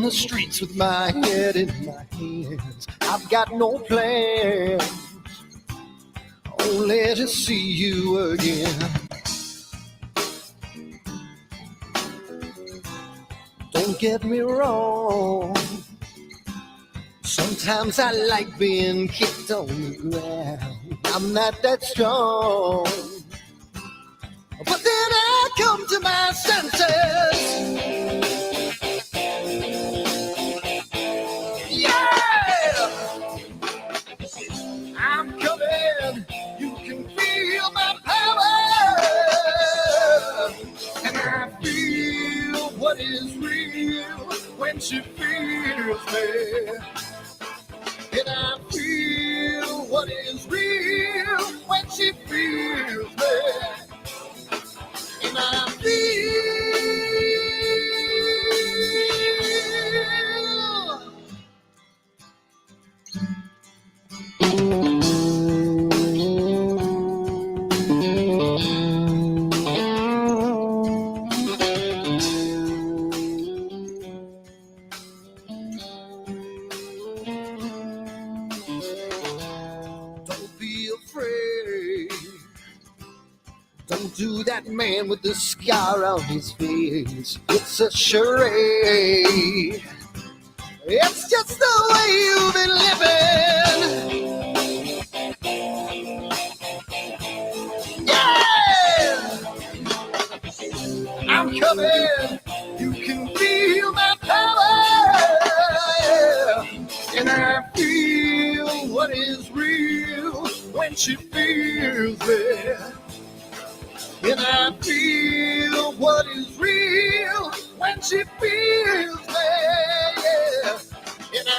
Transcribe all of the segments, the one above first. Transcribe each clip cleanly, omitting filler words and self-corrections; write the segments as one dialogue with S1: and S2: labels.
S1: the streets with my head in my hands. I've got no plans, only to see you again. Don't get me wrong, sometimes I like being kicked on the ground. I'm not that strong, but then I come to my senses. Yeah, I'm coming. You can feel my power, and I feel what is real when she feels me. And I feel what is real when she feels me. And I feel don't be afraid. Don't do that man with the scar on his face. It's a charade. It's just the way you've been living. Yeah! I'm coming. You can feel my power. And I feel what is real when she feels me. And I feel what is real when she feels me. Yeah.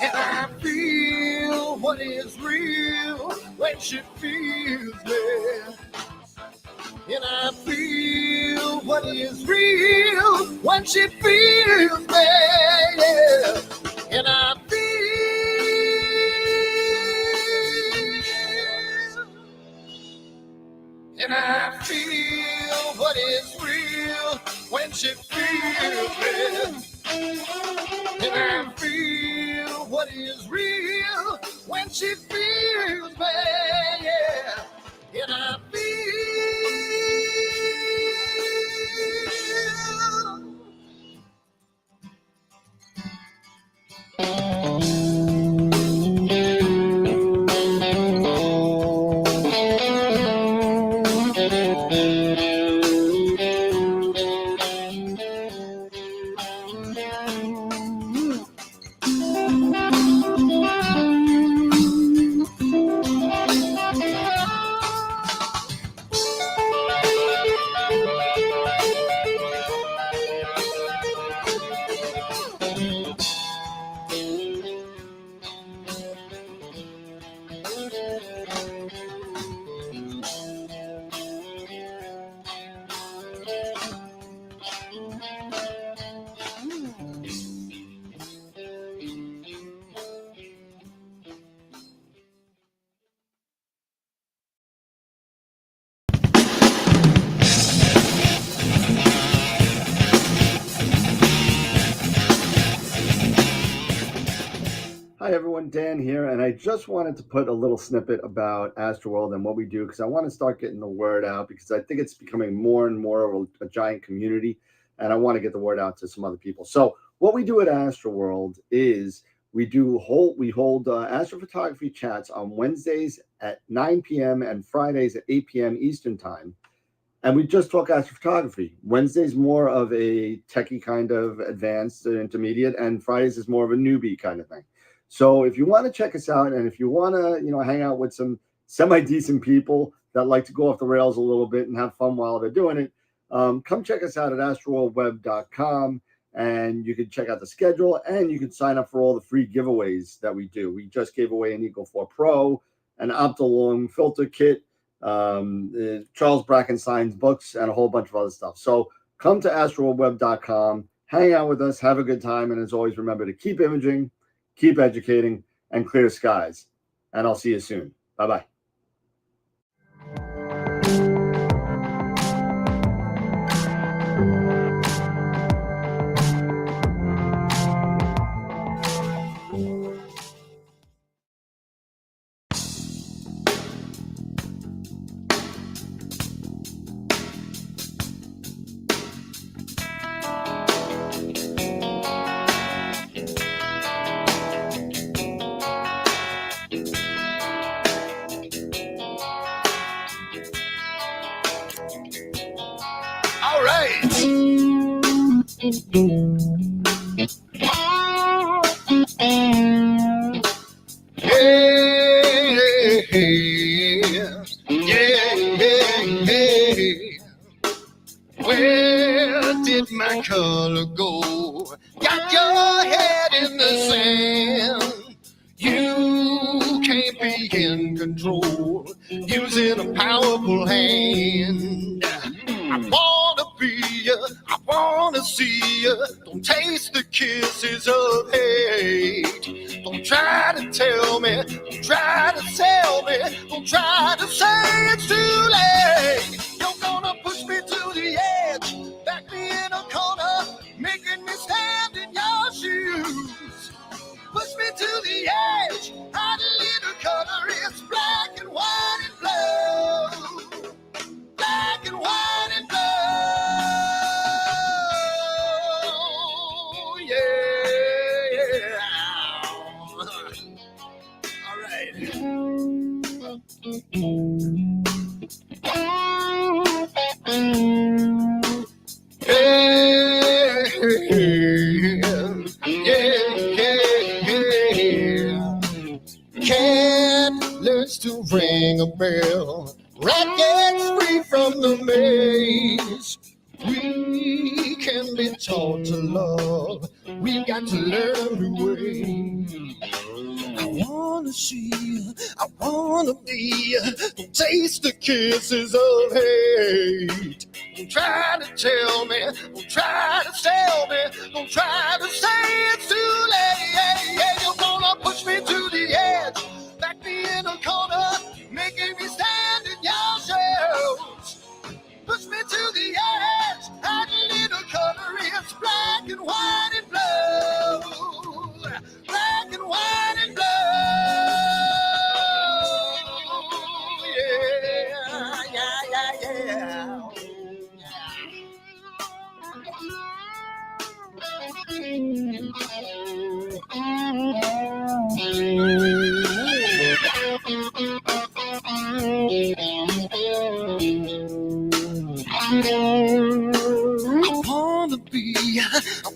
S1: And I feel what is real when she feels me. And I feel what is real when she feels me. Yeah. And I feel what is real when she feels me. And I feel what is real when she feels me. Yeah. And I
S2: Hi everyone, Dan here, and I just wanted to put a little snippet about AstroWorld and what we do because I want to start getting the word out because I think it's becoming more and more of a giant community, and I want to get the word out to some other people. So what we do at AstroWorld is We hold astrophotography chats on Wednesdays at 9 p.m. and Fridays at 8 p.m. Eastern time. And we just talk astrophotography. Wednesday's more of a techie kind of advanced intermediate, and Fridays is more of a newbie kind of thing. So if you want to check us out, and if you want to, hang out with some semi-decent people that like to go off the rails a little bit and have fun while they're doing it, come check us out at astroworldweb.com, and you can check out the schedule, and you can sign up for all the free giveaways that we do. We just gave away an Eagle 4 Pro, an Optilong filter kit, Charles Brackenstein's books, and a whole bunch of other stuff. So come to astroworldweb.com, hang out with us, have a good time, and as always, remember to keep imaging, keep educating, and clear skies. And I'll see you soon. Bye-bye.
S1: All right. Where did my color go? Got your head in the sand. You can't be in control, using a powerful hand. I wanna be you, I wanna see you. Don't taste the kisses of hate. Don't try to tell me, don't try to sell me, don't try to say it's too late. You're gonna push me to the edge, back me in a corner, making me stand in your shoes. Push me to the edge, hide a little color, it's black and white and blue. Black and white and blue, yeah. All right. Cat learns to ring a bell. Rat gets free from the maze. We can be taught to love. We've got to learn a new way. I wanna see you, I wanna be you. Don't taste the kisses of hate. Don't try to tell me, don't try to sell me, don't try to say it's too late. You're gonna push me to the edge, back me in a corner, making me stand in your shadows. Push me to the edge, hide a little color, it's black and white and blue. Black and white and blue, yeah. I wanna be, I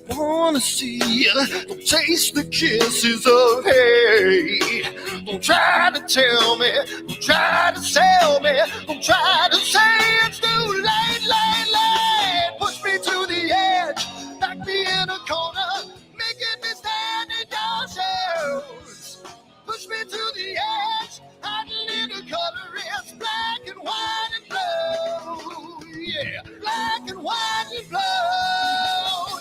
S1: wanna see, don't taste the kisses of hate. Don't try to tell me, don't try to sell me, don't try to say it's too late. Push me to the edge, back me in a corner, making me stand in your shoes. Push me to the edge, hide a little color, it's black and white and blue. Yeah, black and white and blue.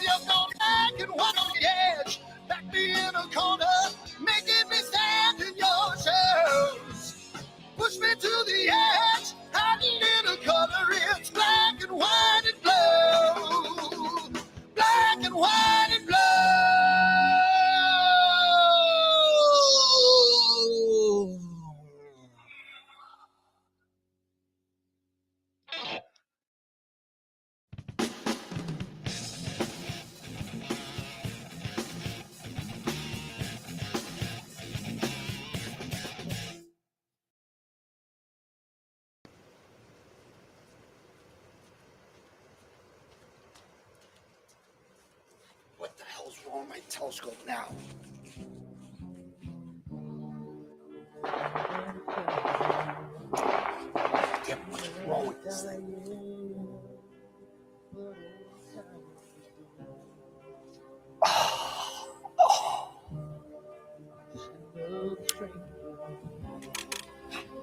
S1: You're going black and white on the edge, back me in a corner, making me stand in your shoes. Push me to the edge, hide a little color, it's black and white and blue. Black and white and blue. on my telescope now. Damn, what's wrong with this thing?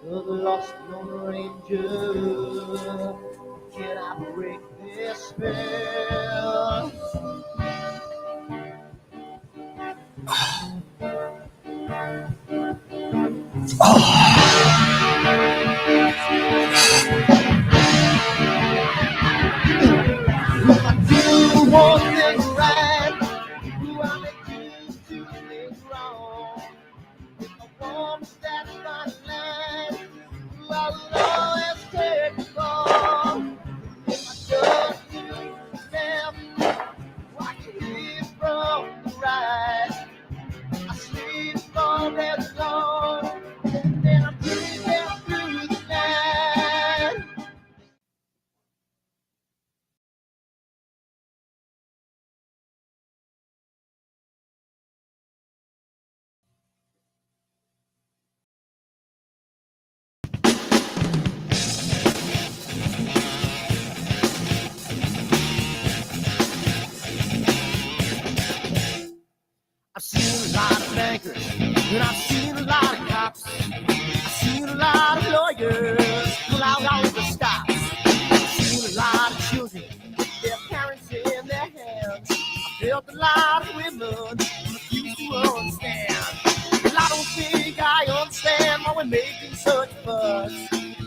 S3: The lost Lone Ranger, can I break this spell? Do one thing right, do I make two things wrong? If I want that fine line, I will always take it wrong. If I just do them, I can live from the right. I sleep all day long, and then I'm breathing through the night. I've seen a lot of bankers, and I've seen a lot of cops. I've seen a lot of lawyers pull out all of the stops. I've seen a lot of children with their parents in their hands. I felt a lot of women who refuse to understand. Well, I don't think I understand why we're making such a fuss.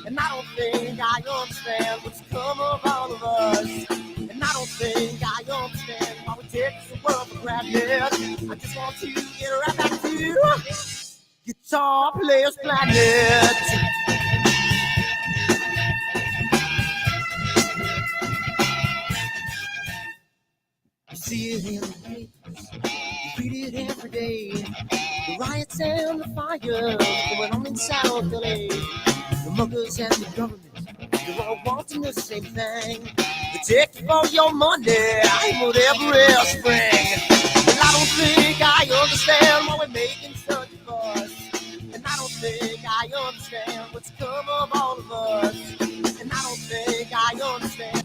S3: And I don't think I understand what's come of all of us. And I don't think I understand why we take the world for granted. I just want to get right back to Guitar Players Planet. You see it in the papers, you read it every day. The riots and the fires going on in South LA. The muggers and the government, they're all wanting the same thing. They take all your money and whatever else bring. Well, I don't think I understand why we're making such a fuss. And I don't think I understand what's come of all of us. And I don't think I understand.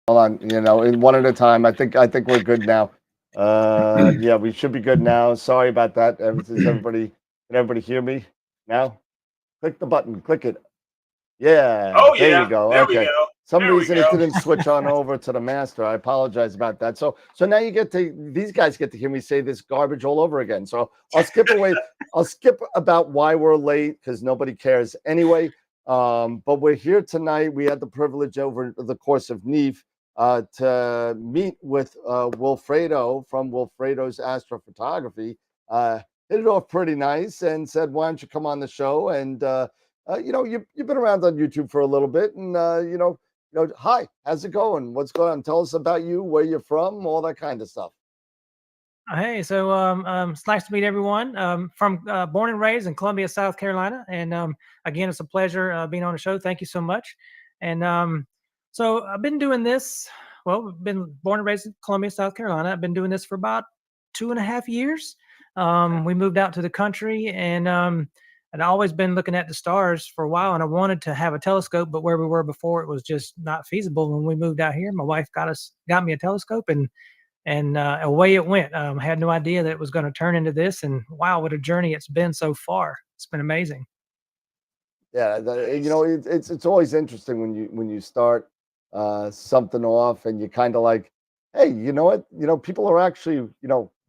S2: Hold on, in one at a time. I think we're good now. Yeah, we should be good now. Sorry about that. Does everybody can everybody hear me now? Click the button. Click it. Yeah.
S4: Oh,
S2: there
S4: yeah.
S2: you go.
S4: There
S2: Okay.
S4: we go.
S2: Some
S4: There we
S2: reason it
S4: go.
S2: didn't switch on over to the master. I apologize about that. So now these guys get to hear me say this garbage all over again. So I'll skip away. I'll skip about why we're late because nobody cares anyway. But we're here tonight. We had the privilege over the course of NEAF to meet with Wilfredo from Wilfredos Astrophotography. Hit it off pretty nice and said, "Why don't you come on the show?" And you've been around on YouTube for a little bit, and hi, how's it going? What's going on? Tell us about you, where you're from, all that kind of stuff.
S4: Hey, so it's nice to meet everyone. From born and raised in Columbia, South Carolina, and again, it's a pleasure being on the show. Thank you so much. And so I've been doing this. Well, I've been born and raised in Columbia, South Carolina. I've been doing this for about 2.5 years. We moved out to the country, and I'd always been looking at the stars for a while, and I wanted to have a telescope, but where we were before, it was just not feasible. When we moved out here, my wife got me a telescope, and away it went. I had no idea that it was going to turn into this, and wow, what a journey it's been so far. It's been amazing.
S2: Yeah, it's always interesting when you start something off and you kind of like, hey, you know what, people are actually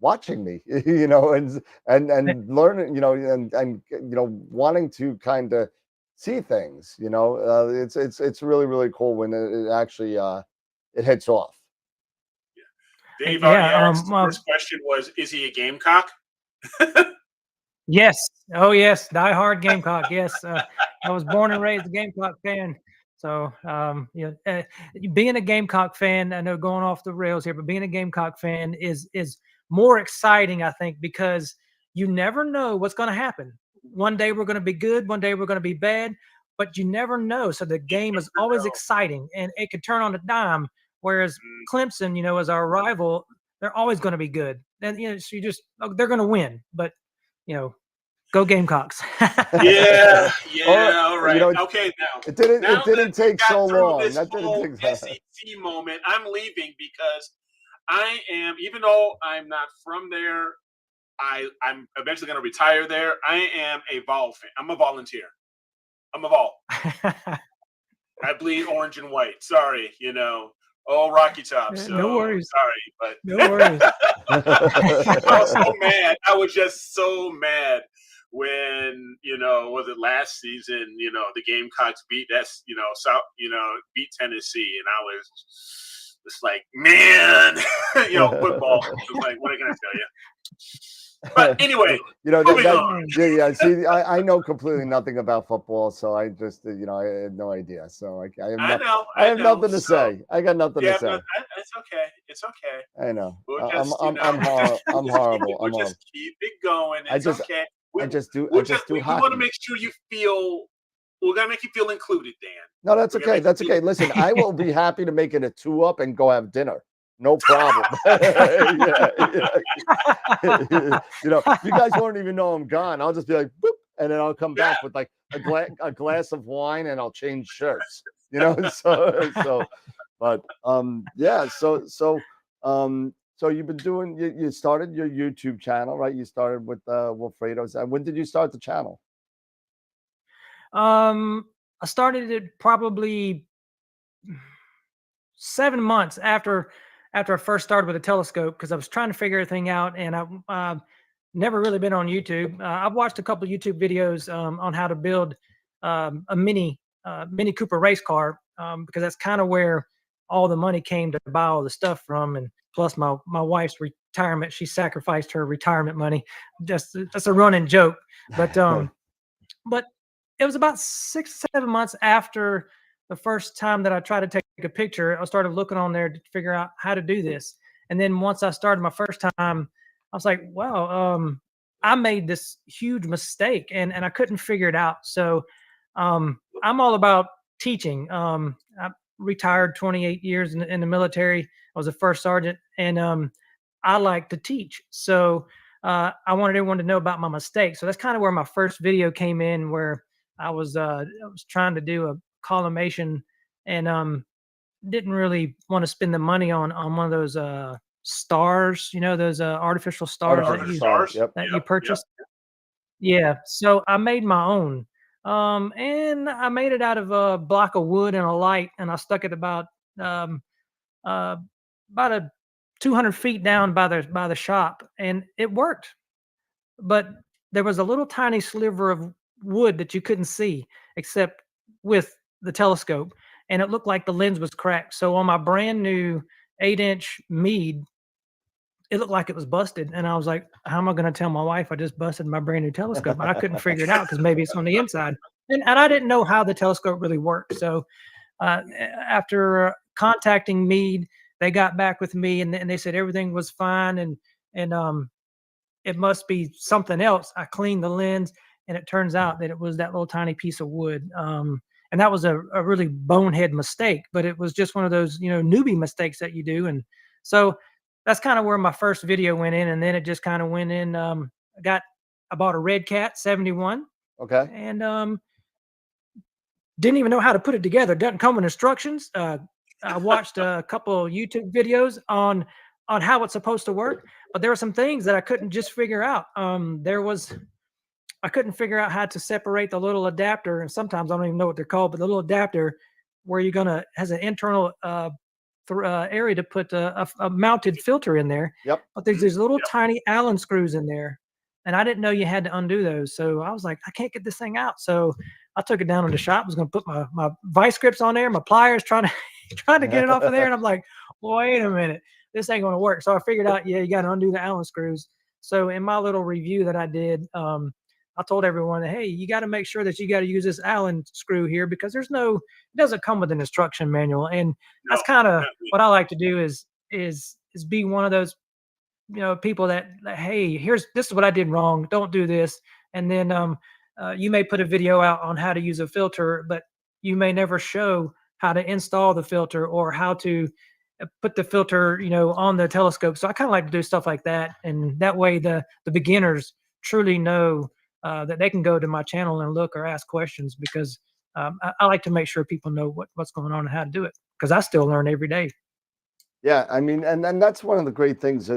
S2: watching me, and learning, and wanting to kind of see things. It's really, really cool when it actually it hits off.
S5: Dave already asked. The first question was, is he a Gamecock?
S4: Yes. Oh, yes. Die-hard Gamecock. Yes. I was born and raised a Gamecock fan. So, being a Gamecock fan, I know going off the rails here, but being a Gamecock fan is more exciting, I think, because you never know what's going to happen. One day we're going to be good. One day we're going to be bad, but you never know. So the game is always exciting, and it could turn on a dime. Whereas Clemson, as our rival, they're always going to be good. And, so they're going to win, but, go Gamecocks.
S5: Yeah. All right. Okay. Now
S2: it didn't take so long.
S5: That didn't take SEC moment. I'm leaving because I am, even though I'm not from there, I'm eventually going to retire there. I am a Vol fan. I'm a volunteer. I'm a Vol. I bleed orange and white. Sorry, Oh, Rocky Top. So,
S4: no worries.
S5: Sorry, but
S4: no worries.
S5: I was so mad. I was just so mad when was it last season? The Gamecocks beat South, beat Tennessee, and I was just like, man, football. I was like, what am I gonna tell you? But anyway,
S2: See, I know completely nothing about football, so I just, I had no idea. So I have nothing to say. I got nothing to say.
S5: It's okay. It's okay.
S2: I know.
S5: I'm
S2: horrible.
S5: We'll just keep it going. It's okay.
S2: We
S5: want to make sure you feel. We're gonna make you feel included, Dan.
S2: No, that's okay. That's okay. Listen, I will be happy to make it a 2-up and go have dinner. No problem. If you guys won't even know I'm gone, I'll just be like, boop, and then I'll come back with like a glass of wine, and I'll change shirts. So you've been doing. You started your YouTube channel, right? You started with Wilfredos. When did you start the channel?
S4: I started it probably 7 months after I first started with a telescope, because I was trying to figure everything out, and I've never really been on YouTube. I've watched a couple of YouTube videos on how to build a Mini Cooper race car, because that's kind of where all the money came to buy all the stuff from, and plus my wife's retirement. She sacrificed her retirement money. That's a running joke, but but it was about 6 or 7 months after the first time that I tried to take a picture. I started looking on there to figure out how to do this. And then once I started my first time, I was like, wow, I made this huge mistake, and I couldn't figure it out. So I'm all about teaching. I retired 28 years in the military. I was a first sergeant, and I like to teach. So I wanted everyone to know about my mistakes. So that's kind of where my first video came in, where I was trying to do a collimation, and didn't really want to spend the money on one of those stars, those artificial stars that you purchase.
S5: Yep.
S4: Yeah. So I made my own. And I made it out of a block of wood and a light, and I stuck it about 200 feet down by the shop, and it worked. But there was a little tiny sliver of wood that you couldn't see except with the telescope. and it looked like the lens was cracked. So on my brand new 8-inch Meade, it looked like it was busted. And I was like, how am I going to tell my wife I just busted my brand new telescope? And I couldn't figure it out because maybe it's on the inside. And I didn't know how the telescope really worked. So after contacting Meade, they got back with me and they said everything was fine. And it must be something else. I cleaned the lens, and it turns out that it was that little tiny piece of wood. And that was a really bonehead mistake, but it was just one of those, newbie mistakes that you do. And so that's kind of where my first video went in. And then it just kind of went in. I bought a Red Cat 71.
S2: Okay.
S4: And didn't even know how to put it together. It doesn't come with instructions. I watched a couple of YouTube videos on how it's supposed to work, but there were some things that I couldn't just figure out. I couldn't figure out how to separate the little adapter, and sometimes I don't even know what they're called, but the little adapter where you're has an internal area to put a mounted filter in there.
S2: Yep.
S4: But there's these little tiny Allen screws in there, and I didn't know you had to undo those. So I was like, I can't get this thing out. So I took it down to the shop. I was going to put my vice grips on there, my pliers, trying to get it off of there, and I'm like, wait a minute, this ain't going to work. So I figured out, you got to undo the Allen screws. So in my little review that I did, I told everyone, hey, you got to make sure that you got to use this Allen screw here because it doesn't come with an instruction manual. And that's kind of what I like to do is be one of those, people that, hey, this is what I did wrong. Don't do this. And then you may put a video out on how to use a filter, but you may never show how to install the filter or how to put the filter, on the telescope. So I kind of like to do stuff like that. And that way the beginners truly know that they can go to my channel and look or ask questions because I like to make sure people know what's going on and how to do it because I still learn every day.
S2: Yeah, I mean, and that's one of the great things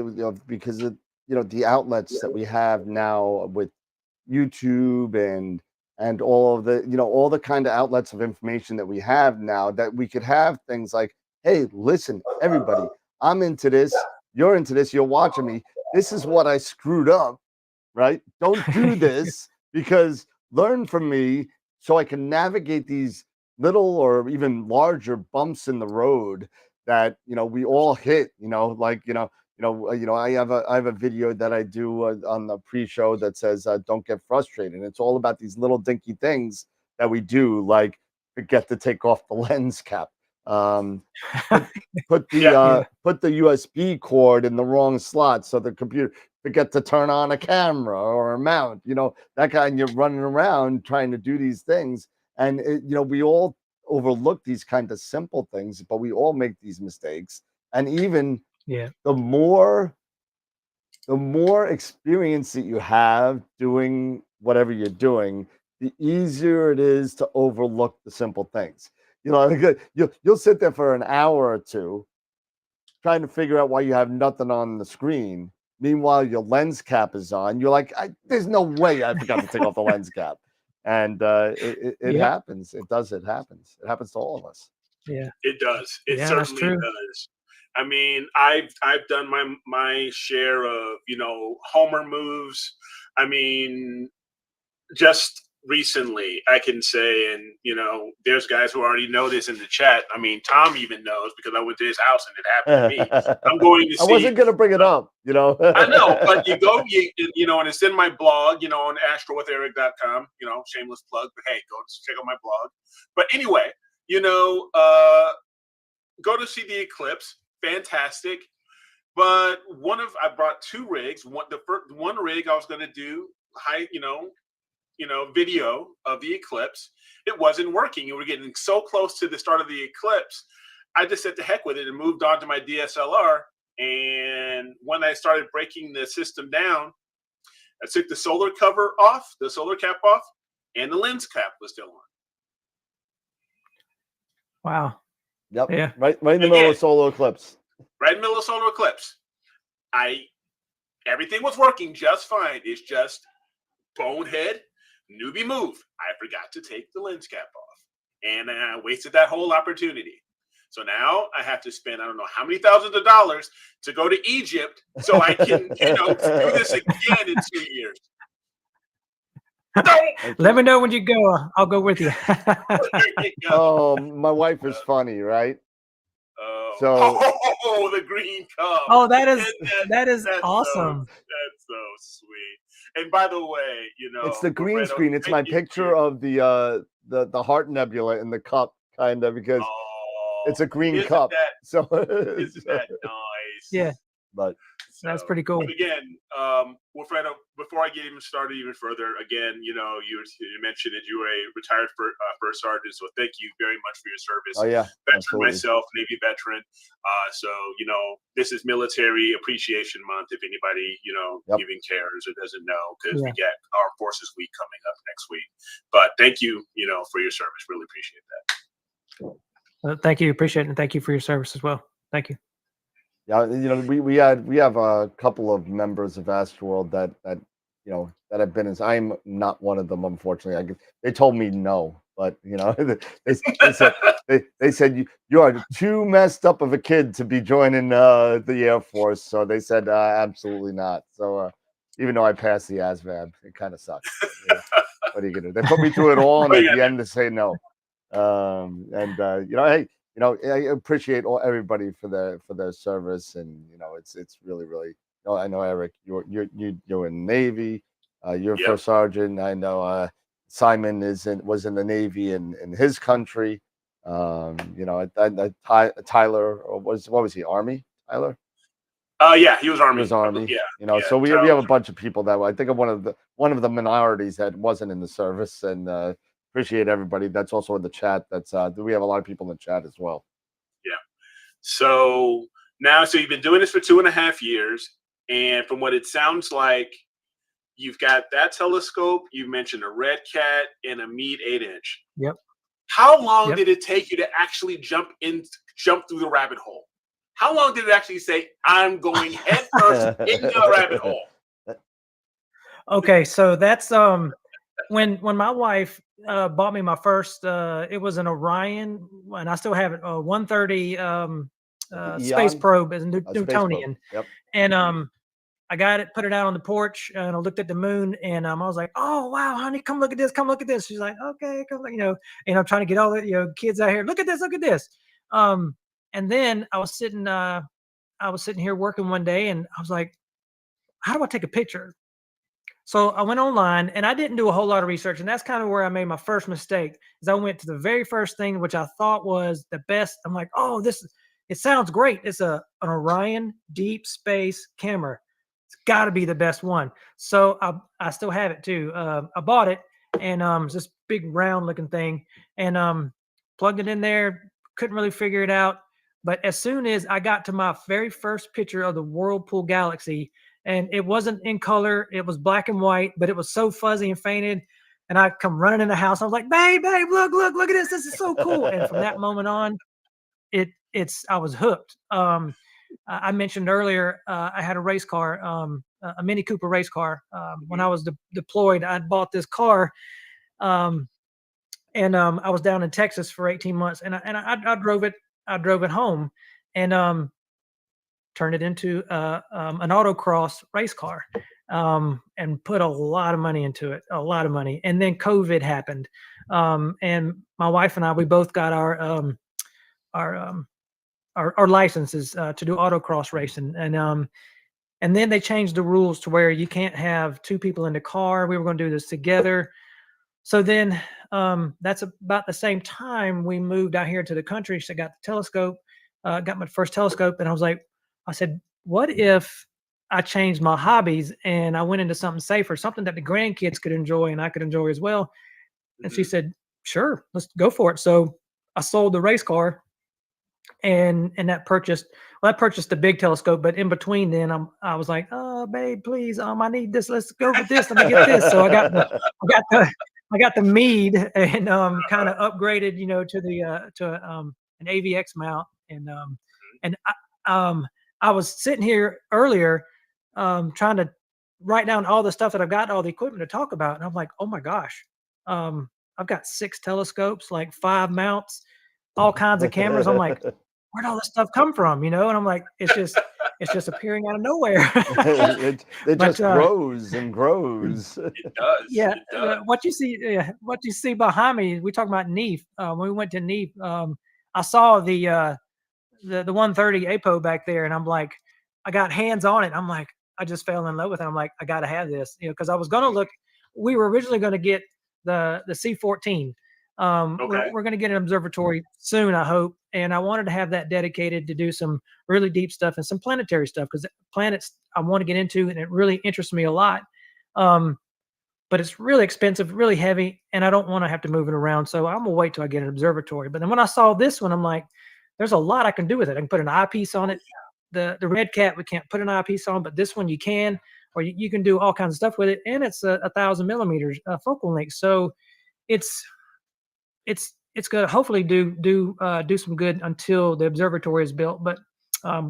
S2: because of the outlets that we have now with YouTube and all of the all the kind of outlets of information that we have now, that we could have things like, hey, listen, everybody, I'm into this, you're into this, you're watching me, this is what I screwed up, right? Don't do this because learn from me so I can navigate these little or even larger bumps in the road that we all hit. I have a video that I do on the pre-show that says don't get frustrated. And it's all about these little dinky things that we do, like forget to take off the lens cap, put the USB cord in the wrong slot so the computer forget to turn on a camera or a mount, that kind. You're running around trying to do these things, and we all overlook these kind of simple things, but we all make these mistakes. And even the more experience that you have doing whatever you're doing, the easier it is to overlook the simple things. You'll sit there for an hour or two trying to figure out why you have nothing on the screen. Meanwhile, your lens cap is on. You're like, there's no way I forgot to take off the lens cap. And it happens. It happens. It happens to all of us.
S4: Yeah,
S5: it does. It certainly does. I mean, I've done my share of homer moves. I mean, just recently, I can say, and there's guys who already know this in the chat. I mean, Tom even knows because I went to his house and it happened to me. I'm going to see.
S2: I wasn't going to bring it up,
S5: I know, but you go, and it's in my blog, on astrowitheric.com. Shameless plug, but hey, go check out my blog. But anyway, go to see the eclipse. Fantastic. But I brought two rigs. One rig I was going to do video of the eclipse. It wasn't working. You were getting so close to the start of the eclipse. I just said to heck with it and moved on to my DSLR. And when I started breaking the system down, I took the solar cap off, and the lens cap was still on.
S4: Wow.
S2: Yep.
S4: Yeah.
S2: Right in the middle of solar eclipse.
S5: Right in the middle of solar eclipse. Everything was working just fine. It's just bonehead newbie move. I forgot to take the lens cap off, and I wasted that whole opportunity. So now I have to spend I don't know how many thousands of dollars to go to Egypt so I can do this again in 2 years.
S4: Let me know when you go. I'll go with you.
S5: There you go.
S2: Oh, my wife is funny, right? So
S5: The green cup.
S4: Oh, that is
S5: That's
S4: awesome.
S5: That's so sweet. And by the way,
S2: it's the green
S5: Wilfredo,
S2: screen. It's
S5: thank
S2: my
S5: you for
S2: picture
S5: your-
S2: of the heart nebula in the cup, kind of, because
S5: Oh,
S2: it's a green
S5: isn't
S2: cup.
S5: that
S2: So,
S5: isn't that nice?
S4: Yeah,
S2: but
S4: that's pretty cool.
S5: But again, Wilfredo, before I get even started even further, again, you mentioned that you were a retired first sergeant, so thank you very much for your service.
S2: oh yeah,
S5: Veteran
S2: absolutely.
S5: myself, Navy veteran. So this is Military Appreciation Month. If anybody
S2: Yep.
S5: even cares or doesn't know, because
S4: Yeah.
S5: we get Armed Forces Week coming up next week. But thank you, for your service. Really appreciate that.
S4: Thank you. Appreciate it. And thank you for your service as well. Thank you.
S2: Yeah, we have a couple of members of AstroWorld that that have been. I'm not one of them, unfortunately. They told me no, but they said you are too messed up of a kid to be joining the Air Force. So they said absolutely not. So even though I passed the ASVAB, it kind of sucks. What are you gonna do? They put me through it all, and at the end they say no. Hey. I appreciate everybody for their service, and it's really, really. I know Eric, you're in the Navy, you're
S5: Yep.
S2: first sergeant. I know Simon was in the Navy in his country. Tyler, or what was he? Army, Tyler?
S5: Yeah, he was Army.
S2: He was Army.
S5: Yeah.
S2: So we have a bunch of people that I think I'm one of the minorities that wasn't in the service, and appreciate everybody that's also in the chat. We have a lot of people in the chat as well.
S5: Yeah. So you've been doing this for 2.5 years, and from what it sounds like, you've got that telescope. You mentioned a Red Cat and a Meade 8-inch.
S4: Yep.
S5: How long did it take you to actually jump through the rabbit hole? How long did it actually say, I'm going head first into the rabbit hole?
S4: Okay, so that's when my wife bought me my first. It was an Orion, and I still have it. 130 space probe as a Newtonian.
S2: Yep.
S4: And I got it, put it out on the porch, and I looked at the moon, and I was like, "Oh wow, honey, come look at this, come look at this." She's like, "Okay, come," and I'm trying to get all the kids out here. Look at this, look at this. And then I was sitting here working one day, and I was like, "How do I take a picture?" So I went online, and I didn't do a whole lot of research, and that's kind of where I made my first mistake. Is I went to the very first thing, which I thought was the best. I'm like, "Oh, it sounds great. It's an Orion deep space camera. It's got to be the best one." So I still have it too. I bought it, and it's this big round looking thing, and plugged it in there. Couldn't really figure it out. But as soon as I got to my very first picture of the Whirlpool Galaxy, and it wasn't in color, it was black and white, but it was so fuzzy and fainted. And I come running in the house. I was like, babe, look at this. This is so cool. And from that moment on, I was hooked. I mentioned earlier, I had a race car, a Mini Cooper race car. When I was deployed, I bought this car, and I was down in Texas for 18 months, and I drove it. I drove it home, and turned it into an autocross race car, and put a lot of money into it, a lot of money. And then COVID happened, and my wife and I, we both got our licenses to do autocross racing, and then they changed the rules to where you can't have two people in the car. We were going to do this together. So then that's about the same time we moved out here to the country. So I got the telescope, got my first telescope, and I said, what if I changed my hobbies and I went into something safer, something that the grandkids could enjoy and I could enjoy as well? And she said, sure, let's go for it. So I sold the race car, and I purchased the big telescope, but in between then I was like, oh babe, please, I need this. Let's go with this. Let me get this. So I got the Meade, and kind of upgraded, to an AVX mount, and I was sitting here earlier, trying to write down all the stuff that I've got, all the equipment to talk about, and I'm like, oh my gosh, I've got 6 telescopes, like 5 mounts, all kinds of cameras. I'm like, where'd all this stuff come from? And I'm like, it's just, It's just appearing out of nowhere.
S2: it
S4: But,
S2: just grows and grows.
S5: It does.
S4: Yeah,
S5: It does.
S4: what you see behind me, we talking about Neef. When we went to Neef, I saw the 130 APO back there, and I'm like, I got hands on it. I'm like, I just fell in love with it. I'm like, I got to have this, because I was going to look. We were originally going to get the C14.
S5: Okay.
S4: We're going to get an observatory soon, I hope, and I wanted to have that dedicated to do some really deep stuff and some planetary stuff, because planets I want to get into, and it really interests me a lot. But it's really expensive, really heavy, and I don't want to have to move it around. So I'm gonna wait till I get an observatory. But then when I saw this one, I'm like, there's a lot I can do with it. I can put an eyepiece on it. The Red Cat we can't put an eyepiece on, but this one you can, or you can do all kinds of stuff with it, and it's a 1,000 millimeters focal length. So it's gonna hopefully do some good until the observatory is built. But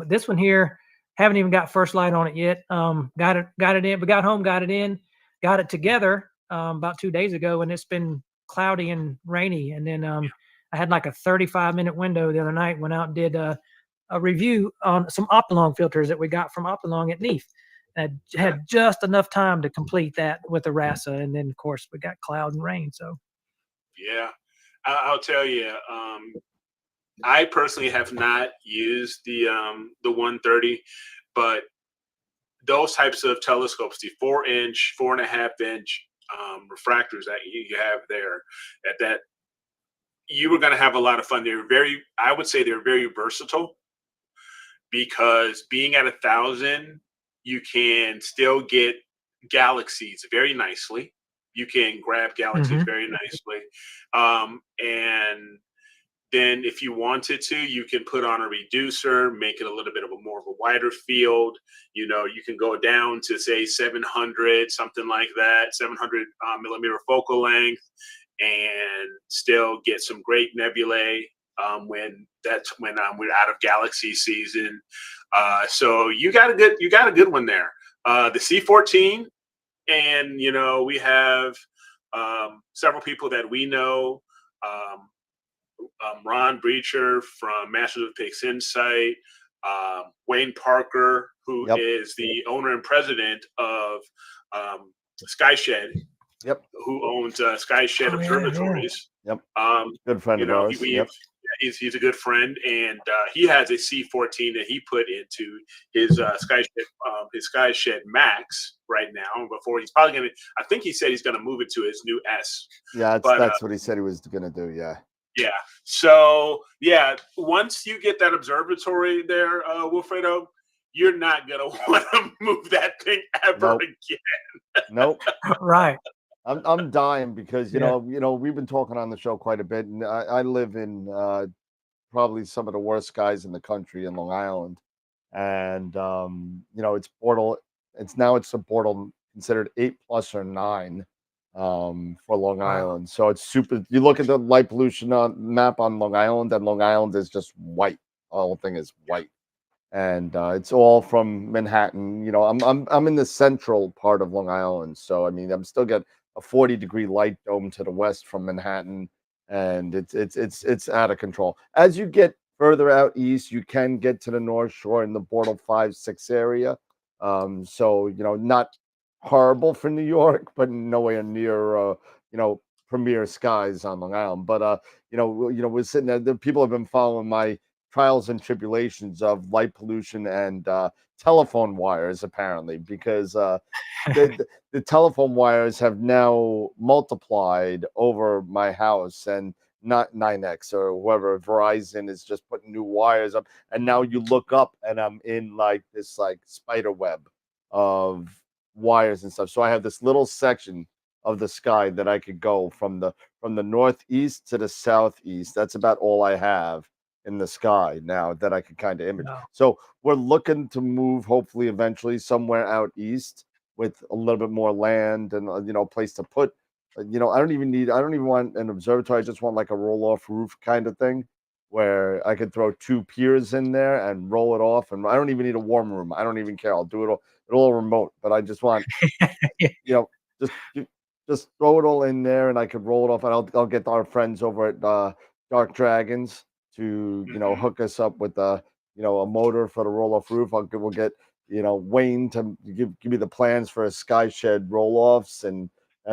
S4: this one here, haven't even got first light on it yet. Got it in. We got home, got it in, got it together about 2 days ago, and it's been cloudy and rainy. And then I had like a 35-minute window the other night. Went out and did a review on some Optolong filters that we got from Optolong at Neef. And had just enough time to complete that with the RASA, and then of course we got cloud and rain. So
S5: Yeah, I'll tell you. I personally have not used the 130, but those types of telescopes, the 4-inch, 4.5-inch refractors that you have there, that you were going to have a lot of fun. I would say they're very versatile, because being at 1,000, you can still get galaxies very nicely. You can grab galaxies very nicely. And then if you wanted to, you can put on a reducer, make it a little bit of more of a wider field. You can go down to say 700, something like that, 700 millimeter focal length, and still get some great nebulae when we're out of galaxy season. So you got a good one there. The C14, and we have several people that we know. Ron Breacher from Masters of Pix Insight, Wayne Parker, who is the owner and president of Skyshed, who owns Skyshed Observatories.
S2: Good friend of ours.
S5: He's a good friend, and he has a C14 that he put into his Skyshed Max right now. Before he's probably gonna, I think he said he's gonna move it to his new S.
S2: Yeah, that's what he said he was gonna do. Yeah.
S5: Yeah. So once you get that observatory there, Wilfredo, you're not gonna want to move that thing ever again.
S2: Nope.
S4: Right.
S2: I'm dying because we've been talking on the show quite a bit, and I live in probably some of the worst skies in the country in Long Island, and it's portal. It's a portal considered 8+ or 9 for Long Island. So it's super. You look at the light pollution map on Long Island, and Long Island is just white. The whole thing is white, and it's all from Manhattan. I'm in the central part of Long Island, so I mean I'm still got a 40-degree light dome to the west from Manhattan, and it's out of control. As you get further out east, you can get to the North Shore in the Portal 5-6 area. So not horrible for New York, but nowhere near premier skies on Long Island. But we're sitting there. The people have been following my trials and tribulations of light pollution and telephone wires, apparently, because the telephone wires have now multiplied over my house, and not 9X or whoever, Verizon is just putting new wires up, and now you look up and I'm in like this spider web of wires and stuff. So I have this little section of the sky that I could go from the northeast to the southeast. That's about all I have in the sky now that I could kind of image. So we're looking to move, hopefully eventually, somewhere out east with a little bit more land and a place to put. I don't even want an observatory. I just want like a roll-off roof kind of thing, where I could throw 2 piers in there and roll it off. And I don't even need a warm room. I don't even care. I'll do it all remote. But I just want, just throw it all in there, and I could roll it off. And I'll get our friends over at Dark Dragons to hook us up with a motor for the roll-off roof. We'll get, Wayne to give me the plans for a sky shed roll-offs and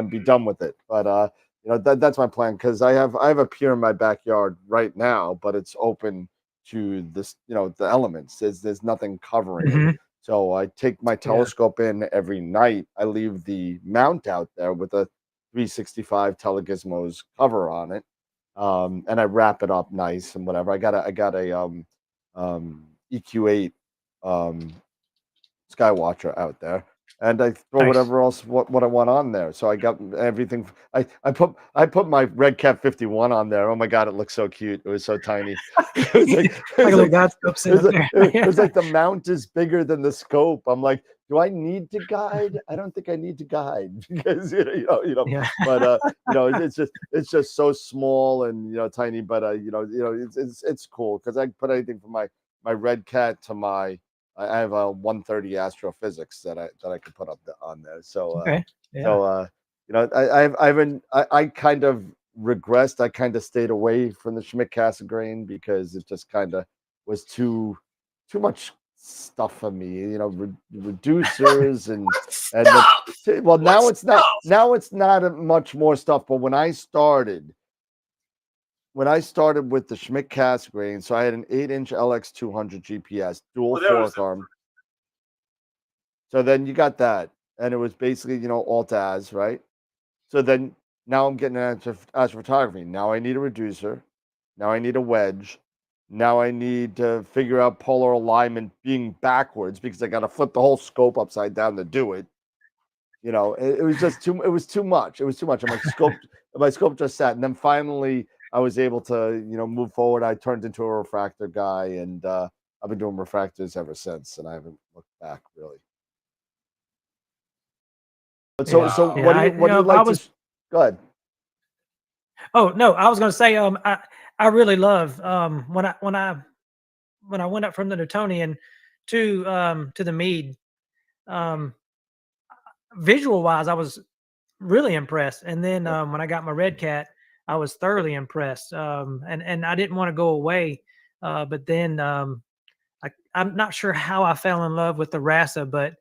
S2: be done with it. But that's my plan, because I have a pier in my backyard right now, but it's open to this, the elements. There's nothing covering it.
S4: Mhm.
S2: So I take my telescope in every night. I leave the mount out there with a 365 Telegizmos cover on it, and I wrap it up nice and whatever. I got a EQ8 Skywatcher out there, and I throw
S4: Nice.
S2: whatever else what I want on there. So I got everything. I put my Red Cat 51 on there. Oh my god, it looks so cute. It was so tiny. It was like,
S4: Like a little guide scope sitting up there.
S2: it was like the mount is bigger than the scope. I'm like, do I need to guide? I don't think I need to guide, because
S4: Yeah.
S2: but it's just so small and tiny. But it's cool, because I can put anything from my Red Cat to my, I have a 130 astrophysics that I could put up on there. So
S4: Okay. Yeah.
S2: so I kind of regressed. I kind of stayed away from the Schmidt-Cassegrain, because it just kind of was too much stuff for me. Reducers and well, now it's not much more stuff. But when I started with the Schmidt-Cassegrain, so I had an 8-inch LX200 GPS dual fork arm. So then you got that, and it was basically alt-az, right? So then now I'm getting into astrophotography. Now I need a reducer. Now I need a wedge. Now I need to figure out polar alignment being backwards, because I got to flip the whole scope upside down to do it. It was just too. It was too much. It was too much. My scope just sat, and then finally I was able to move forward. I turned into a refractor guy, and I've been doing refractors ever since, and I haven't looked back really. But so what do you like to? Go ahead.
S4: Oh no, I was going to say, I really love when I went up from the Newtonian to the Meade, visual wise, I was really impressed. And then when I got my Red Cat, I was thoroughly impressed. And I didn't want to go away, but then I'm not sure how I fell in love with the Rasa, but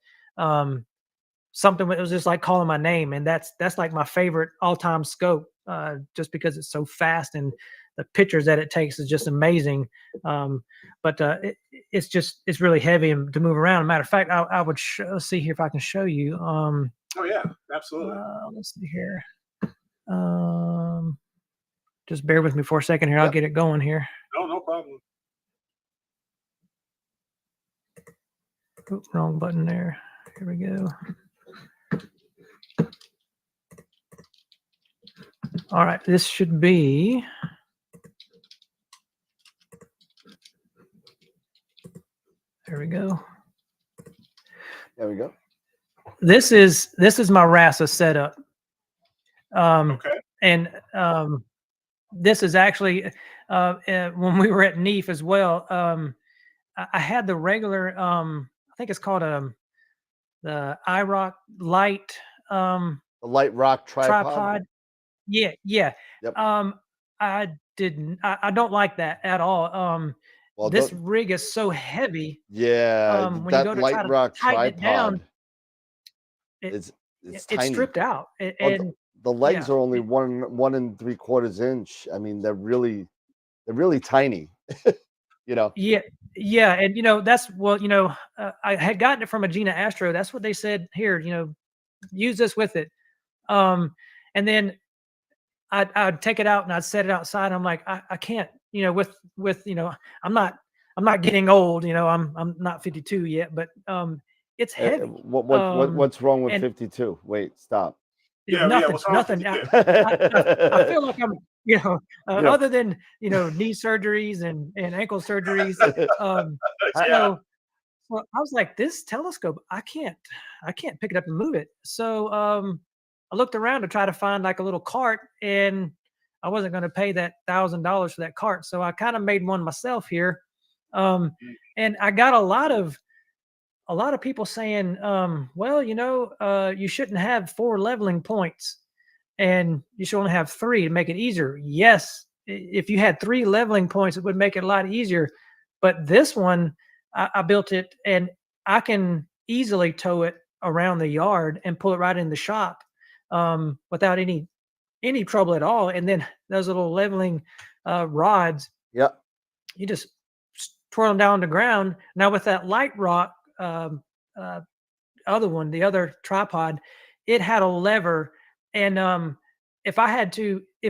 S4: something, it was just like calling my name, and that's like my favorite all-time scope, just because it's so fast and the pictures that it takes is just amazing. But it's really heavy and to move around. Matter of fact, I would let's see here if I can show you.
S5: Oh yeah, absolutely.
S4: Let's see here. Just bear with me for a second here.
S2: Yep.
S4: I'll get it going here.
S5: No problem.
S4: Oop, wrong button there. Here we go. All right, this should be. There we go.
S2: There we go.
S4: This is my Rasa setup.
S5: Okay.
S4: And this is actually when we were at NEAF as well. I had the regular. I think it's called the iRock Light.
S2: The Light Rock tripod.
S4: Yeah.
S2: Yep.
S4: I didn't. I don't like that at all.
S2: Well,
S4: this rig is so heavy.
S2: Yeah,
S4: when
S2: that
S4: you go to
S2: Light
S4: try to
S2: Rock
S4: tighten it down,
S2: it's
S4: it's
S2: tiny.
S4: stripped out.
S2: Well, the legs are only 1 3/4 inch. I mean, they're really tiny.
S4: Yeah, and that's I had gotten it from a Gina Astro. That's what they said here. Use this with it. And then I'd take it out and I'd set it outside. I'm like, I can't. With I'm not getting old. I'm not 52 yet, but it's heavy.
S2: What's wrong with 52? Wait, stop.
S4: Nothing. I feel like I'm, other than knee surgeries and ankle surgeries. So I was like, this telescope, I can't pick it up and move it. So I looked around to try to find like a little cart, and I wasn't going to pay that $1,000 for that cart. So I kind of made one myself here, and I got a lot of people saying, well, you shouldn't have 4 leveling points, and you should only have 3 to make it easier. Yes, if you had 3 leveling points, it would make it a lot easier. But this one, I built it, and I can easily tow it around the yard and pull it right in the shop without any trouble at all. And then those little leveling rods,
S2: Yep.
S4: you just twirl them down on the ground. Now with that light rock, other one, the other tripod, it had a lever, and if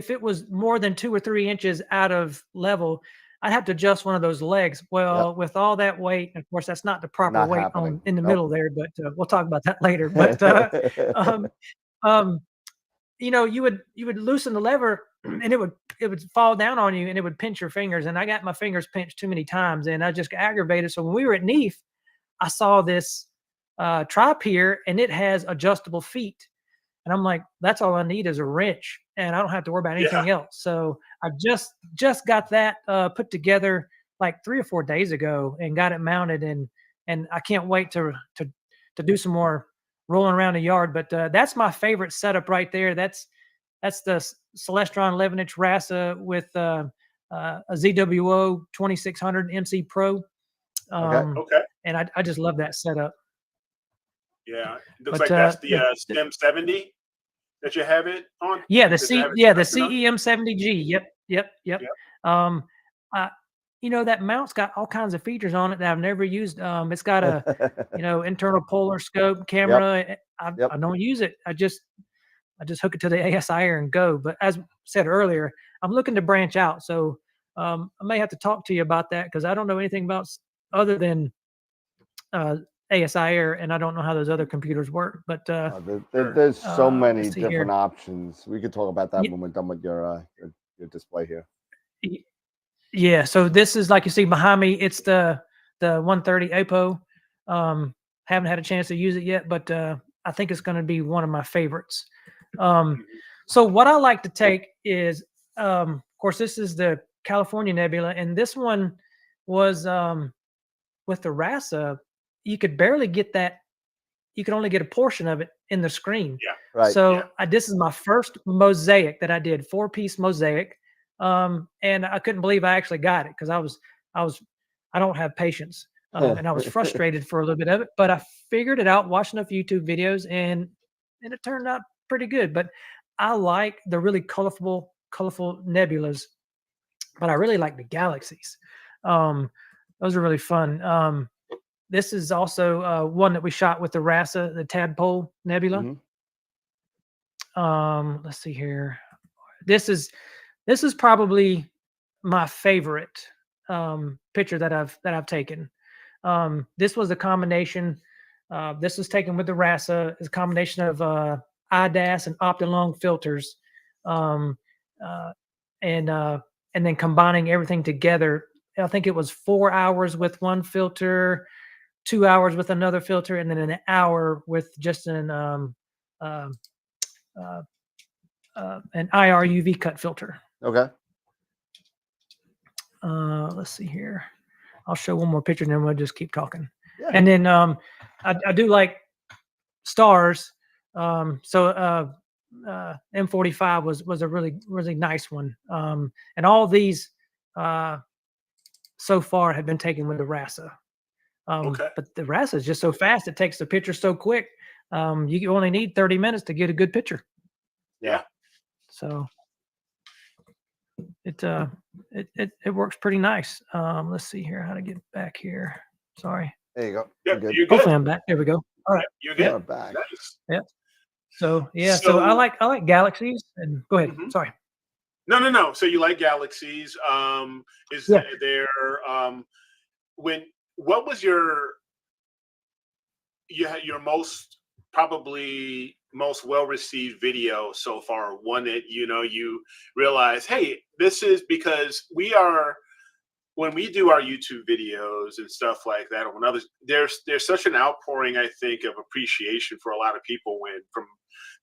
S4: it was more than 2 or 3 inches out of level, I'd have to adjust one of those legs. Well, with all that weight, of course, that's not the proper
S2: Not
S4: weight
S2: happening.
S4: in the
S2: Nope.
S4: middle there, but we'll talk about that later. But you would loosen the lever, and it would fall down on you, and it would pinch your fingers. And I got my fingers pinched too many times, and I just got aggravated. So when we were at NEAF, I saw this trip here, and it has adjustable feet. And I'm like, that's all I need is a wrench, and I don't have to worry about anything else. So I just got that put together like 3 or 4 days ago, and got it mounted, and I can't wait to do some more rolling around the yard. But that's my favorite setup right there. That's the Celestron 11-inch RASA with a ZWO 2600 MC Pro.
S5: Okay.
S4: And I just love that setup.
S5: Yeah, it looks like that's the STEM 70 that you have it on.
S4: Yeah, the CEM 70G. Yep. That mount's got all kinds of features on it that I've never used. It's got a internal polar scope camera. I don't use it. I just hook it to the ASI and go. But as said earlier, I'm looking to branch out. So I may have to talk to you about that, because I don't know anything about other than ASI Air, and I don't know how those other computers work. But
S2: there's so many different
S4: here.
S2: options. We could talk about that when we're done with your display here.
S4: Yeah, so this is, like you see behind me, it's the 130 APO. Haven't had a chance to use it yet, but I think it's going to be one of my favorites. So what I like to take is, of course, this is the California Nebula, and this one was with the RASA, you could barely get that. You could only get a portion of it in the screen.
S5: Yeah.
S2: Right.
S4: So this is my first mosaic that I did, 4-piece mosaic. And I couldn't believe I actually got it, because I don't have patience. And I was frustrated for a little bit of it, but I figured it out watching enough YouTube videos, and it turned out pretty good. But I like the really colorful nebulas, but I really like the galaxies. Those are really fun. This is also one that we shot with the RASA, the Tadpole Nebula.
S2: Mm-hmm.
S4: Let's see here. This is probably my favorite picture that I've taken. This was a combination. This was taken with the RASA. It's a combination of IDAS and Optilong filters, and then combining everything together. I think it was 4 hours with one filter, 2 hours with another filter, and then an hour with just an IR UV cut filter.
S2: Okay.
S4: Let's see here. I'll show one more picture, and then we'll just keep talking.
S2: Yeah.
S4: And then I do like stars. So M45 was a really, really nice one. And all these so far have been taken with the RASA. But the RASA is just so fast; it takes the picture so quick. You only need 30 minutes to get a good picture.
S5: Yeah.
S4: So it works pretty nice. Let's see here how to get back here. Sorry.
S2: There you go.
S5: Yep,
S2: You're
S5: you're good.
S4: Hopefully I'm back. There we go. All right.
S5: You're good.
S2: You're back.
S5: Nice.
S4: Yeah. So so I like galaxies. And go ahead.
S5: Mhm.
S4: Sorry.
S5: No. So you like galaxies? Is there what was your probably most well-received video so far? One that you realize, hey, this is because when we do our YouTube videos and stuff like that, or when others, there's such an outpouring, I think, of appreciation for a lot of people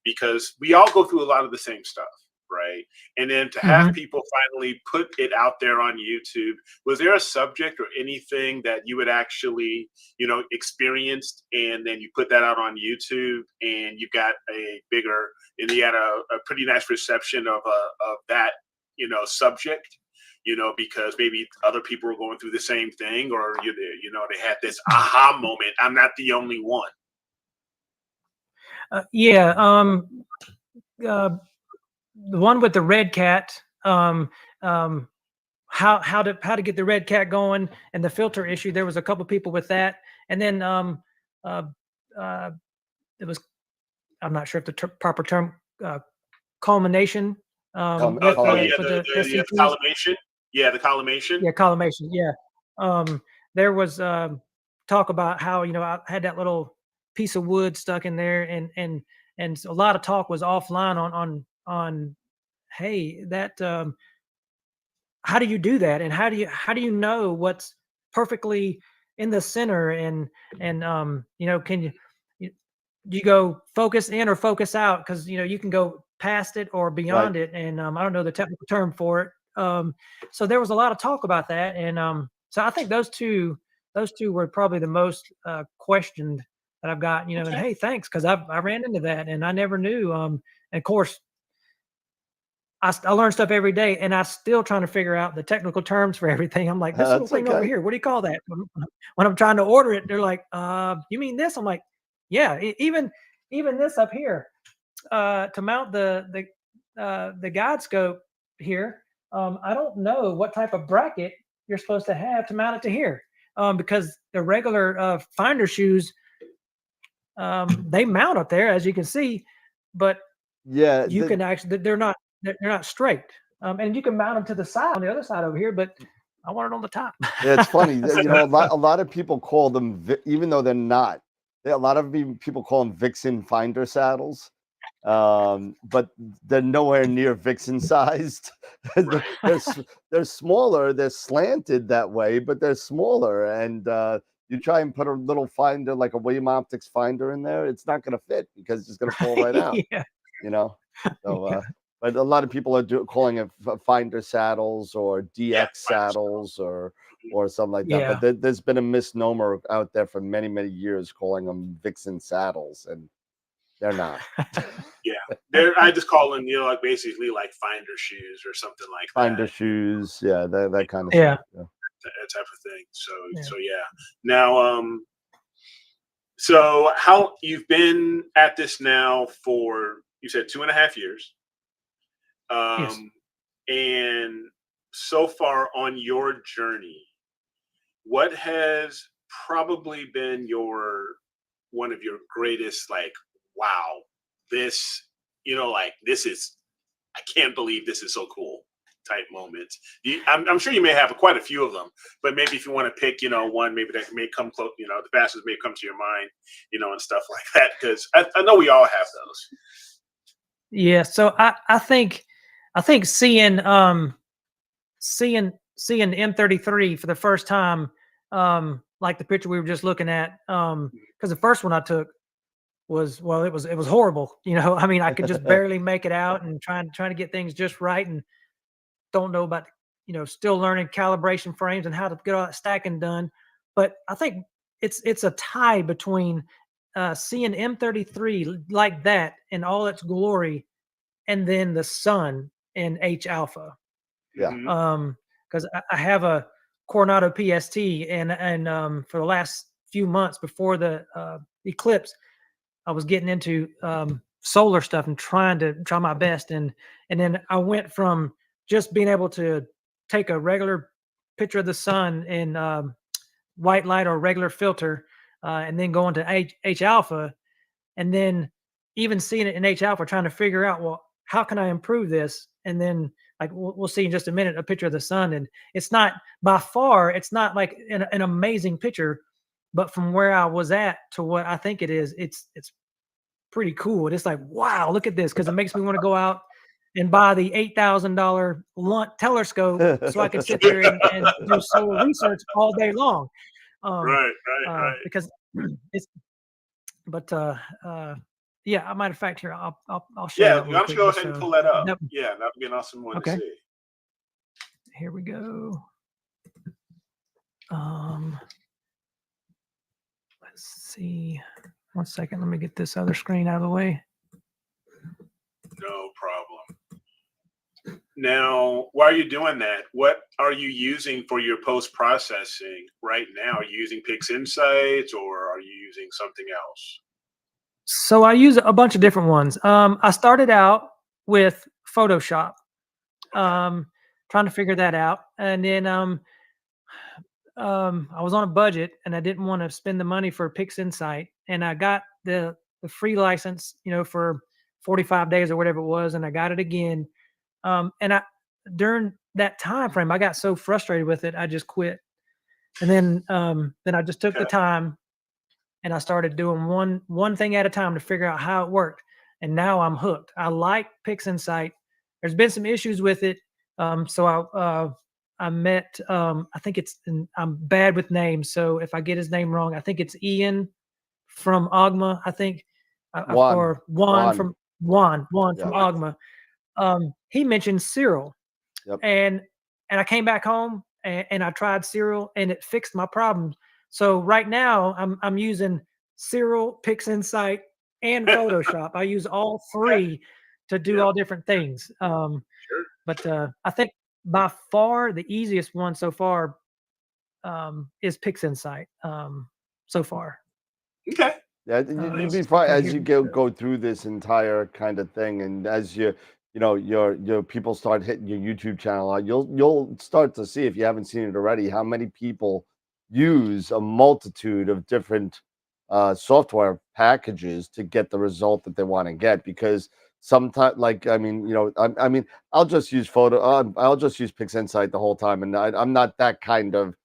S5: because we all go through a lot of the same stuff, right? And then to have people finally put it out there on YouTube, was there a subject or anything that you had actually, experienced, and then you put that out on YouTube, and you got you had a pretty nice reception of that, subject? you know, because maybe other people were going through the same thing, or you know, they had this aha moment. I'm not the only one.
S4: Yeah. The one with the red cat. How to get the red cat going and the filter issue. There was a couple people with that, and then uh, it was, I'm not sure if the proper term, culmination. With the
S5: the
S4: SCPs.
S5: collimation. Yeah, the collimation.
S4: Yeah, collimation. Yeah. There was talk about how, you know, I had that little piece of wood stuck in there, and a lot of talk was offline on hey, that how do you do that, and how do you know what's perfectly in the center, and you know, can you do you go focus in or focus out, because you know you can go past it or beyond it, and I don't know the technical term for it. So there was a lot of talk about that, and so I think those two were probably the most questioned that I've got, you know. And
S5: Okay.
S4: hey, thanks, because I ran into that and I never knew. And of course, I learn stuff every day, and I still trying to figure out the technical terms for everything. I'm like, this little
S2: That's
S4: thing over
S2: okay.
S4: here, what do you call that? When I'm trying to order it, they're like, you mean this? I'm like, yeah, even this up here, to mount the guide scope here. I don't know what type of bracket you're supposed to have to mount it to here, because the regular finder shoes, they mount up there, as you can see, but
S2: Yeah,
S4: you can actually, they're not straight, and you can mount them to the side on the other side over here, but I want it on the top.
S2: yeah, it's funny. You know, a lot of people call them, even though they're not. A lot of people call them Vixen finder saddles, but they're nowhere near Vixen sized. They're smaller. They're slanted that way, but they're smaller. And you try and put a little finder, like a William Optics finder, in there, it's not going to fit because it's just going to fall right out.
S4: Yeah.
S2: You know. So,
S4: Yeah.
S2: but a lot of people are calling it finder saddles or DX saddles or something like that.
S4: Yeah.
S2: But there's been a misnomer out there for many, many years calling them Vixen saddles, and they're not.
S5: Yeah, I just call them, you know, like basically like finder shoes or something like
S2: Finder
S5: that.
S2: shoes, yeah, that kind of
S4: Yeah.
S2: stuff. Yeah.
S5: That type of thing. So
S4: Yeah.
S5: so yeah. Now so how you've been at this now for, you said 2.5 years.
S4: Yes.
S5: And so far on your journey, what has probably been one of your greatest, like, wow, this, you know, like, this is, I can't believe this is so cool type moments? I'm sure you may have quite a few of them, but maybe if you want to pick, you know, one maybe that may come close, you know, the fastest may come to your mind, you know, and stuff like that, because I know we all have those.
S4: Yeah. So I think seeing the M33 for the first time, like the picture we were just looking at, because the first one I took was, well, it was horrible. You know, I mean, I could just barely make it out, and trying to get things just right, and don't know about, you know, still learning calibration frames and how to get all that stacking done. But I think it's a tie between seeing M33 like that in all its glory, and then the sun in H alpha.
S2: Yeah.
S4: Because I have a Coronado PST, and for the last few months before the eclipse, I was getting into solar stuff and trying my best, and then I went from just being able to take a regular picture of the sun in white light or regular filter, and then going to H alpha, and then even seeing it in H alpha, trying to figure out, well, how can I improve this? And then, like, we'll see in just a minute, a picture of the sun, and it's not, by far, it's not like an amazing picture, but from where I was at to what I think it is, it's pretty cool. And it's like, wow, look at this, because it makes me want to go out and buy the $8,000 telescope so I can sit there and do solar research all day long.
S5: Right.
S4: Because it's, but yeah, matter of fact, here I'll show you.
S5: Yeah,
S4: that
S5: why
S4: real
S5: don't
S4: quick,
S5: you go
S4: just
S5: ahead and
S4: so-
S5: pull that up?
S4: Yep.
S5: Yeah, that would be an awesome one to
S4: Okay.
S5: see.
S4: Here we go. Let's see. 1 second. Let me get this other screen out of the way.
S5: No problem. Now, while you're doing that, what are you using for your post-processing right now? Are you using PixInsight or are you using something else?
S4: So I use a bunch of different ones. I started out with Photoshop, trying to figure that out, and then I was on a budget and I didn't want to spend the money for PixInsight, and I got the free license, for 45 days or whatever it was, and I got it again. And during that time frame, I got so frustrated with it, I just quit. And then I just took the time and I started doing one thing at a time to figure out how it worked. And now I'm hooked. I like PixInsight. There's been some issues with it. So I met, I think I'm bad with names. So if I get his name wrong, I think it's Ian from Ogma. I think, or Juan from Ogma. He mentioned Cyril.
S2: Yep.
S4: And I came back home and I tried Cyril and it fixed my problems. So right now I'm using Cyril, PixInsight, and Photoshop. I use all three to do all different things. But I think by far the easiest one so far is PixInsight so far.
S5: Okay.
S2: Yeah, you'd be fine as you go through this entire kind of thing, and as your people start hitting your YouTube channel, you'll start to see, if you haven't seen it already, how many people use a multitude of different software packages to get the result that they want to get. Because sometimes, I'll just use I'll just use PixInsight the whole time, and I'm not that kind of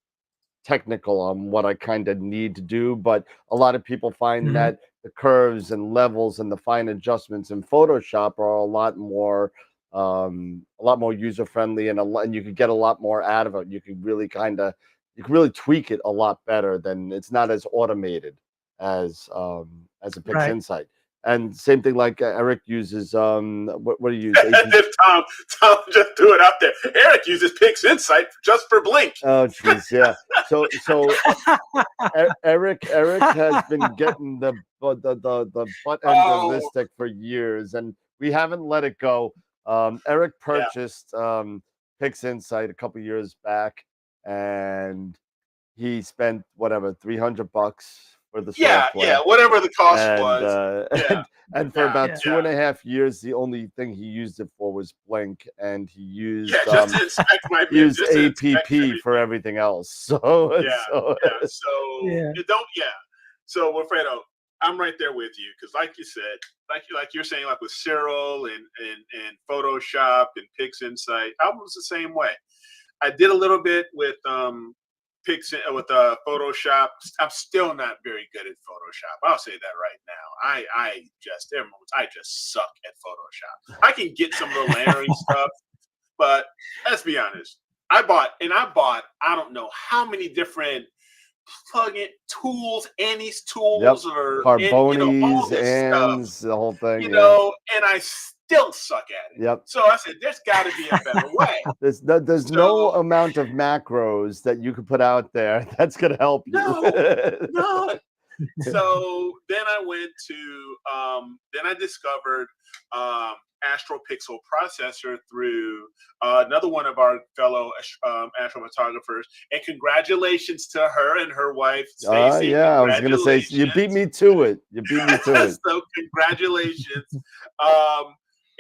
S2: technical on what I kind of need to do, but a lot of people find that the curves and levels and the fine adjustments in Photoshop are a lot more user friendly, and you could get a lot more out of it. You can really tweak it a lot better. Than it's not as automated as a PixInsight. And same thing, like Eric uses what do you use?
S5: Tom just threw it out there. Eric uses PixInsight just for Blink.
S2: Oh jeez, yeah. So Eric has been getting the butt end of this stick for years, and we haven't let it go. Eric purchased PixInsight a couple years back, and he spent whatever $300 for the software.
S5: Whatever the cost was.
S2: And for about 2.5 years, the only thing he used it for was Blink, and he used APP for everything else. So
S5: Wilfredo, I'm right there with you, because like you said, like you're saying, like with Cyril and Photoshop and PixInsight, I was the same way. I did a little bit with Photoshop. I'm still not very good at Photoshop. I'll say that right now. I just suck at Photoshop. I can get some of the layering stuff, but let's be honest. I bought I don't know how many different plug-in tools, Annie's tools, or
S2: Carboni's, and the whole thing.
S5: And I still suck at it.
S2: Yep.
S5: So I said, there's got to be a better way.
S2: There's no amount of macros that you could put out there that's going to help you.
S5: No. So then I went to, then I discovered AstroPixel processor through another one of our fellow astrophotographers. And congratulations to her and her wife, Stacey.
S2: I was going to say, you beat me to it.
S5: So congratulations.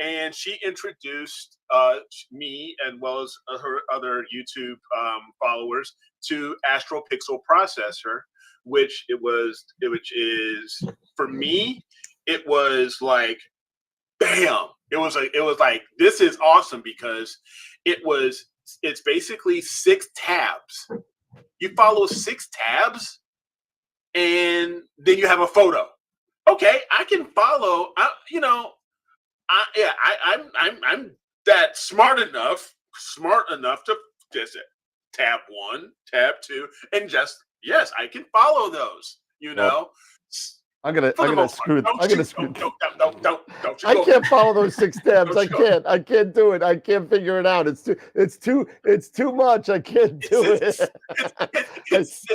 S5: And she introduced me, as well as her other YouTube followers, to AstroPixel processor, which is for me, it was like, bam! It was like this is awesome, because it's basically 6 tabs. You follow 6 tabs, and then you have a photo. Okay, I can follow. I'm that smart enough to just tab 1, tab 2, and just I can follow those.
S2: I'm gonna screw. I'm gonna screw.
S5: Don't you
S2: I
S5: go
S2: can't follow those 6 tabs. I
S5: Don't you
S2: can't. I can't do it. I can't figure it out. It's too much. I can't do it.
S5: It's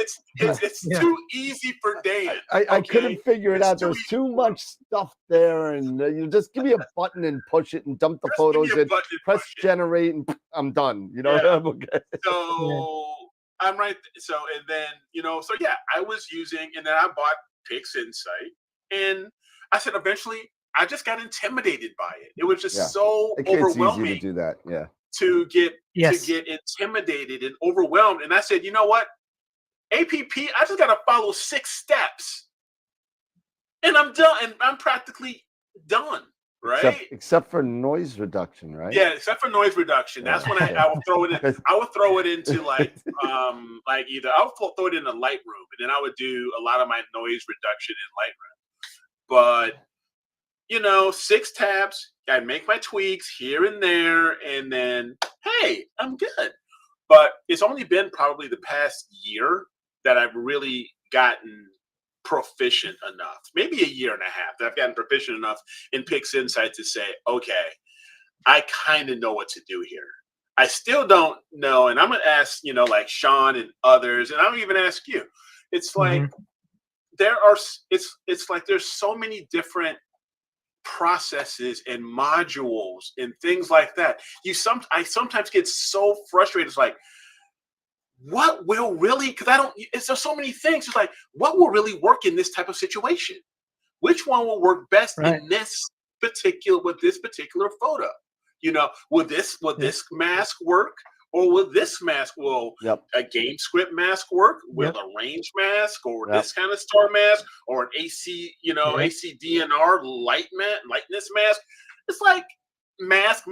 S4: Yeah.
S5: too easy for Dan.
S2: I
S5: okay?
S2: couldn't figure it
S5: It's
S2: out.
S5: too
S2: There's
S5: easy
S2: too
S5: for him.
S2: much stuff there, and you just give me a button and push it and dump the
S5: Just give me
S2: photos
S5: a
S2: in.
S5: button and
S2: Press
S5: push it.
S2: generate, and I'm done. You know,
S5: Yeah.
S2: I'm okay.
S5: So I'm right. So and then so yeah, I was using, and then I bought Pix Insight, and I said eventually I just got intimidated by it. It was just
S2: Yeah.
S5: so
S2: It's easy
S5: overwhelming
S2: to do that. Yeah.
S5: to get
S4: Yes.
S5: intimidated and overwhelmed. And I said, you know what? APP, I just got to follow 6 steps, and I'm done. And I'm practically done. Right.
S2: Except for noise reduction, right?
S5: Yeah, except for noise reduction. That's when I will throw it in. I would throw it into like either I'll throw it in the Lightroom, and then I would do a lot of my noise reduction in Lightroom. But 6 tabs, I make my tweaks here and there, and then hey, I'm good. But it's only been probably the past year that I've really gotten proficient enough, maybe a year and a half, that I've gotten proficient enough in Pix Insight to say, okay, I kind of know what to do here. I still don't know, and I'm gonna ask, like Sean and others, and I'm gonna even ask you. It's like it's like there's so many different processes and modules and things like that. I sometimes get so frustrated. It's like, what will really, because there's so many things. It's like, what will really work in this type of situation? Which one will work best in this particular photo? Will this mask work, or will this mask, a game script mask work? Will a range mask, or this kind of star mask, or an AC, AC DNR lightness mask? It's like mask.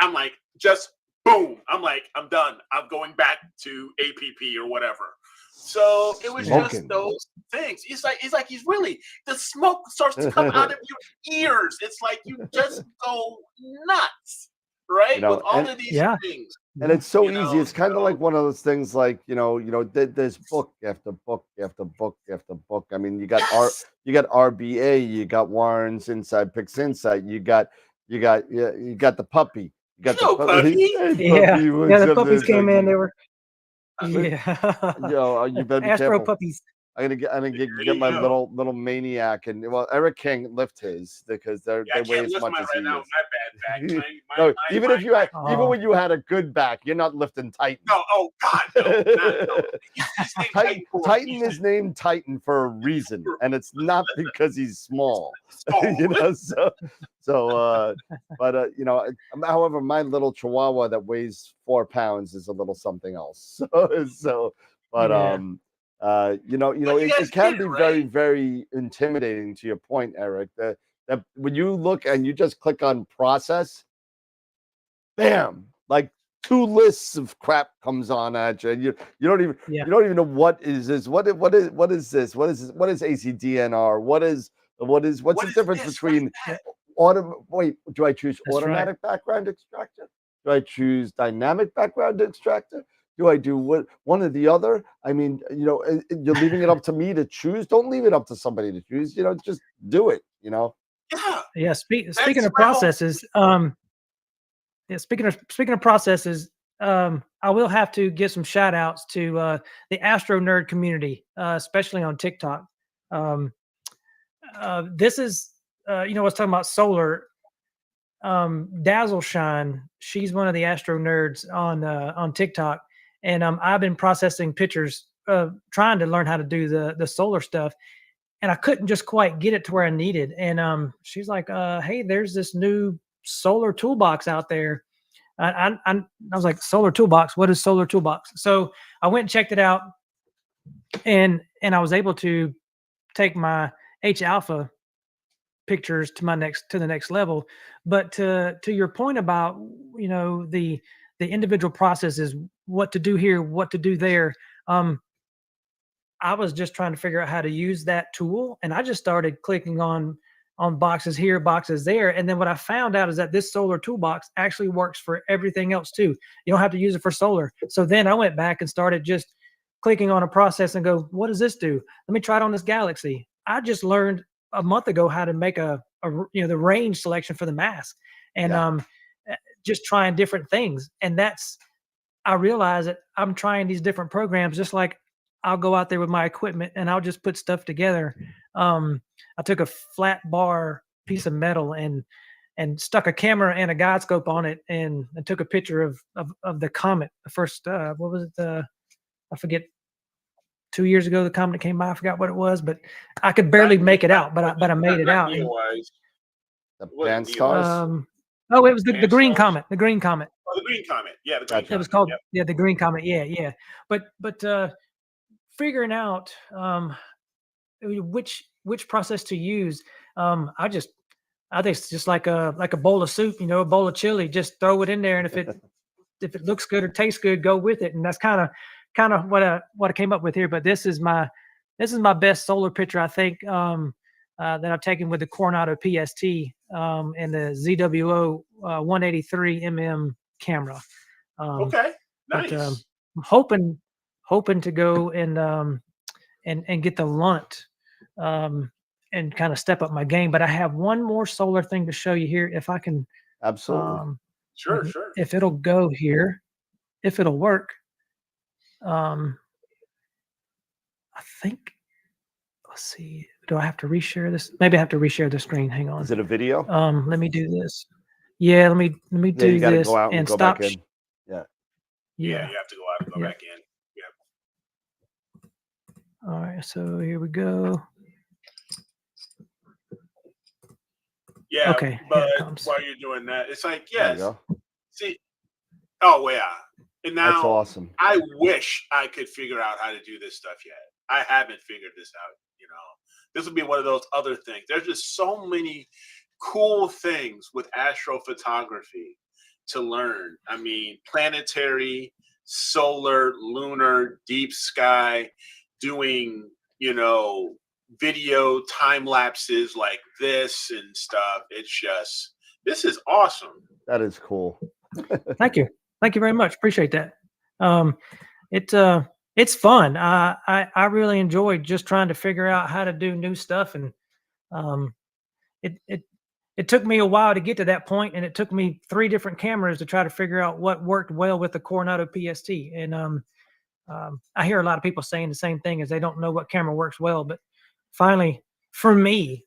S5: I'm like, just boom. I'm like, I'm done. I'm going back to APP or whatever. So it was just those things. It's like he's really, the smoke starts to come out of your ears. It's like you just go nuts, right? With all of these things.
S2: And it's so easy. It's kind of like one of those things, like there's book after book after book after book. I mean, you got RBA, you got Warren's Inside Pix Insight, you got the puppy. You got the puppy.
S4: The puppies came in. They were
S2: you better be
S4: Astro
S2: careful.
S4: puppies.
S2: I'm gonna get my little maniac, and Eric can't lift his because they weigh as much as he is. No, even when you had a good back, you're not lifting Titan.
S5: No, oh God, no.
S2: Titan is named Titan for a reason, and it's not because he's small. However, my little Chihuahua that weighs 4 pounds is a little something else. It can be very, very intimidating, to your point, Eric, that when you look and you just click on process, bam, like 2 lists of crap comes on at you, and you don't even know what is this, what is this, what is ACDNR, what's the difference between do I choose automatic background extractor? Do I choose dynamic background extractor? Do I do one or the other? I mean, you're leaving it up to me to choose. Don't leave it up to somebody to choose. Just do it.
S5: Yeah.
S4: Speaking of processes, speaking of processes, I will have to give some shout outs to the Astro Nerd community, especially on TikTok. This is, I was talking about solar. Dazzle Shine, she's one of the Astro Nerds on TikTok. And I've been processing pictures, trying to learn how to do the solar stuff, and I couldn't just quite get it to where I needed. And she's like, "Hey, there's this new solar toolbox out there." I was like, "Solar toolbox? What is solar toolbox?" So I went and checked it out, and I was able to take my H alpha pictures to the next level. But to your point about the individual processes, what to do here, what to do there. I was just trying to figure out how to use that tool, and I just started clicking on boxes here, boxes there. And then what I found out is that this solar toolbox actually works for everything else too. You don't have to use it for solar. So then I went back and started just clicking on a process and go, what does this do? Let me try it on this Galaxy. I just learned a month ago how to make the range selection for the mask, and just trying different things. And I realize that I'm trying these different programs, just like I'll go out there with my equipment and I'll just put stuff together. I took a flat bar piece of metal and stuck a camera and a guide scope on it, and took a picture of the comet. The first, what was it? I forget. 2 years ago, the comet came by. I forgot what it was, but I could barely make it out. But I made it out.
S2: The band stars.
S4: Oh, it was the green comet. The green comet.
S5: Oh, the green comet. Yeah, the green comet.
S4: It was called the green comet. Yeah. But figuring out which process to use, I think it's just like a bowl of soup, a bowl of chili. Just throw it in there, and if it looks good or tastes good, go with it. And that's kind of what I came up with here. But this is my best solar picture, I think, that I've taken with the Coronado PST and the ZWO 183 camera.
S5: Okay, nice.
S4: But, I'm hoping to go and get the Lunt and kind of step up my game. But I have one more solar thing to show you here, if I can.
S2: Absolutely.
S5: Sure.
S4: If it'll go here, if it'll work. I think. Let's see. Do I have to reshare this? Maybe I have to reshare the screen. Hang on.
S2: Is it a video?
S4: Let me do this. Yeah, let me do
S2: you gotta
S4: this
S2: go out
S4: and
S2: go
S4: stop.
S2: back in.
S5: Yeah, you have to go out and go back in. Yeah.
S4: All right, so here we go.
S5: Yeah.
S4: Okay.
S5: But while you're doing that, it's like, yes.
S2: There you go.
S5: See. Oh yeah. And now
S2: That's awesome.
S5: I wish I could figure out how to do this stuff yet. I haven't figured this out. This would be one of those other things. There's just so many cool things with astrophotography to learn. I mean, planetary, solar, lunar, deep sky, doing, video time lapses like this and stuff. This is awesome.
S2: That is cool.
S4: Thank you very much. Appreciate that. It's fun. I really enjoyed just trying to figure out how to do new stuff, and it took me a while to get to that point, and it took me 3 different cameras to try to figure out what worked well with the Coronado PST. And I hear a lot of people saying the same thing, as they don't know what camera works well. But finally, for me,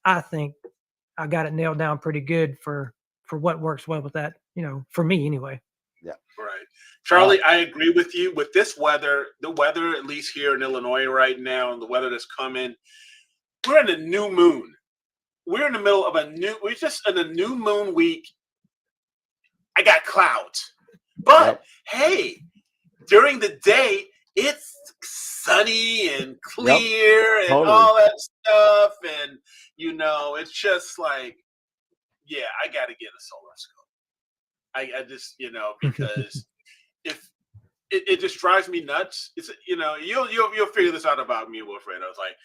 S4: I think I got it nailed down pretty good for what works well with that. For me anyway.
S5: Yeah. Right. Charlie, I agree with you. With this weather, the weather, at least here in Illinois right now, and the weather that's coming, we're in a new moon. We're in the middle of we're just in a new moon week. I got clouds. But hey, during the day, it's sunny and clear and all that stuff. And, it's just like, yeah, I got to get a solar scope. I just, because if it just drives me nuts. It's, you'll figure this out about me and Wilfredo. It's like,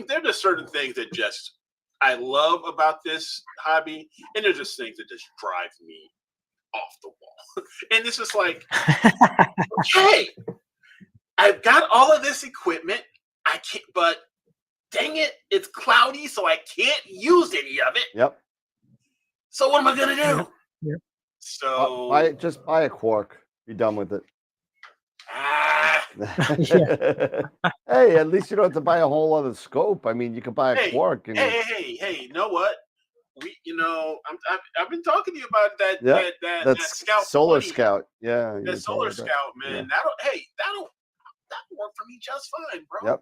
S5: there are just certain things that just I love about this hobby, and there's just things that just drive me off the wall. And it's just like, okay, I've got all of this equipment. I can't, but dang it, it's cloudy, so I can't use any of it.
S2: Yep.
S5: So what am I gonna do?
S4: Yep.
S5: So
S2: just buy a Quark. Be done with it. Hey, at least you don't have to buy a whole other scope. I mean, you can buy a Quark. And
S5: hey, you know what? I've been talking to you about that Scout
S2: Solar
S5: 20.
S2: Scout. Yeah,
S5: that Solar Scout, man.
S2: Yeah.
S5: That'll work for me just fine, bro.
S2: Yep.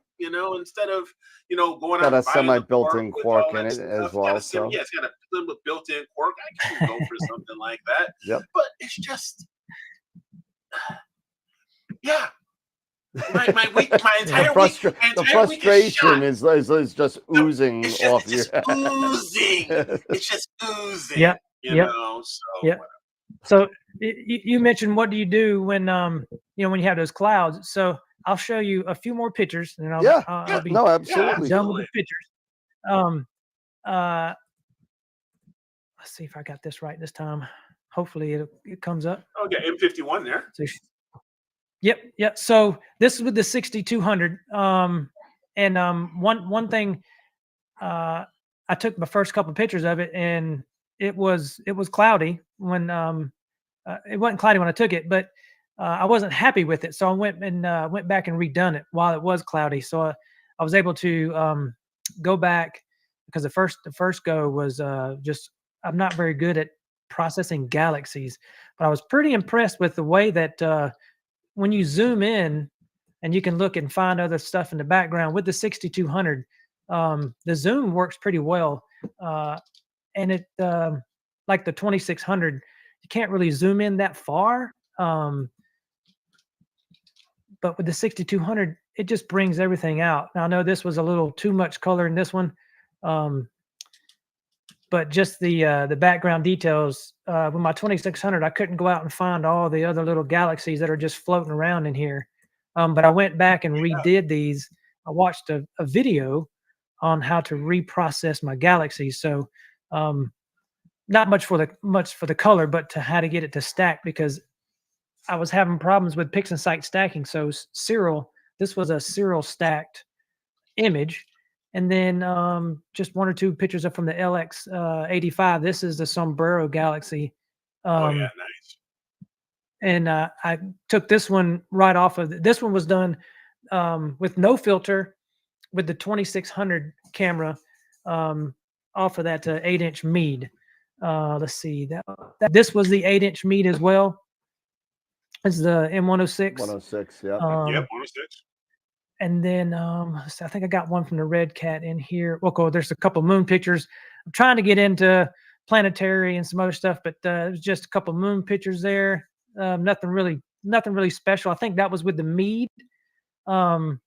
S5: Instead of going
S2: got
S5: out
S2: a semi-built-in Quark in it as well.
S5: It's got a little built-in Quark. I can go for something like that.
S2: Yep.
S5: But it's just, yeah. My entire week.
S2: The frustration is just oozing off you.
S5: It's just oozing.
S4: Yeah.
S5: So
S4: So you mentioned, what do you do when when you have those clouds? So I'll show you a few more pictures, and I'll be
S2: absolutely
S4: done with the pictures. Let's see if I got this right this time. Hopefully it comes up.
S5: Okay, M51 there.
S4: So Yep. So this is with the 6200. And one thing, I took my first couple of pictures of it, and it was cloudy when it wasn't cloudy when I took it, but I wasn't happy with it. So I went back and redone it while it was cloudy. So I was able to go back, because the first go was just, I'm not very good at processing galaxies, but I was pretty impressed with the way that when you zoom in and you can look and find other stuff in the background with the 6200, the zoom works pretty well. And it, like the 2600, you can't really zoom in that far. But with the 6200, it just brings everything out. Now, I know this was a little too much color in this one. But just the background details, with my 2600, I couldn't go out and find all the other little galaxies that are just floating around in here. But I went back and redid these. I watched a video on how to reprocess my galaxies. So not much for the color, but to how to get it to stack, because I was having problems with PixInsight stacking. So this was a serial stacked image. And then just one or two pictures from the LX85. This is the Sombrero Galaxy.
S5: Nice.
S4: And I took this one right off of this one was done with no filter with the 2600 camera off of that 8-inch Meade. Let's see, this was the 8-inch Meade as well. This is the M106.
S2: 106, yeah.
S5: Yep, 106.
S4: And then I think I got one from the Red Cat in here. Well, there's a couple moon pictures. I'm trying to get into planetary and some other stuff, but there's just a couple moon pictures there. Nothing really special. I think that was with the Meade. That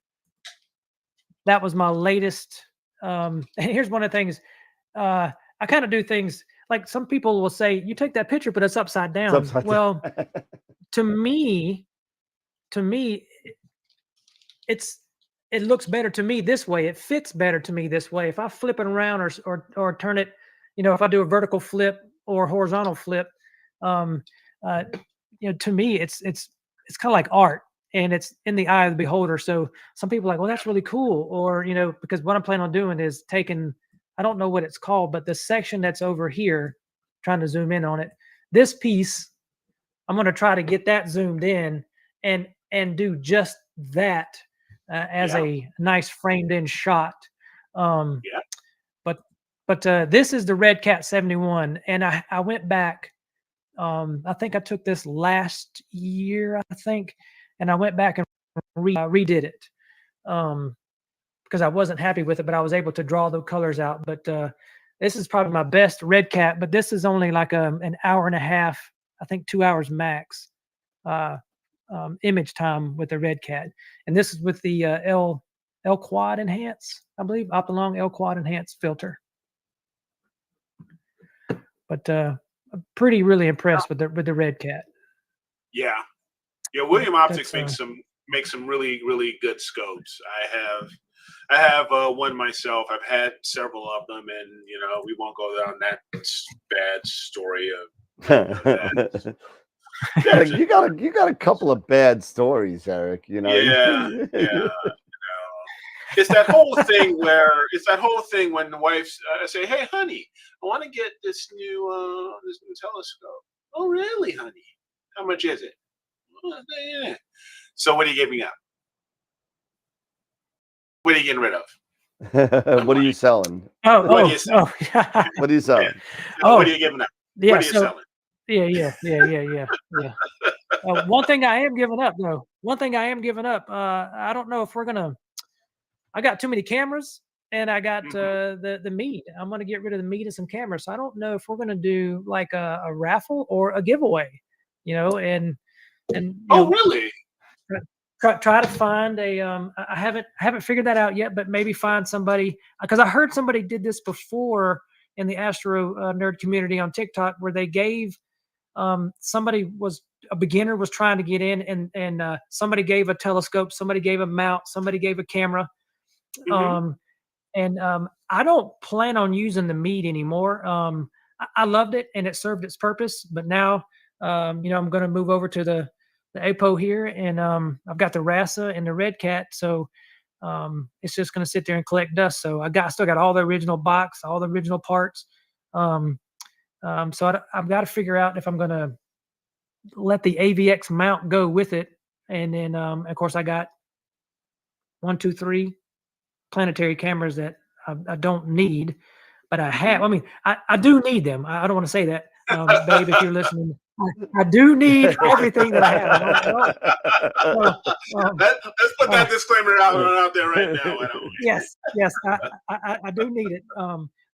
S4: was my latest. And here's one of the things. I kind of do things like some people will say, you take that picture, but it's upside down.
S2: It's upside
S4: well,
S2: down.
S4: to me, it looks better to me this way. It fits better to me this way. If I flip it around or turn it, if I do a vertical flip or horizontal flip, to me, it's kind of like art, and it's in the eye of the beholder. So some people are like, well, that's really cool. Or, because what I'm planning on doing is taking, I don't know what it's called, but the section that's over here, trying to zoom in on it, this piece, I'm going to try to get that zoomed in and do just that as a nice framed in shot. But this is the Red Cat 71. And I went back, I think I took this last year, and I went back and redid it because I wasn't happy with it, but I was able to draw the colors out. But this is probably my best Red Cat, but this is only like an hour and a half, I think 2 hours max image time with the Red Cat. And this is with the L Quad Enhance, I believe, Optilong L Quad Enhance filter. But I'm really impressed with the Red Cat.
S5: Yeah. William Optics makes some really, really good scopes. I have one myself. I've had several of them, and we won't go down that bad story of that.
S2: You got a couple of bad stories, Eric.
S5: Yeah. It's that whole thing when the wives say, "Hey, honey, I want to get this new telescope." "Oh, really, honey? How much is it?" "Yeah." "So what are you giving up? What are you getting rid of?
S2: What are you selling?
S5: Yeah.
S2: What are you selling?
S5: What are you giving up?
S4: Yeah,
S5: what are you selling?"
S4: Yeah. One thing I am giving up, though. I don't know if we're gonna. I got too many cameras, and I got the Meade. I'm gonna get rid of the Meade and some cameras. So I don't know if we're gonna do like a raffle or a giveaway. And
S5: Really?
S4: Try to find a. I haven't figured that out yet, but maybe find somebody, because I heard somebody did this before in the Astro nerd community on TikTok, where they gave. A beginner was trying to get in, and somebody gave a telescope, somebody gave a mount, somebody gave a camera. I don't plan on using the Meade anymore. I loved it and it served its purpose, but now, I'm going to move over to the APO here, and I've got the RASA and the Red Cat, so it's just going to sit there and collect dust. So still got all the original box, all the original parts. So I've got to figure out if I'm going to let the AVX mount go with it, and then of course I got 1, 2, 3 planetary cameras that I don't need, but I have. I mean, I do need them. I don't want to say that, babe, if you're listening. I do need everything that I have.
S5: Let's put that disclaimer out there right now.
S4: Yes, I do need it.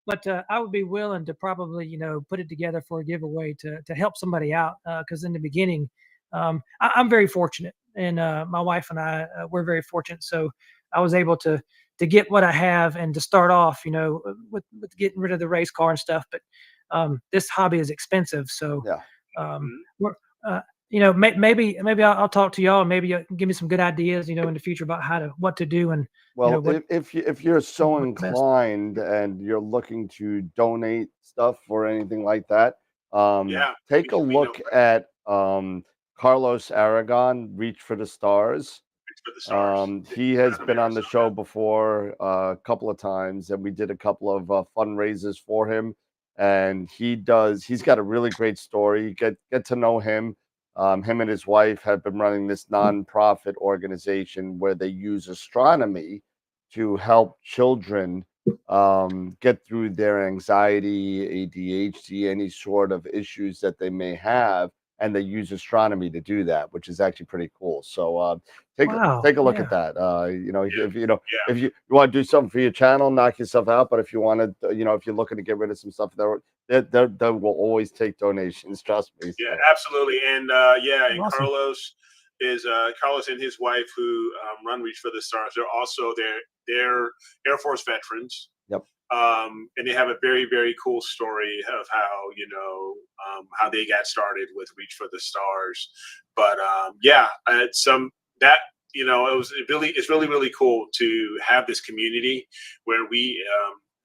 S4: But I would be willing to probably, put it together for a giveaway to help somebody out. Because in the beginning, I'm very fortunate, and my wife and I we're very fortunate. So I was able to get what I have and to start off, with getting rid of the race car and stuff. But this hobby is expensive, so we're, maybe I'll talk to y'all, and maybe you give me some good ideas, in the future about what to do. And
S2: if you're so inclined and you're looking to donate stuff or anything like that, take a look at Carlos Aragon, Reach for the Stars. He has been on the show before a couple of times, and we did a couple of fundraisers for him. And he's got a really great story. Get to know him. Him and his wife have been running this nonprofit organization where they use astronomy to help children get through their anxiety, ADHD, any sort of issues that they may have. And they use astronomy to do that, which is actually pretty cool. So take a look at that. If you want to do something for your channel, knock yourself out. But if you want to, if you're looking to get rid of some stuff, they will always take donations. Trust me. So.
S5: Yeah, absolutely. And and awesome. Carlos and his wife who run Reach for the Stars. They're also they're Air Force veterans.
S2: Yep.
S5: And they have a very, very cool story of how, how they got started with Reach for the Stars. But it's really, really cool to have this community where we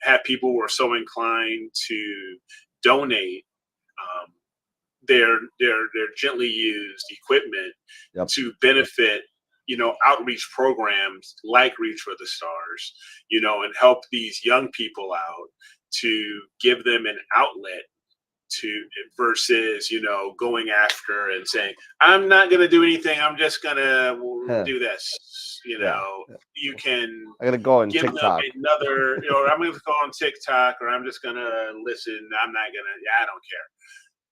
S5: have people who are so inclined to donate their gently used equipment to benefit outreach programs like Reach for the Stars, and help these young people out, to give them an outlet versus, going after and saying, I'm not going to do anything. I'm just going to do this. You can
S2: I got to go on
S5: give
S2: TikTok.
S5: them another, I'm going to go on TikTok, or I'm just going to listen. I'm not going to, I don't care.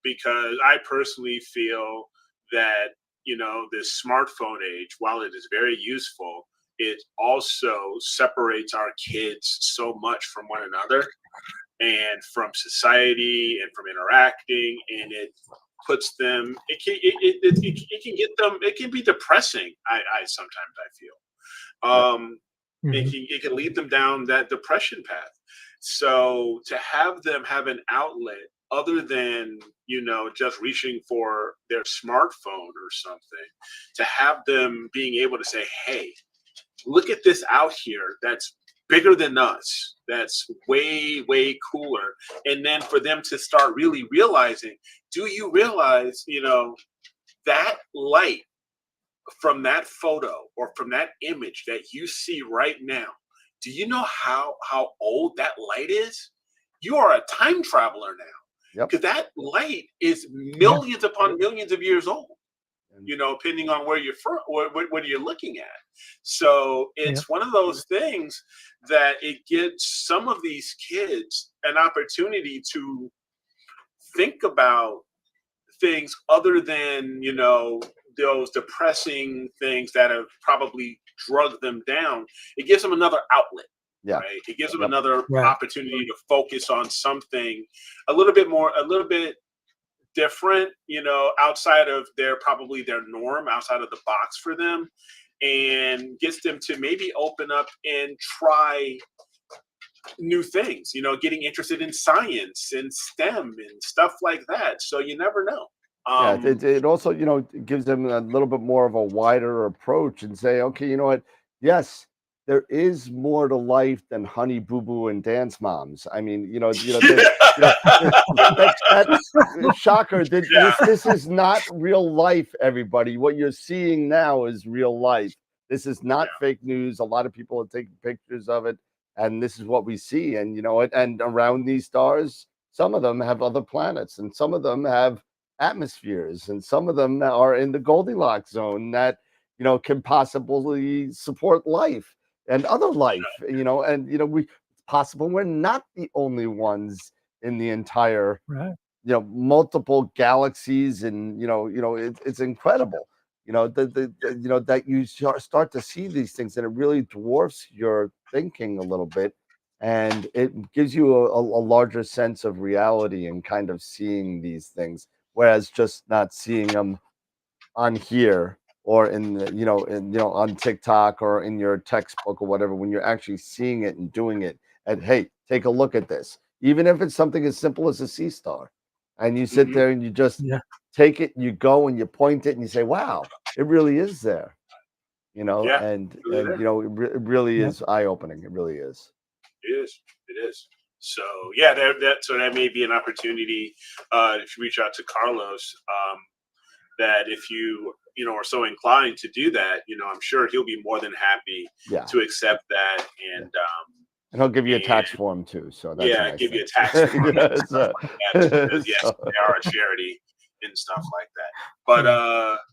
S5: Because I personally feel that, this smartphone age, while it is very useful, it also separates our kids so much from one another and from society and from interacting, and it puts them, it can get them, it can be depressing. I sometimes feel it can lead them down that depression path. So to have them have an outlet other than, just reaching for their smartphone or something, to have them being able to say, hey, look at this out here that's bigger than us, that's way, way cooler. And then for them to start really realizing, do you realize, that light from that photo or from that image that you see right now, do you know how old that light is? You are a time traveler now. Because that light is millions upon millions of years old, depending on where you're from, or what you're looking at. So it's one of those things that it gives some of these kids an opportunity to think about things other than, those depressing things that have probably drugged them down. It gives them another outlet.
S2: Yeah.
S5: Right? It gives them another opportunity to focus on something a little bit different, outside of their norm, outside of the box for them, and gets them to maybe open up and try new things, getting interested in science and STEM and stuff like that. So you never know.
S2: It also, gives them a little bit more of a wider approach and say, okay, you know what? Yes, there is more to life than Honey Boo Boo and Dance Moms. I mean, shocker. This is not real life, everybody. What you're seeing now is real life. This is not fake news. A lot of people are taking pictures of it, and this is what we see. And and around these stars, some of them have other planets, and some of them have atmospheres, and some of them are in the Goldilocks zone that can possibly support life and other life. It's possible we're not the only ones in the entire multiple galaxies, and it's incredible. That you start to see these things, and it really dwarfs your thinking a little bit, and it gives you a larger sense of reality and kind of seeing these things, whereas just not seeing them on here or in on TikTok or in your textbook or whatever. When you're actually seeing it and doing it, and hey, take a look at this, even if it's something as simple as a sea star, and you sit there and you just take it, and you go and you point it and you say, wow, it really is there. It really is eye-opening. It really is.
S5: It is. So that may be an opportunity if you reach out to Carlos, that if you are so inclined to do that, I'm sure he'll be more than happy to accept that, and
S2: he'll give you a tax form too. So that's nice
S5: give you a tax form. Because, yes, they are a charity and stuff like that.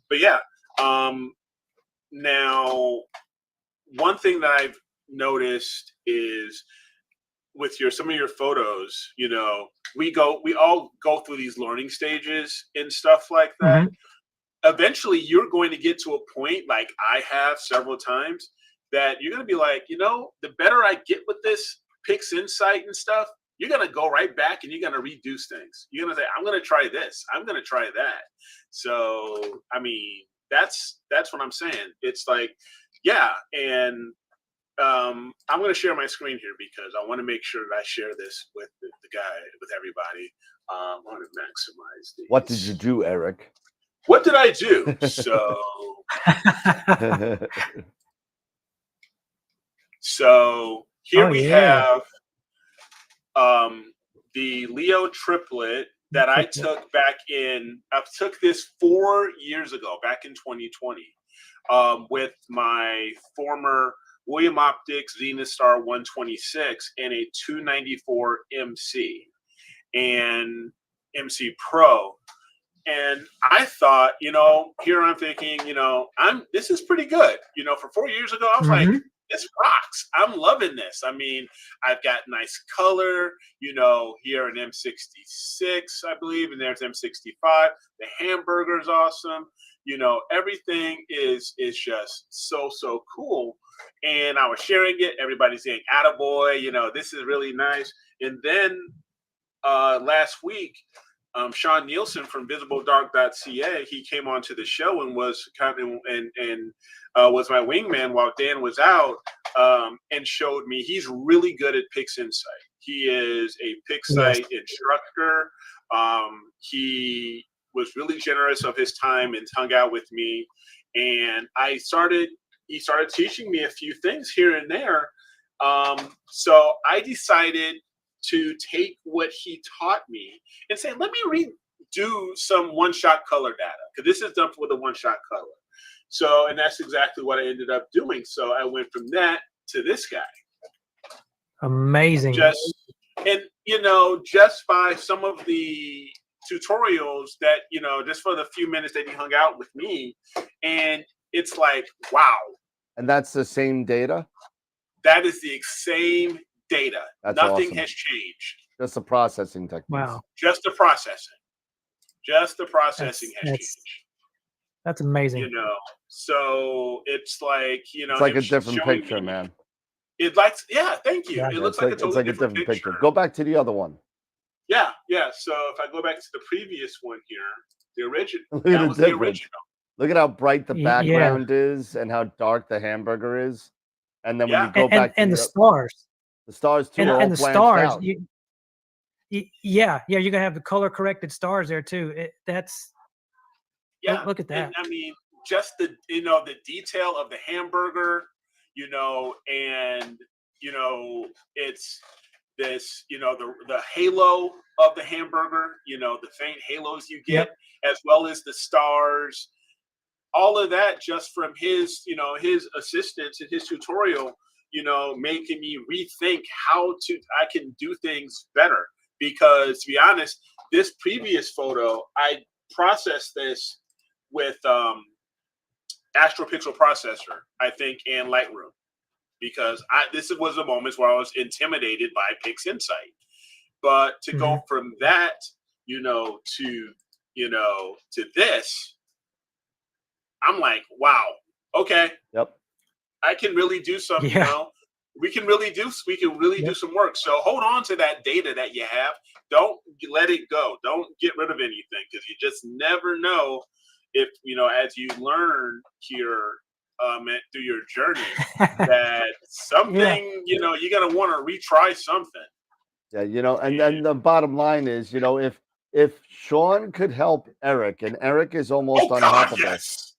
S5: But yeah. Now, one thing that I've noticed is with some of your photos, we all go through these learning stages and stuff like that. Eventually you're going to get to a point, like I have several times, that you're going to be like, the better I get with this Pix Insight and stuff, you're going to go right back and you're going to reduce things. You're going to say, I'm going to try this, I'm going to try that. So, I mean, that's what I'm saying. It's like, and I'm going to share my screen here because I want to make sure that I share this with the guy, with everybody. I want to maximize these.
S2: What did you do, Eric?
S5: What did I do? So here we have the Leo triplet that I took I took this 4 years ago, back in 2020, with my former William Optics Venus Star 126 and a 294 MC and MC Pro. And I thought, here I'm thinking, this is pretty good. For 4 years ago, I was like, this rocks. I'm loving this. I mean, I've got nice color, here an M66, I believe, and there's M65. The hamburger is awesome. Everything is just so cool. And I was sharing it. Everybody's saying, attaboy, this is really nice. And then last week, Sean Nielsen from visibledark.ca, he came onto the show and was was my wingman while Dan was out, and showed me he's really good at Pix Insight. He is a Pixite instructor. He was really generous of his time and hung out with me, and he started teaching me a few things here and there. So I decided to take what he taught me and say, let me redo some one-shot color data, because this is done with a one-shot color. So, and that's exactly what I ended up doing. So I went from that to this guy.
S4: Amazing.
S5: Just by some of the tutorials that, just for the few minutes that he hung out with me, and it's like, wow.
S2: And that's the same data?
S5: That is the same data.
S2: That's
S5: Nothing
S2: awesome.
S5: has changed.
S2: Just the processing techniques.
S4: Wow.
S5: Just the processing. Just the processing has changed.
S4: That's amazing.
S5: So it's like,
S2: it's like a different picture, man.
S5: It likes, thank you. It looks like a totally different picture.
S2: Go back to the other one.
S5: Yeah. So if I go back to the previous one here, the original.
S2: That was the original. Look at how bright the background is and how dark the hamburger is. And then when you go back to
S4: the stars.
S2: The stars too,
S4: and the stars.
S2: out.
S4: You're gonna have the color corrected stars there too. Look at that.
S5: And, I mean, just the the detail of the hamburger, and it's this, the halo of the hamburger, the faint halos you get, as well as the stars, all of that just from his, his assistance and his tutorial, making me rethink I can do things better. Because to be honest, this previous photo, I processed this with Astro processor, I think, and Lightroom, because this was the moments where I was intimidated by PixInsight. But to go from that, to this, I'm like, wow, okay.
S2: Yep.
S5: I can really do some, we can really do some work. So hold on to that data that you have. Don't let it go. Don't get rid of anything, because you just never know if, as you learn here through your journey, that something, you're going to want to retry something.
S2: Yeah, and then the bottom line is, if Sean could help Eric, and Eric is almost unhelpable,
S5: yes.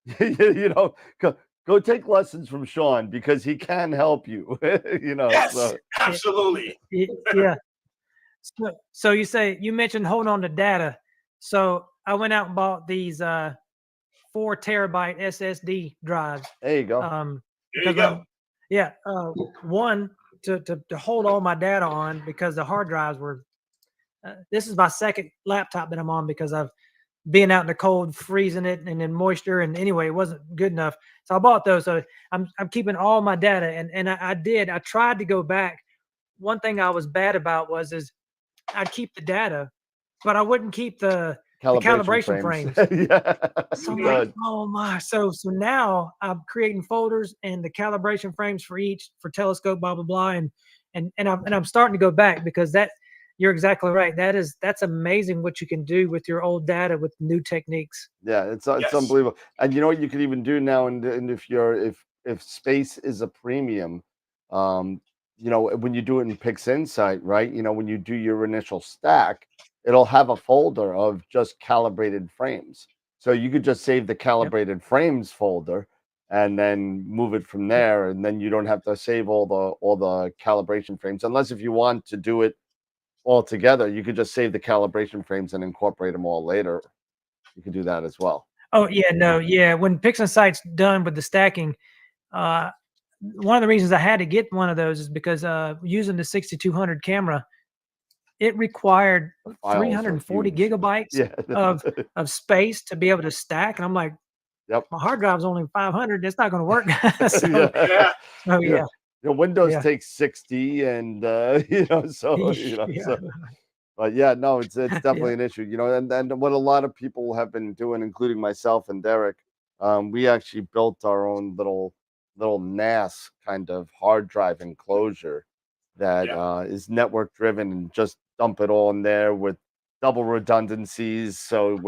S2: Go take lessons from Sean, because he can help you.
S5: Yes,
S2: so.
S5: Absolutely.
S4: Yeah. So you mentioned hold on to data. So I went out and bought these 4 terabyte SSD drives.
S2: There you go.
S5: There you go.
S4: One to hold all my data on, because the hard drives were. This is my second laptop that I'm on, because I've been out in the cold, freezing it, and then moisture, and anyway, it wasn't good enough. So I bought those. So I'm keeping all my data, and I tried to go back. One thing I was bad about is I'd keep the data, but I wouldn't keep the calibration frames. So I'm like, oh my! So now I'm creating folders and the calibration frames for each, for telescope, blah blah blah, and I'm starting to go back, because you're exactly right. That's amazing what you can do with your old data with new techniques.
S2: Yeah, it's unbelievable. And you know what you can even do now, and if space is a premium, when you do it in PixInsight, right? When you do your initial stack, it'll have a folder of just calibrated frames. So you could just save the calibrated frames folder and then move it from there, and then you don't have to save all the calibration frames, unless if you want to do it all together. You could just save the calibration frames and incorporate them all later. You could do that as well.
S4: Oh yeah, no, yeah. When PixInsight's done with the stacking, one of the reasons I had to get one of those is because using the 6200 camera, it required 340 gigabytes of space to be able to stack, and I'm like, my hard drive's only 500. It's not going to work.
S2: Windows takes 60, and but yeah, no, it's definitely an issue, and what a lot of people have been doing, including myself and Derek, we actually built our own little NAS kind of hard drive enclosure that is network driven, and just dump it all in there with double redundancies. So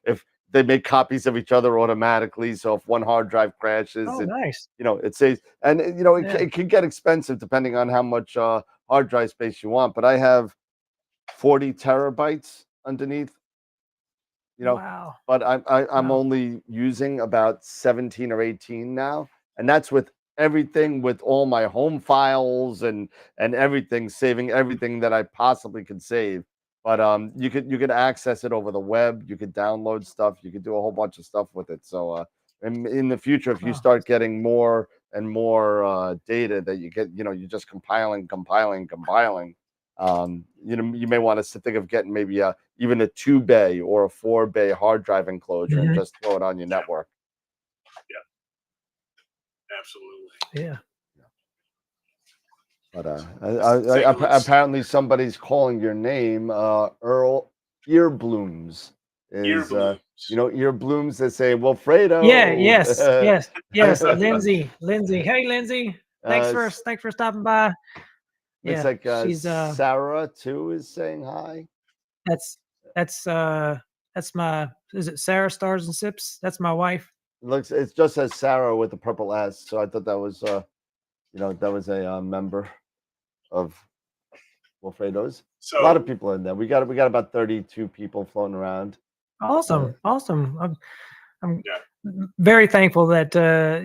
S2: if they make copies of each other automatically, so if one hard drive crashes,
S4: nice.
S2: It saves, and it can get expensive depending on how much hard drive space you want. But I have 40 terabytes underneath.
S4: Wow.
S2: But I'm only using about 17 or 18 now, and that's with everything, with all my home files and everything, saving everything that I possibly could save. But you could access it over the web. You could download stuff. You could do a whole bunch of stuff with it. So in the future, if you start getting more and more data that you get, you're just compiling. You may want to think of getting maybe even a 2-bay or a 4-bay hard drive enclosure and just throw it on your network.
S5: Yeah, absolutely.
S4: Yeah.
S2: But apparently somebody's calling your name, Earl Earblooms. Earblooms. They say Wilfredo.
S4: Yeah. Yes. Lindsay. Hey, Lindsay. Thanks for stopping by.
S2: Looks like she's Sarah too is saying hi.
S4: That's my. Is it Sarah Stars and Sips? That's my wife.
S2: It just says Sarah with a purple S. So I thought that was that was a member of Wilfredos. So a lot of people in there. We got about 32 people floating around.
S4: Awesome. I'm
S5: Yeah.
S4: very thankful that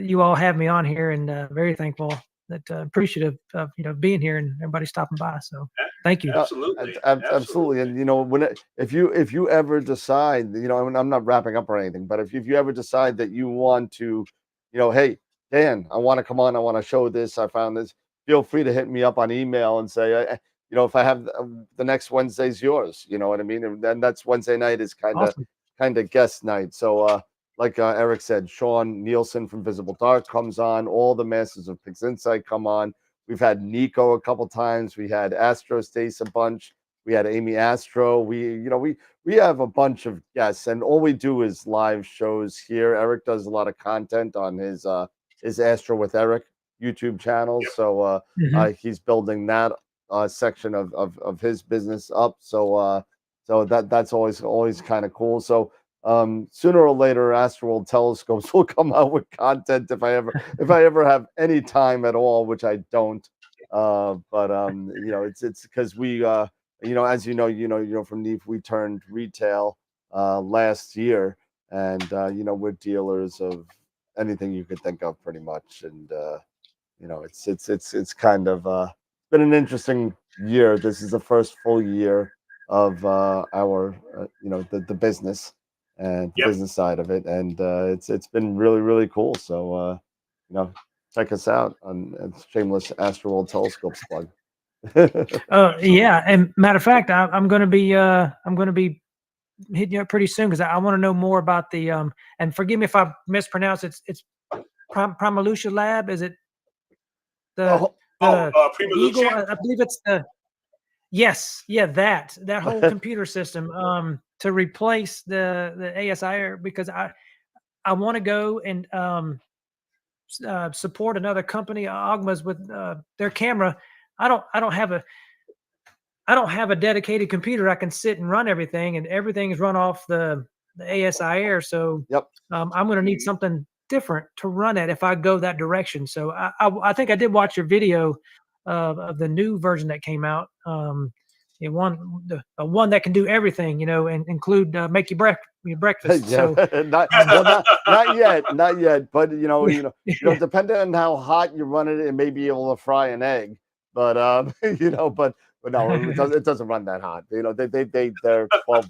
S4: you all have me on here, and very thankful that appreciative of being here and everybody stopping by. So thank you.
S5: Absolutely.
S2: Absolutely. And if you ever decide, and I'm not wrapping up or anything, but if you ever decide that you want to, hey, Dan, I want to come on, I want to show this, I found this, feel free to hit me up on email and say, if I have the next Wednesday's yours, you know what I mean? And then that's Wednesday night is
S4: Awesome.
S2: kind of guest night. So like Eric said, Sean Nielsen from Visible Dark comes on, all the Masters of Pix Insight come on. We've had Nico a couple times. We had Astro Stace a bunch. We had Amy Astro. We have a bunch of guests, and all we do is live shows here. Eric does a lot of content on his Astro with Eric YouTube channel.
S5: Yep.
S2: So he's building that section of his business up. So that's always kind of cool. So sooner or later, AstroWorld telescopes will come out with content if I ever have any time at all, which I don't. But it's because we as from Neve, we turned retail last year, and we're dealers of anything you could think of pretty much. And it's kind of been an interesting year. This is the first full year of our the business and the business side of it, and it's been really cool. So check us out on shameless AstroWorld telescopes plug.
S4: Yeah, and matter of fact, I'm going to be hitting you up pretty soon because I want to know more about the and forgive me if I mispronounce it. It's Primalucia Lab. Is it the Eagle? I believe it's the that whole computer system to replace the ASI, because I want to go and support another company, Ogma's, with their camera. I don't have a dedicated computer I can sit and run everything, and everything is run off the ASI Air. So I'm going to need something different to run it if I go that direction. So I think I did watch your video of the new version that came out. The one that can do everything, and include make your breakfast.
S2: Yeah,
S4: So
S2: not yet, but depending on how hot you run it may be able to fry an egg. But but no, it doesn't run that hot. They're 12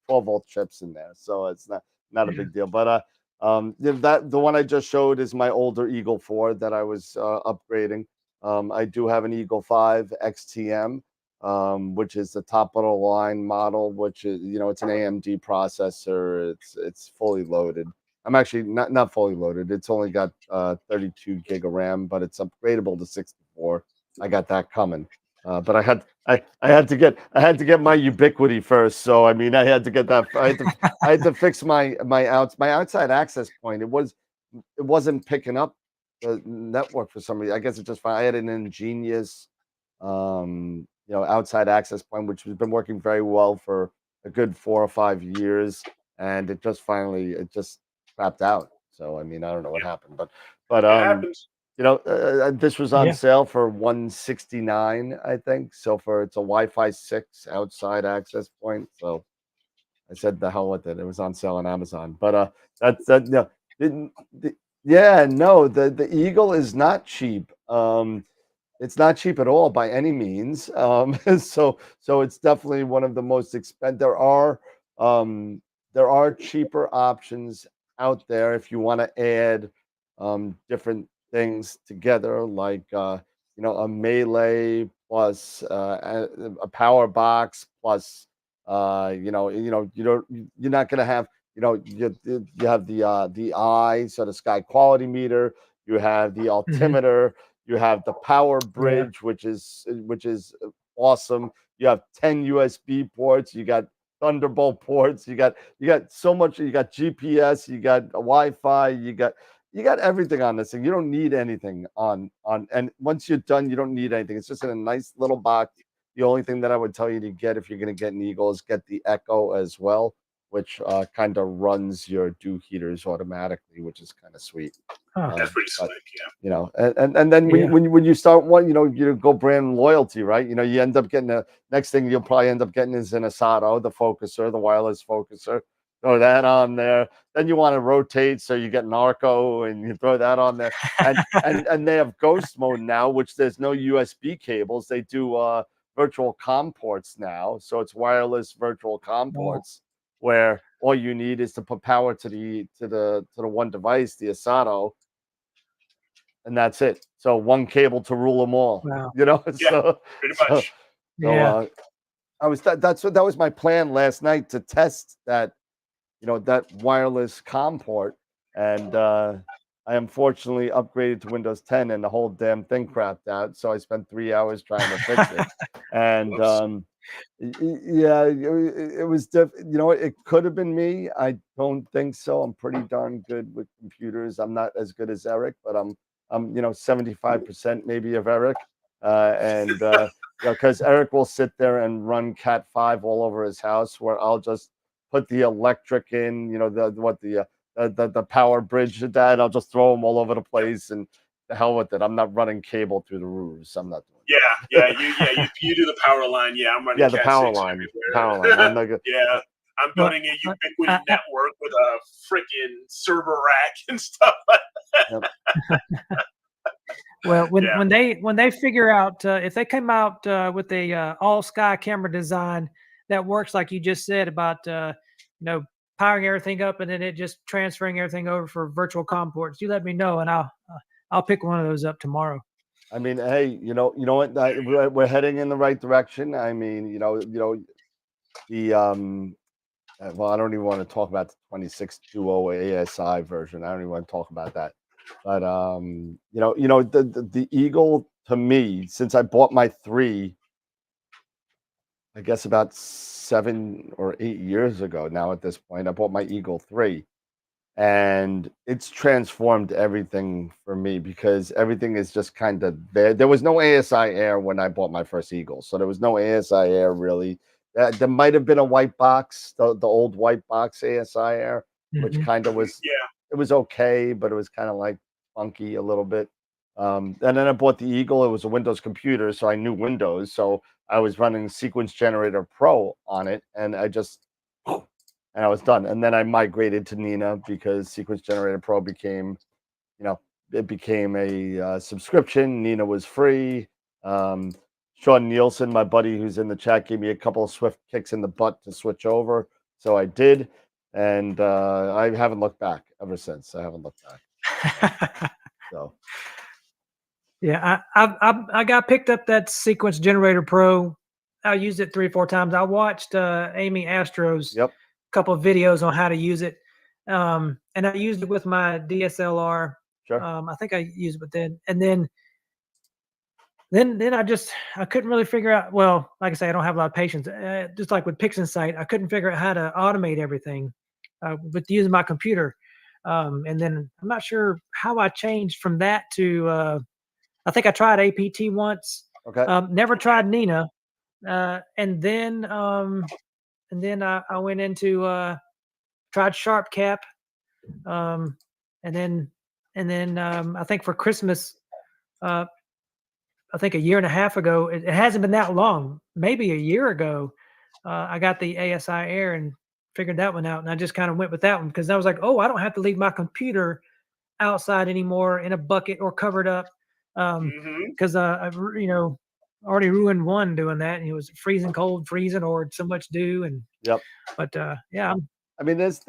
S2: volt chips in there, so it's not a big deal. But the one I just showed is my older Eagle 4 that I was upgrading. I do have an Eagle 5 XTM, which is the top of the line model, which is it's an AMD processor. It's fully loaded. I'm actually not fully loaded. It's only got 32 gig of RAM, but it's upgradable to 64. I got that coming, but I had to get my Ubiquity first. So I mean, I had to get that. I had to fix my outside access point. It wasn't picking up the network for some reason. I guess it just fine. I had an ingenious outside access point, which has been working very well for a good 4 or 5 years, and it just crapped out. So I mean, I don't know what happened, but this was on sale for $169, I think. So it's a Wi-Fi 6 outside access point. So I said the hell with it. It was on sale on Amazon. But the Eagle is not cheap. It's not cheap at all by any means. So it's definitely one of the most expensive. There are cheaper options out there if you want to add different things together, like a Melee plus a power box plus you're not going to have you have the eye, so the sky quality meter, you have the altimeter, you have the power bridge, which is awesome. You have 10 USB ports, you got Thunderbolt ports, you got so much, you got GPS, you got Wi-Fi, you got everything on this thing. You don't need anything on and once you're done, you don't need anything. It's just in a nice little box. The only thing that I would tell you to get if you're going to get an Eagle is get the Echo as well, which kind of runs your dew heaters automatically, which is kind of sweet.
S5: That's pretty slick, yeah.
S2: And then when you start one, you go brand loyalty, right? You end up getting next thing you'll probably end up getting is an Asato, the focuser, the wireless focuser. throw that on there. Then you want to rotate, so you get Narco, and you throw that on there. And they have ghost mode now, which there's no USB cables. They do virtual COM ports now, so it's wireless virtual COM ports, where all you need is to put power to the one device, the Asato, and that's it. So one cable to rule them all.
S4: Wow.
S2: You know,
S5: Yeah, pretty much.
S4: Yeah.
S2: That was my plan last night, to test that, that wireless COM port, and I unfortunately upgraded to Windows 10, and the whole damn thing crapped out. So I spent 3 hours trying to fix it, and yeah, it was it could have been me. I don't think so. I'm pretty darn good with computers. I'm not as good as Eric, but I'm 75% maybe of Eric, and because Eric will sit there and run Cat 5 all over his house, where I'll just put the electric in, the power bridge to that. I'll just throw them all over the place, and the hell with it. I'm not running cable through the roofs. I'm not doing
S5: you do the power line. Yeah, I'm running
S2: the
S5: Cat
S2: power
S5: 6
S2: line.
S5: everywhere.
S2: Power line. I'm not good.
S5: Yeah, I'm building a ubiquity network with a freaking server rack and stuff like that.
S4: Well, when they figure out, if they come out with a all sky camera design that works like you just said about powering everything up and then it just transferring everything over for virtual COM ports, you let me know, and I'll pick one of those up tomorrow.
S2: I mean, hey, you know what? We're heading in the right direction. I mean, the well, I don't even want to talk about the 2620 ASI version. I don't even want to talk about that. But the Eagle, to me, since I bought my 3, I guess about 7 or 8 years ago now at this point, I bought my Eagle 3. And it's transformed everything for me, because everything is just kind of there. There was no ASI Air when I bought my first Eagle, so there was no ASI Air really. There might have been a white box, the old white box ASI Air, which kind of was, it was okay, but it was kind of like funky a little bit. And then I bought the Eagle. It was a Windows computer, so I knew Windows, so I was running Sequence Generator Pro on it, and I was done. And then I migrated to Nina, because Sequence Generator Pro became, it became a subscription. Nina was free. Sean Nielsen, my buddy who's in the chat, gave me a couple of swift kicks in the butt to switch over. So I did. And I haven't looked back ever since. I haven't looked back. So.
S4: Yeah, I got picked up that Sequence Generator Pro. I used it 3 or 4 times. I watched Amy Astro's couple of videos on how to use it, and I used it with my DSLR.
S2: Sure.
S4: I think I used it with that, and then I couldn't really figure out. Well, like I say, I don't have a lot of patience. Just like with PixInsight, I couldn't figure out how to automate everything with using my computer. And then I'm not sure how I changed from that to. I think I tried APT once.
S2: Okay.
S4: Never tried Nina, and then I went into tried SharpCap, and then I think for Christmas, I think a year and a half ago, it hasn't been that long, maybe a year ago, I got the ASI Air and figured that one out, and I just kind of went with that one because I was like, oh, I don't have to leave my computer outside anymore in a bucket or covered up, because I've already ruined one doing that, and it was freezing cold, freezing, or so much dew, and but yeah.
S2: I mean, there's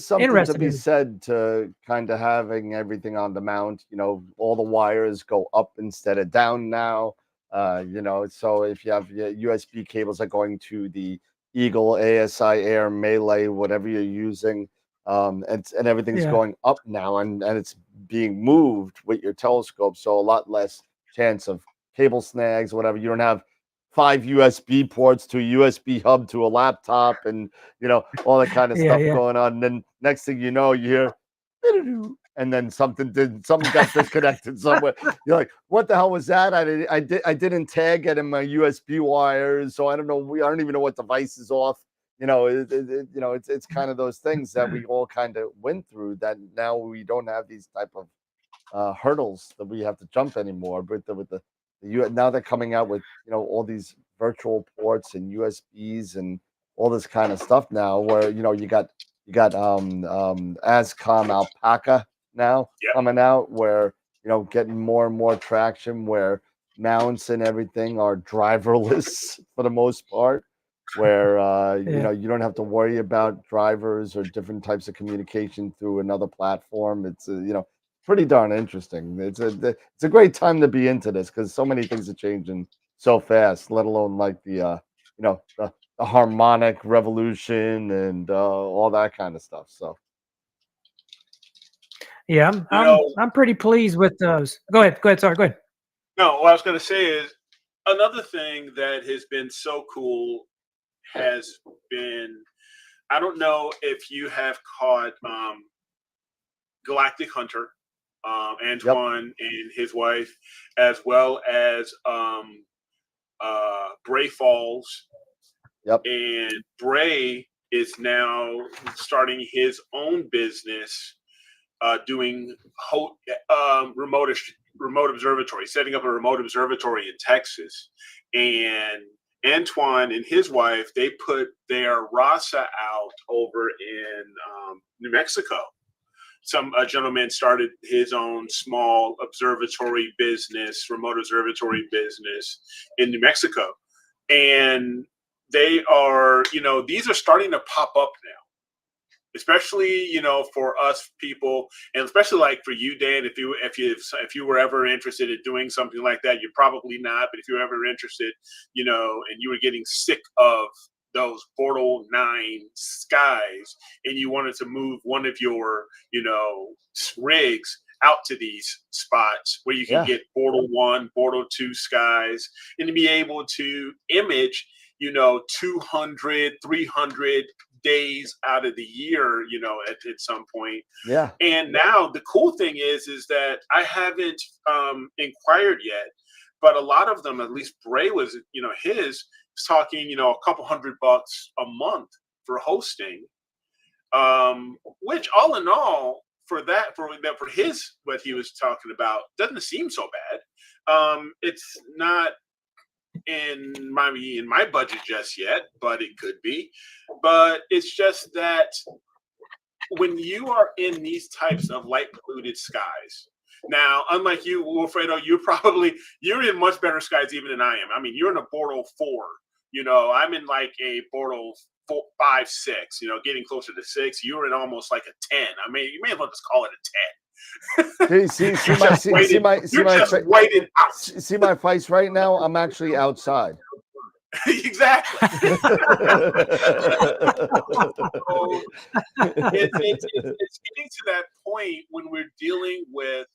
S2: something to be said to kind of having everything on the mount. All the wires go up instead of down now. So if you have your USB cables are going to the Eagle, ASI Air, Melee, whatever you're using, and everything's going up now, and it's being moved with your telescope, so a lot less chance of cable snags, whatever. You don't have 5 USB ports to a USB hub to a laptop, and all that kind of stuff going on. And then next thing you know, you hear, and then something got disconnected somewhere. You're like, what the hell was that? I didn't tag it in my USB wires, so I don't know. I don't even know what device is off. It's kind of those things that we all kind of went through, that now we don't have these type of hurdles that we have to jump anymore. But now they're coming out with all these virtual ports and USBs and all this kind of stuff now, where you got You got Ascom Alpaca now
S5: Yep.
S2: coming out, where getting more and more traction, where mounts and everything are driverless for the most part, where you don't have to worry about drivers or different types of communication through another platform. It's pretty darn interesting. It's a great time to be into this, because so many things are changing so fast, let alone like the the harmonic revolution and all that kind of stuff. So
S4: Yeah, I'm pretty pleased with those. Go ahead. Sorry, go ahead.
S5: No, what I was going to say is another thing that has been so cool has been, I don't know if you have caught Galactic Hunter, Antoine and his wife, as well as Bray Falls.
S2: Yep.
S5: And Bray is now starting his own business, doing remote observatory, setting up a remote observatory in Texas. And Antoine and his wife, they put their RASA out over in New Mexico. Some gentleman started his own small observatory business, remote observatory business in New Mexico. And they are, these are starting to pop up now. Especially, for us people, and especially like for you, Dan, if you were ever interested in doing something like that, you're probably not. But if you're ever interested, and you were getting sick of those Portal 9 skies, and you wanted to move one of your, rigs out to these spots where you can get Portal 1, Portal 2 skies, and to be able to image, 200, 300 days out of the year, at some point.
S2: Yeah.
S5: And now the cool thing is that I haven't inquired yet, but a lot of them, at least Bray was, his was talking, a couple $100 a month for hosting, which all in all, for his, what he was talking about, doesn't seem so bad. It's not in my budget just yet, but it could be. But it's just that when you are in these types of light polluted skies, now unlike you, Wilfredo, you're in much better skies even than I am. I mean, you're in a Bortle 4. I'm in like a Bortle 5, 6. Getting closer to 6. You're in almost like a 10. I mean, you may as well just call it a 10.
S2: See my face right now. I'm actually outside.
S5: Exactly. It's getting to that point when we're dealing with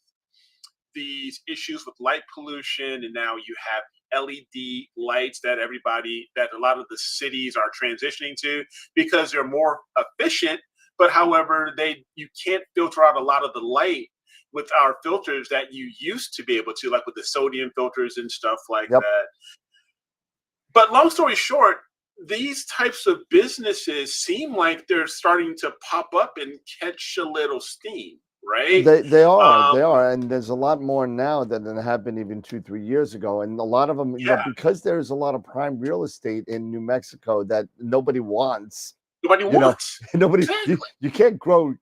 S5: these issues with light pollution, and now you have LED lights that a lot of the cities are transitioning to because they're more efficient. But however, you can't filter out a lot of the light with our filters that you used to be able to, like with the sodium filters and stuff like that. But long story short, these types of businesses seem like they're starting to pop up and catch a little steam, right?
S2: They are, and there's a lot more now than there have been even 2-3 years ago. And a lot of them, because there's a lot of prime real estate in New Mexico that nobody wants.
S5: Exactly.
S2: You can't grow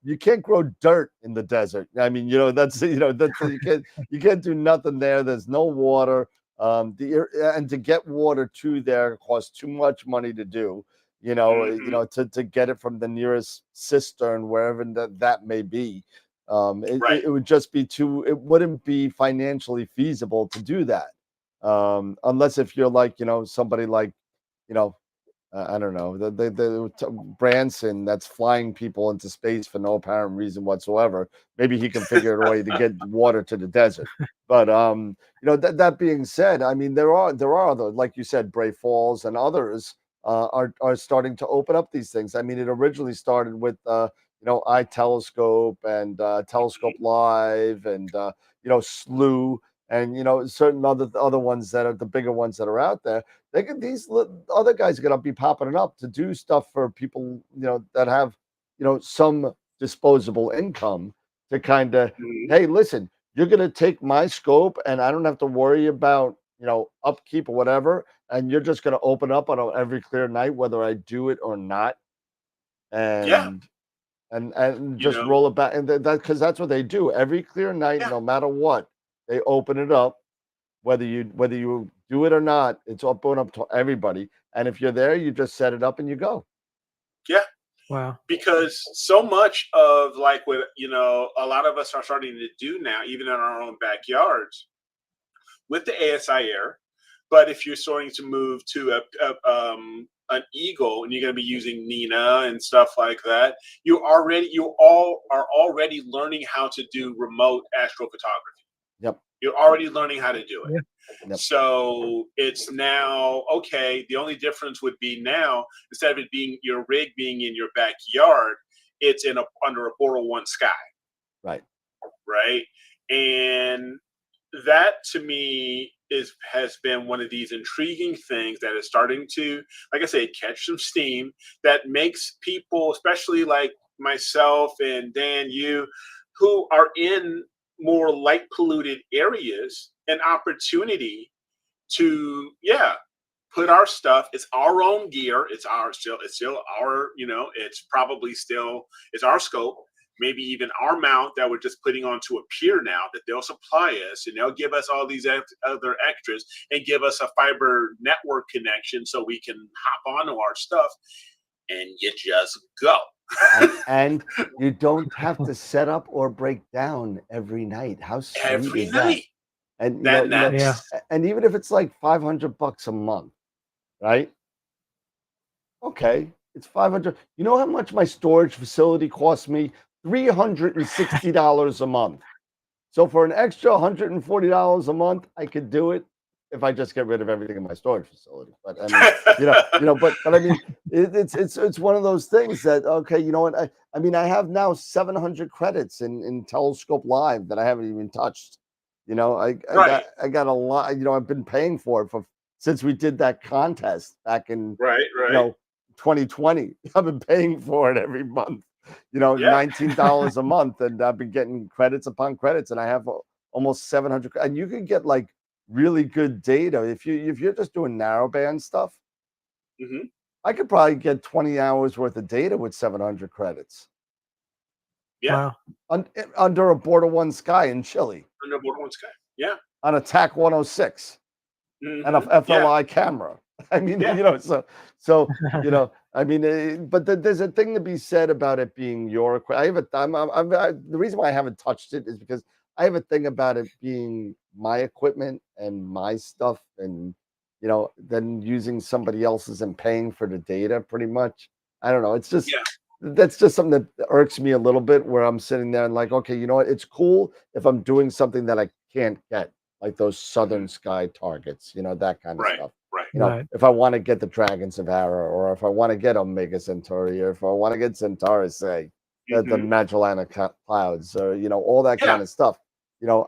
S2: dirt in the desert. I mean, that's you can't do nothing there. There's no water. And to get water to there costs too much money to do. To get it from the nearest cistern, wherever that may be. It would just be it wouldn't be financially feasible to do that. Unless if you're like, somebody like, I don't know, the Branson that's flying people into space for no apparent reason whatsoever. Maybe he can figure a way to get water to the desert. But that being said, I mean, there are other, like you said, Bray Falls and others are starting to open up these things. I mean, it originally started with iTelescope and Telescope Live and SLU and certain other ones that are the bigger ones that are out there. These other guys are going to be popping it up to do stuff for people that have some disposable income to kind of hey, listen, you're going to take my scope and I don't have to worry about upkeep or whatever, and you're just going to open up on every clear night whether I do it or not. And and
S5: You
S2: just
S5: know?
S2: roll it back, and that because that's what they do every clear night,
S5: Yeah.
S2: no matter what. They open it up, whether you do it or not. It's open up to everybody, and if you're there, you just set it up and you go.
S5: Yeah.
S4: Wow.
S5: Because so much of like what a lot of us are starting to do now, even in our own backyards, with the ASI Air. But if you're starting to move to an Eagle and you're going to be using Nina and stuff like that, you all are already learning how to do remote astrophotography.
S2: Yep.
S5: You're already learning how to do it.
S4: Yeah.
S2: Yep.
S5: So it's now okay. The only difference would be now, instead of it being your rig being in your backyard, it's under a Portal 1 sky.
S2: Right.
S5: Right. And that to me has been one of these intriguing things that is starting to, like I say, catch some steam, that makes people, especially like myself and Dan, you, who are in more light polluted areas, an opportunity to put our stuff. It's our own gear. It's still our, it's probably still, it's our scope, maybe even our mount that we're just putting onto a pier now that they'll supply us, and they'll give us all these other extras and give us a fiber network connection so we can hop onto our stuff, and you just go.
S2: and you don't have to set up or break down every night. How sweet
S5: Every
S2: is
S5: night.
S2: that? And
S4: Yeah.
S2: and even if it's like $500 a month, right? Okay, it's 500. You know how much my storage facility costs me? $360 a month. So for an extra $140 a month, I could do it if I just get rid of everything in my storage facility. But I mean, but I mean, it's one of those things that, okay, you know what? I mean, I have now 700 credits in Telescope Live that I haven't even touched. I got a lot. I've been paying for it since we did that contest back in
S5: right.
S2: 2020. I've been paying for it every month. $19 a month, and I've been getting credits upon credits, and I have almost 700. And you can get like really good data if you're just doing narrowband stuff.
S5: Mm-hmm.
S2: I could probably get 20 hours worth of data with 700 credits.
S5: Yeah,
S4: wow.
S2: Under a Border 1 sky in Chile.
S5: Under Border 1 sky. Yeah,
S2: on a TAC 106
S5: mm-hmm.
S2: and a FLI camera. I mean, so I mean, but there's a thing to be said about it being your equipment. The reason why I haven't touched it is because I have a thing about it being my equipment and my stuff, and then using somebody else's and paying for the data pretty much. I don't know. It's just that's just something that irks me a little bit, where I'm sitting there and like, okay, you know what? It's cool if I'm doing something that I can't get, like those Southern Sky targets, that kind of stuff.
S5: Right.
S2: If I want to get the Dragons of Hera, or if I want to get Omega Centauri, or if I want to get Centaurus, say, the Magellanic Clouds, or all that kind of stuff.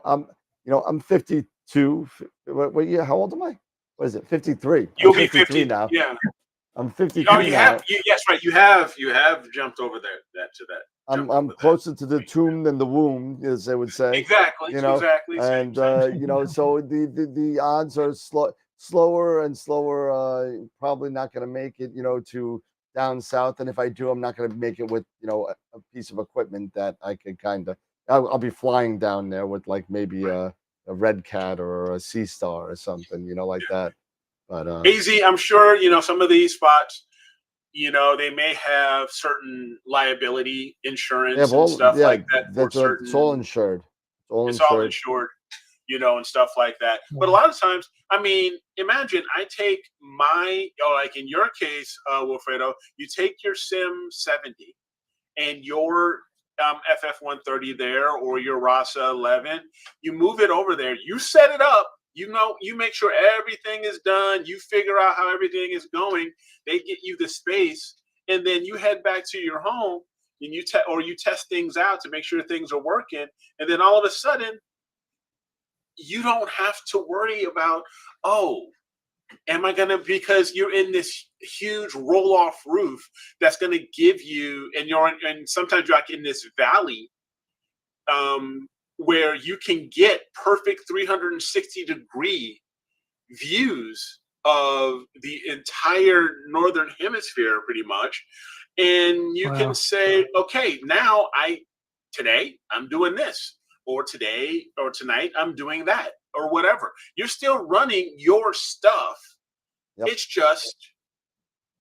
S2: I'm 52. What year? How old am I? What is it? 53.
S5: You'll
S2: I'm 53
S5: be 50
S2: now.
S5: Yeah.
S2: I'm 53
S5: Oh, you
S2: now.
S5: have. Yes, right. You have jumped over there. That.
S2: I'm closer to the tomb than the womb, as they would say.
S5: Exactly. Exactly.
S2: And so the odds are slower and slower. Probably not going to make it, to down south. And if I do, I'm not going to make it with, a piece of equipment that I could I'll be flying down there with like maybe a Red Cat or a Sea Star or something, like that. But
S5: AZ, I'm sure some of these spots, they may have certain liability insurance and stuff like that.
S2: It's all insured.
S5: It's all insured, and stuff like that. But a lot of times, I mean, imagine I take like in your case, Wilfredo, you take your Sim 70 and your FF130 there, or your Rasa 11, you move it over there, you set it up, you make sure everything is done, you figure out how everything is going, they get you the space, and then you head back to your home and you test things out to make sure things are working, and then all of a sudden you don't have to worry about, am I gonna, because you're in this huge roll-off roof that's gonna give you, and sometimes you're like in this valley, where you can get perfect 360-degree views of the entire northern hemisphere, pretty much, And you
S4: Wow.
S5: can say, okay, now today I'm doing this, or today or tonight I'm doing that, or whatever. You're still running your stuff.
S6: Yep.
S5: It's just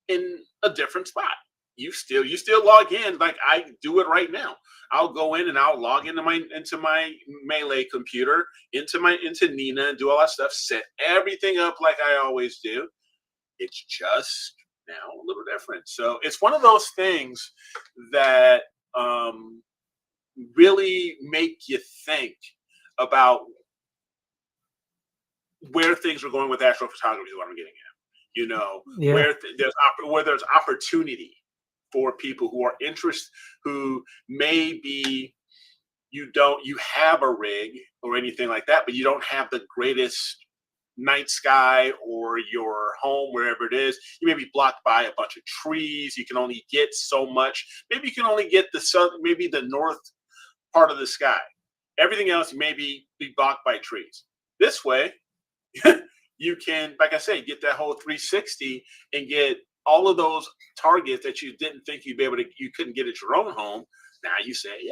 S5: in a different spot. You still log in like I do it right now. I'll go in and I'll log into my Melee computer, into Nina, and do all that stuff, set everything up like I always do. It's just now a little different. So it's one of those things that really make you think about where things are going with astrophotography is what I'm getting at. You know,
S4: Yeah.
S5: where there's opportunity for people who are interested, who maybe you have a rig or anything like that, but you don't have the greatest night sky, or your home, wherever it is, you may be blocked by a bunch of trees. You can only get so much. Maybe you can only get maybe the north part of the sky. Everything else may be blocked by trees. This way, you can, like I say, get that whole 360 and get all of those targets that you didn't think you couldn't get at your own home. Now you say,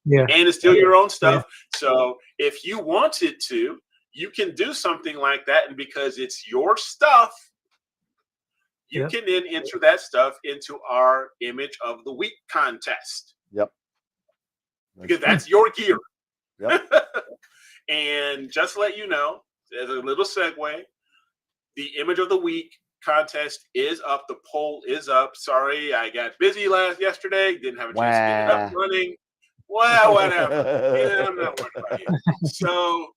S4: Yeah.
S5: and it's still your own stuff. Yeah. So if you wanted to, you can do something like that, and because it's your stuff, you can then enter that stuff into our Image of the Week contest.
S6: Yep.
S5: Because that's your gear.
S6: Yep.
S5: And just to let you know, as a little segue, the Image of the Week contest is up. The poll is up. Sorry, I got busy yesterday. Didn't have a chance to get it up and running. Well, whatever. Yeah, I'm not worried about you. So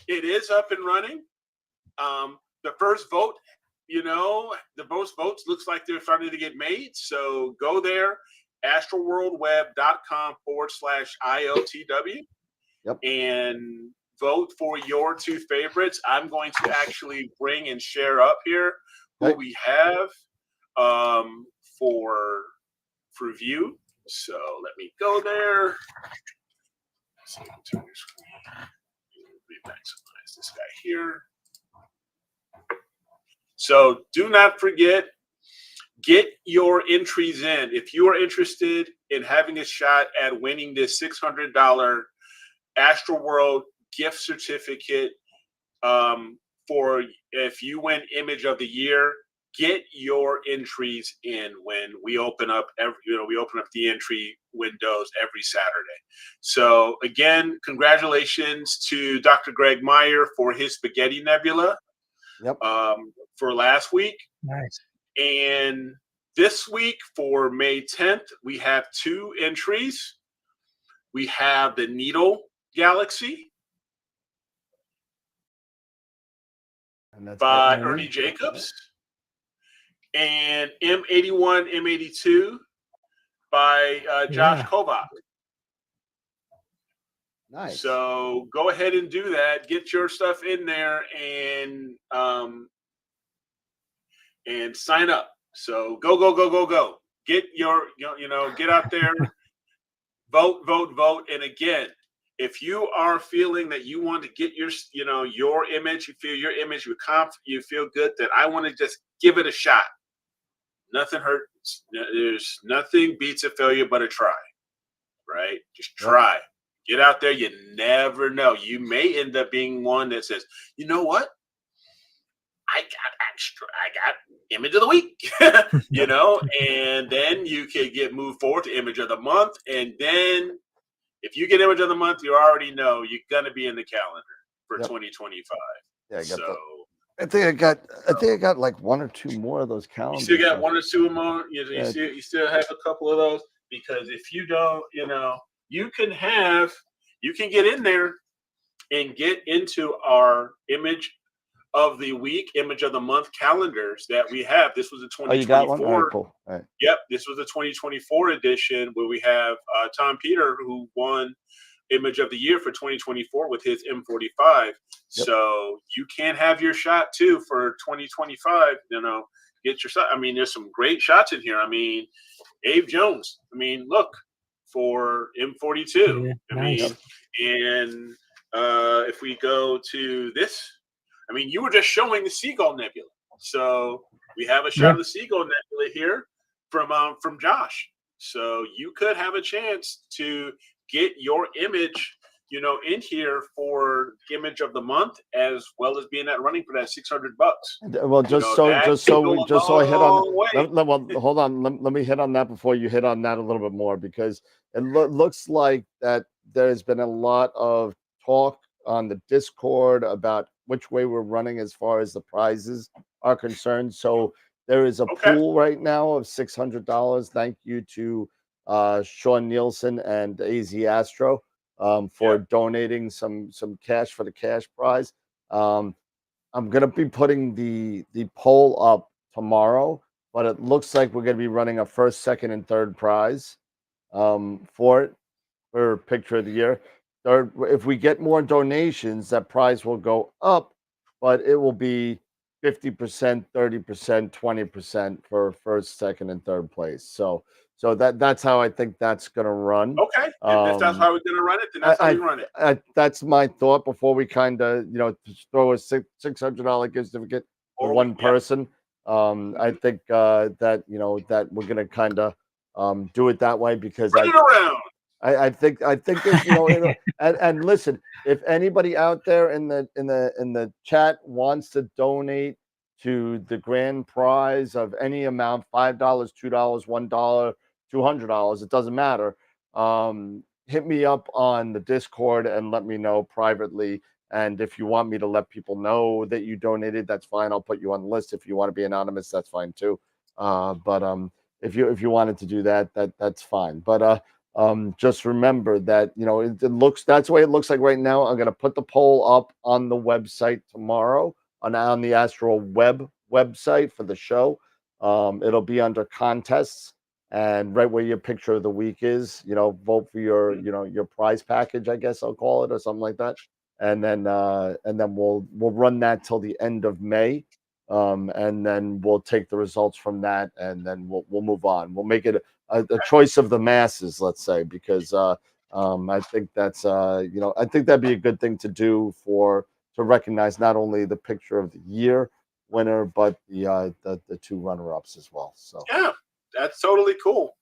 S5: it is up and running. The first vote, the most votes looks like they're starting to get made. So go there, astroworldweb.com/ILTW.
S6: Yep.
S5: And vote for your two favorites. I'm going to actually bring and share up here who we have for view. So let me go there. So turn your screen. Maximize this guy here. So do not forget, get your entries in. If you are interested in having a shot at winning this $600 AstroWorld gift certificate, for if you win Image of the Year, get your entries in when we open up we open up the entry windows every Saturday. So again, congratulations to Dr. Greg Meyer for his Spaghetti Nebula.
S6: Yep.
S5: For last week.
S4: Nice.
S5: And this week for May 10th, we have two entries. We have the Needle Galaxy by Ernie Jacobs, and M81, M82 by Josh Kovac.
S6: Nice.
S5: So go ahead and do that. Get your stuff in there and sign up. So go. Get your, get out there, vote. And again, if you are feeling that you want to get your image, you feel your image, you feel good that I want to just give it a shot. Nothing hurts. There's nothing beats a failure but a try, right? Just try. Get out there. You never know. You may end up being one that says, you know what? I got Image of the Week, and then you can move forward to Image of the Month. And then if you get Image of the Month, you already know you're going to be in the calendar for 2025.
S6: Yeah,
S5: I
S6: I think I got like one or two more of those calendars.
S5: You still got one or two more. You still have a couple of those, because if you don't, you can get in there and get into our Image of the Week, Image of the Month calendars that we have. This was a 2024.
S6: Oh, you got one? All right, cool. All right.
S5: Yep, this was a 2024 edition where we have Tom Peter, who won Image of the Year for 2024 with his M45. Yep. So you can have your shot too for 2025. Get your shot. I mean, there's some great shots in here. I mean, Abe Jones. I mean, look, for M42.
S4: Yeah,
S5: nice. And if we go to this, I mean, you were just showing the Seagull Nebula. So we have a shot of the Seagull Nebula here. from Josh. So you could have a chance to get your image, in here for image of the month, as well as being at running for that $600.
S6: Well, just so I hit on. Well, hold on. Let me hit on that before you hit on that a little bit more, because it looks like that there's been a lot of talk on the Discord about which way we're running as far as the prizes are concerned. So there is a pool right now of $600. Thank you to Sean Nielsen and AZ Astro for donating some cash for the cash prize. I'm going to be putting the poll up tomorrow, but it looks like we're going to be running a first, second, and third prize for it, for picture of the year. If we get more donations, that prize will go up, but it will be 50%, 30%, 20% for first, second, and third place. So that's how I think that's going to run.
S5: Okay. If that's how we're going to run it, then that's how we run it.
S6: That's my thought before we kind of, throw a $600 gift certificate for one person. I think that, that we're going to kind of do it that way, because I think if, and listen, if anybody out there in the chat wants to donate to the grand prize of any amount, $5, $2, $1, $200, it doesn't matter. Hit me up on the Discord and let me know privately. And if you want me to let people know that you donated, that's fine. I'll put you on the list. If you want to be anonymous, that's fine too. But if you wanted to do that, that's fine. But just remember that that's the way it looks like right now. I'm gonna put the poll up on the website tomorrow on the AstroWeb website for the show. It'll be under contests, and right where your picture of the week is, vote for your prize package, I guess I'll call it, or something like that. And then we'll run that till the end of May. And then we'll take the results from that, and then we'll move on. We'll make it a choice of the masses, let's say, because I think that's I think that'd be a good thing to do to recognize not only the picture of the year winner, but the two runner-ups as well. So
S5: yeah, that's totally cool.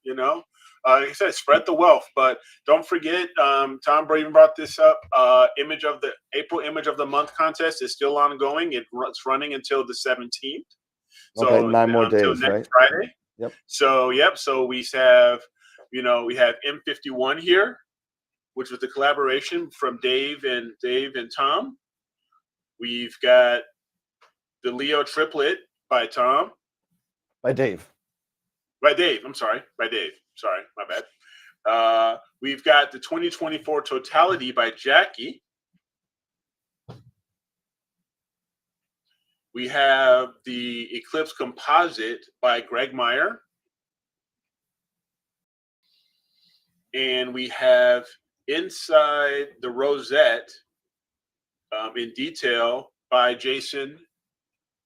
S5: Like I said, spread the wealth, but don't forget, Tom Braden brought this up. April Image of the Month contest is still ongoing. It's running until the 17th. So
S6: okay, 9 more days,
S5: next
S6: right?
S5: Friday.
S6: Yep.
S5: So So we have, we have M51 here, which was the collaboration from Dave and Tom. We've got the Leo triplet by Tom.
S6: By Dave.
S5: I'm sorry. By Dave. Sorry, my bad. We've got the 2024 Totality by Jackie. We have the Eclipse Composite by Greg Meyer. And we have Inside the Rosette in Detail by Jason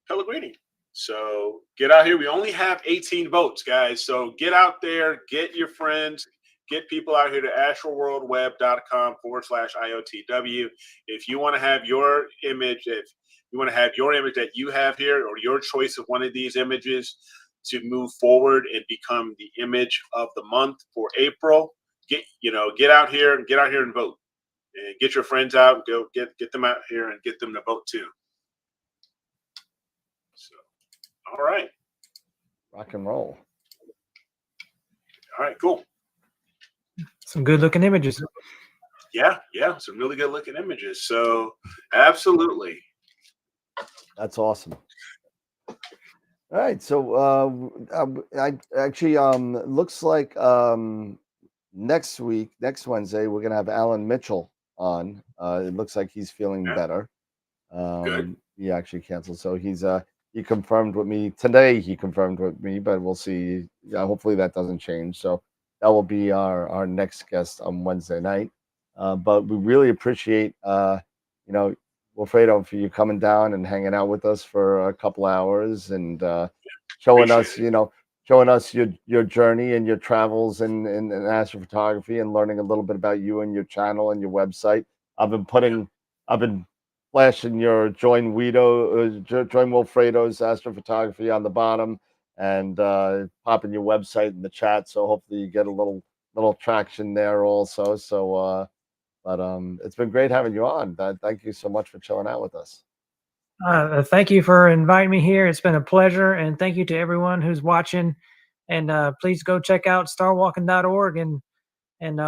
S5: Pellegrini. So get out here. We only have 18 votes, guys. So get out there, get your friends, get people out here to astroworldweb.com/IOTW. If you want to have your image, that you have here, or your choice of one of these images to move forward and become the image of the month for April, get out here and vote. And get your friends out and go get them out here and get them to vote too. So all right.
S6: Rock and roll.
S5: All right, cool.
S4: Some good looking images.
S5: Yeah, some really good looking images. So absolutely.
S6: That's awesome. All right, so I actually looks like next Wednesday we're gonna have Alan Mitchell on. It looks like he's feeling better.
S5: Good.
S6: He actually canceled, so he confirmed with me today. He confirmed with me, but we'll see. Yeah, hopefully that doesn't change. So that will be our next guest on Wednesday night. But we really appreciate Wilfredo, for you coming down and hanging out with us for a couple hours and showing us your journey and your travels in astrophotography, and learning a little bit about you and your channel and your website. I've been flashing your join Wilfredo's Astrophotography on the bottom, and popping your website in the chat. So hopefully you get a little traction there also. So, but it's been great having you on. Thank you so much for chilling out with us.
S4: Thank you for inviting me here. It's been a pleasure, and thank you to everyone who's watching. And please go check out starwalking.org and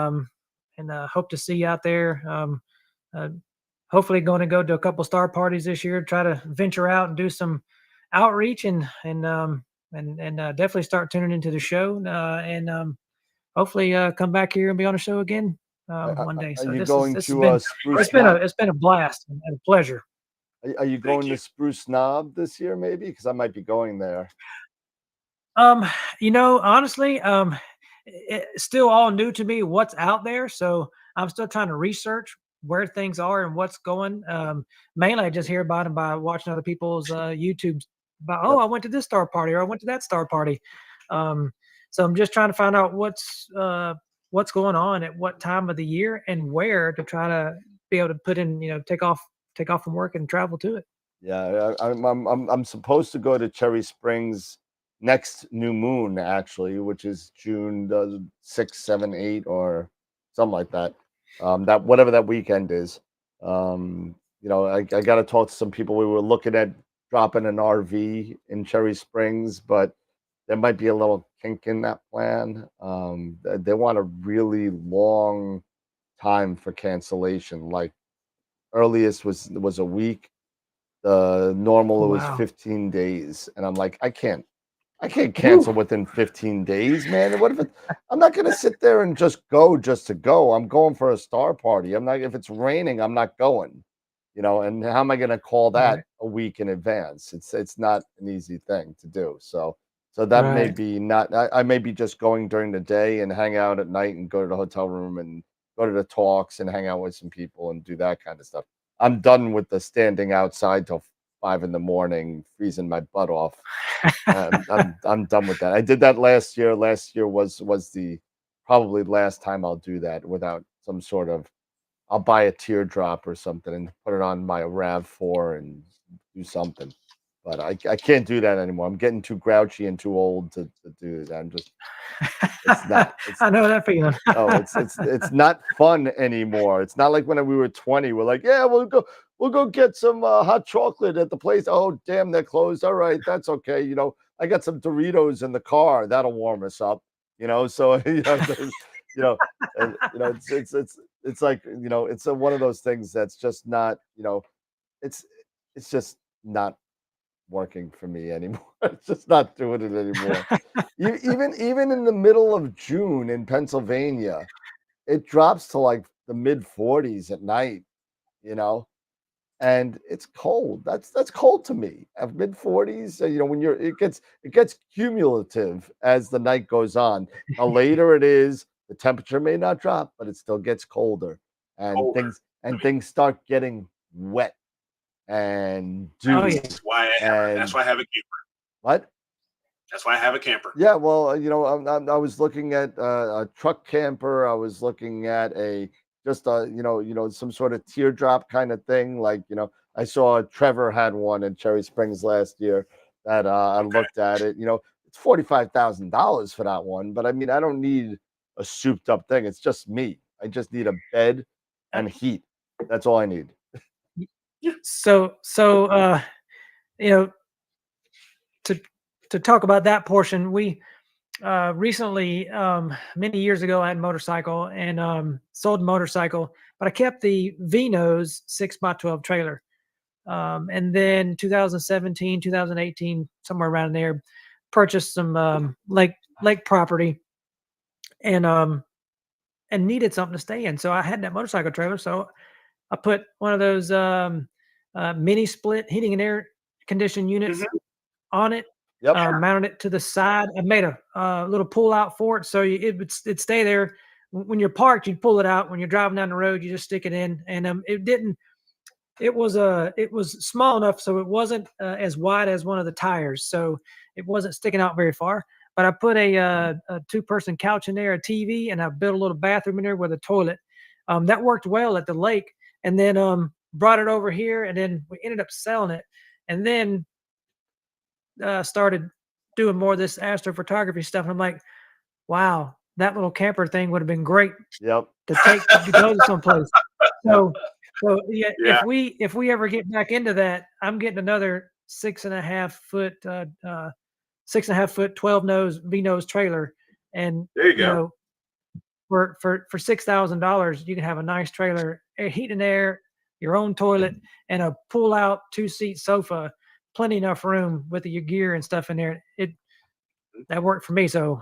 S4: hope to see you out there. Hopefully, going to go to a couple star parties this year. Try to venture out and do some outreach and definitely start tuning into the show and hopefully come back here and be on the show again one day. So it's been a blast and a pleasure.
S6: Are you going to Spruce Knob this year, maybe? Because I might be going there.
S4: Honestly, it's still all new to me what's out there. So I'm still trying to research where things are and what's going. Mainly I just hear about them by watching other people's YouTube about, I went to this star party or I went to that star party. So I'm just trying to find out what's going on at what time of the year and where to try to be able to put in, take off from work and travel to it.
S6: Yeah, I'm supposed to go to Cherry Springs next new moon, actually, which is June 6, 7, 8, or something like that. That whatever that weekend is. I got to talk to some people. We were looking at dropping an RV in Cherry Springs, but there might be a little kink in that plan. They want a really long time for cancellation. Like earliest was a week. The normal was 15 days, and I'm like, I can't cancel within 15 days, man. What if I'm not going to sit there and just to go. I'm going for a star party. I'm not, if it's raining, I'm not going, and how am I going to call that a week in advance? It's not an easy thing to do. So that may be not, I may be just going during the day and hang out at night and go to the hotel room and go to the talks and hang out with some people and do that kind of stuff. I'm done with the standing outside till 5 a.m, freezing my butt off. I'm done with that. I did that last year. Last year was the probably last time I'll do that without some sort of. I'll buy a teardrop or something and put it on my RAV4 and do something. But I can't do that anymore. I'm getting too grouchy and too old to do that. I'm just. It's not.
S4: I know that feeling.
S6: It's not fun anymore. It's not like when we were 20. We're like, yeah, we'll go get some hot chocolate at the place. Oh, damn, they're closed. All right, that's okay. I got some Doritos in the car. That'll warm us up. So it's like it's one of those things that's just not. It's just not working for me anymore. It's just not doing it anymore. even in the middle of June in Pennsylvania, it drops to like the mid 40s at night, and it's cold. That's cold to me. At mid 40s, when it gets cumulative as the night goes on. The later it is, the temperature may not drop, but it still gets colder, and things start getting wet and dewy.
S5: That's why I have a camper.
S6: What?
S5: That's why I have a camper.
S6: Yeah, well, I was looking at a truck camper. I was looking at some sort of teardrop kind of thing. Like, I saw Trevor had one in Cherry Springs last year that I looked at it. It's $45,000 for that one. But I mean, I don't need a souped up thing. It's just me. I just need a bed and heat. That's all I need.
S4: So to talk about that portion, we recently, many years ago, I had a motorcycle and sold a motorcycle, but I kept the V-nose 6x12 trailer. And then 2017, 2018, somewhere around there, purchased some lake property and needed something to stay in. So I had that motorcycle trailer. So I put one of those mini split heating and air conditioning units on it.
S6: Yep.
S4: Mounted it to the side. I made a little pull out for it, so it'd stay there. When you're parked, you'd pull it out. When you're driving down the road, you just stick it in. And it was small enough so it wasn't as wide as one of the tires, so it wasn't sticking out very far. But I put a 2-person couch in there, a TV, and I built a little bathroom in there with a toilet. That worked well at the lake. And then brought it over here, and then we ended up selling it. And then started doing more of this astrophotography stuff. And I'm like, wow, that little camper thing would have been great
S6: Yep.
S4: to take to go to someplace. So yeah,
S5: Yeah.
S4: if we ever get back into that, I'm getting another 6.5 foot 6.5 foot 12 nose V nose trailer, and
S5: There you go.
S4: know, for $6,000 you can have a nice trailer, heat and air, your own toilet, and a pull out 2-seat sofa, plenty enough room with your gear and stuff in there. That worked for me. So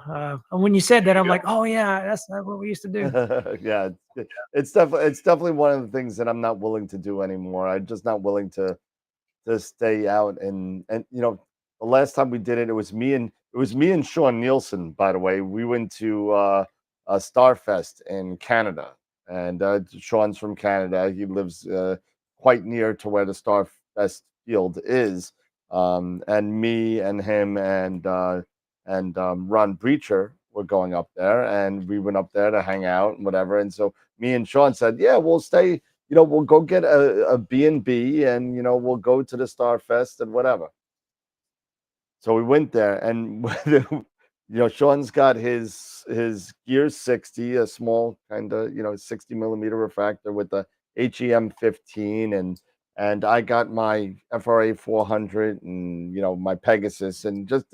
S4: when you said that, I'm like, oh yeah, that's what we used to do.
S6: Yeah, it's definitely one of the things that I'm not willing to do anymore. I'm just not willing to stay out and the last time we did it, it was me and Sean Nielsen. By the way, we went to Starfest in Canada, and Sean's from Canada. He lives quite near to where the Starfest field is, and me and him and Ron Breacher were going up there, and we went up there to hang out and whatever. And so me and Sean said, yeah, we'll stay, we'll go get a B&B, and, we'll go to the Starfest and whatever. So we went there, and, Sean's got his Gear 60, a small kind of, 60 millimeter refractor with the HEM15, and I got my FRA 400 and, my Pegasus, and just,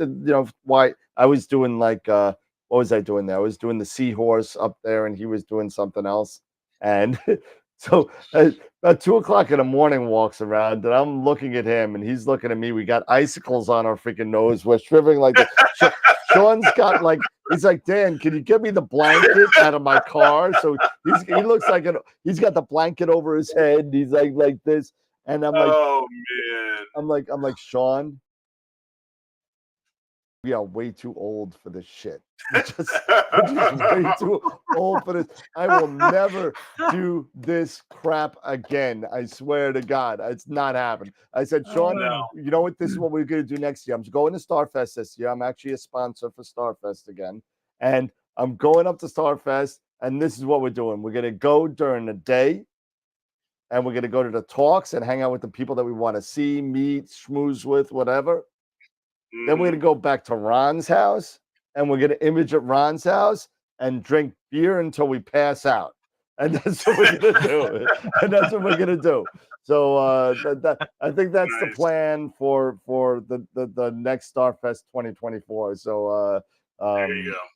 S6: why I was doing like, what was I doing there? I was doing the Seahorse up there, and he was doing something else. And so about 2:00 in the morning walks around, and I'm looking at him, and he's looking at me. We got icicles on our freaking nose. We're shivering like Sean's got like, he's like, Dan, can you get me the blanket out of my car? So he looks like he's got the blanket over his head. He's like this. And I'm like,
S5: oh man,
S6: I'm like, Sean, we are way too old for this shit. We're just way too old for this. I will never do this crap again. I swear to God, it's not happening. I said, Sean, you know what? This is what we're going to do next year. I'm going to Starfest this year. I'm actually a sponsor for Starfest again. And I'm going up to Starfest, and this is what we're doing. We're going to go during the day, and we're going to go to the talks and hang out with the people that we want to see, meet, schmooze with, whatever. Then we're going to go back to Ron's house, and we're going to image at Ron's house and drink beer until we pass out. And that's what we're going to do. And that's what we're going to do. So I think that's the plan for the next Starfest 2024. So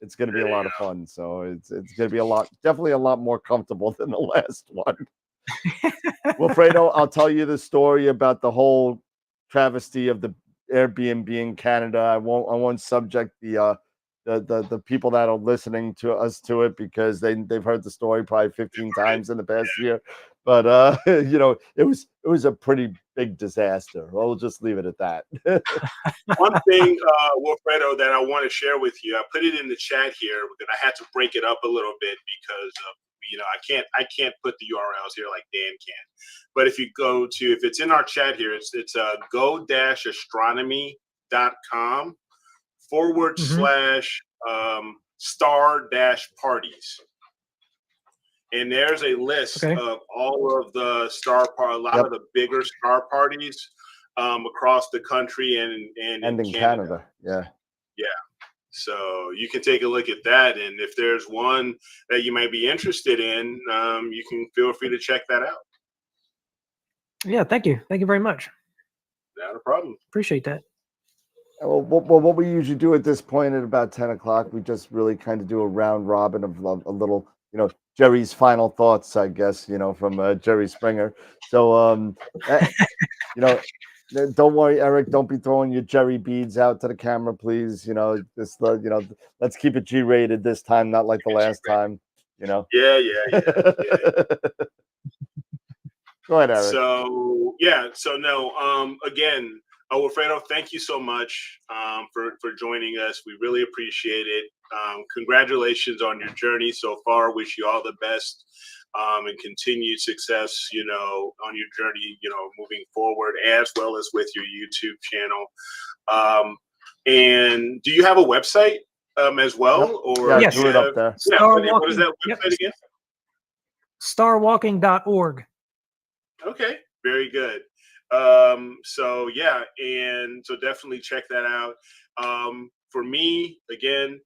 S6: it's going to be a lot of fun. So it's going to be definitely a lot more comfortable than the last one. Wilfredo, I'll tell you the story about the whole travesty of the Airbnb in Canada. I won't subject the people that are listening to us to it, because they've heard the story probably 15 times in the past year. But it was a pretty big disaster. We'll just leave it at that.
S5: One thing, Wilfredo, that I want to share with you, I put it in the chat here, but I had to break it up a little bit because of, I can't put the URLs here like Dan can. But if you go to, if it's in our chat here, it's go-astronomy.com / star-parties. And there's a list of all of the a lot of the bigger star parties across the country and in Canada.
S6: Yeah.
S5: So you can take a look at that, and if there's one that you might be interested in, you can feel free to check that out.
S4: Yeah, thank you very much.
S5: Not a problem.
S4: Appreciate that.
S6: Well, what we usually do at this point at about 10 o'clock, we just really kind of do a round robin of a little, Jerry's final thoughts, I guess, from Jerry Springer. So, don't worry, Eric. Don't be throwing your Jerry beads out to the camera, please. Let's keep it G-rated this time, not like the last time.
S5: Yeah.
S6: Go ahead, Eric.
S5: So no. Again, Wilfredo, thank you so much for joining us. We really appreciate it. Congratulations on your journey so far. Wish you all the best. And continued success, on your journey, moving forward, as well as with your YouTube channel. And do you have a website as well? Or
S6: yes, do it up there.
S5: What is that website again?
S4: Starwalking.org.
S5: Okay, very good. So yeah, and so definitely check that out. For me, again,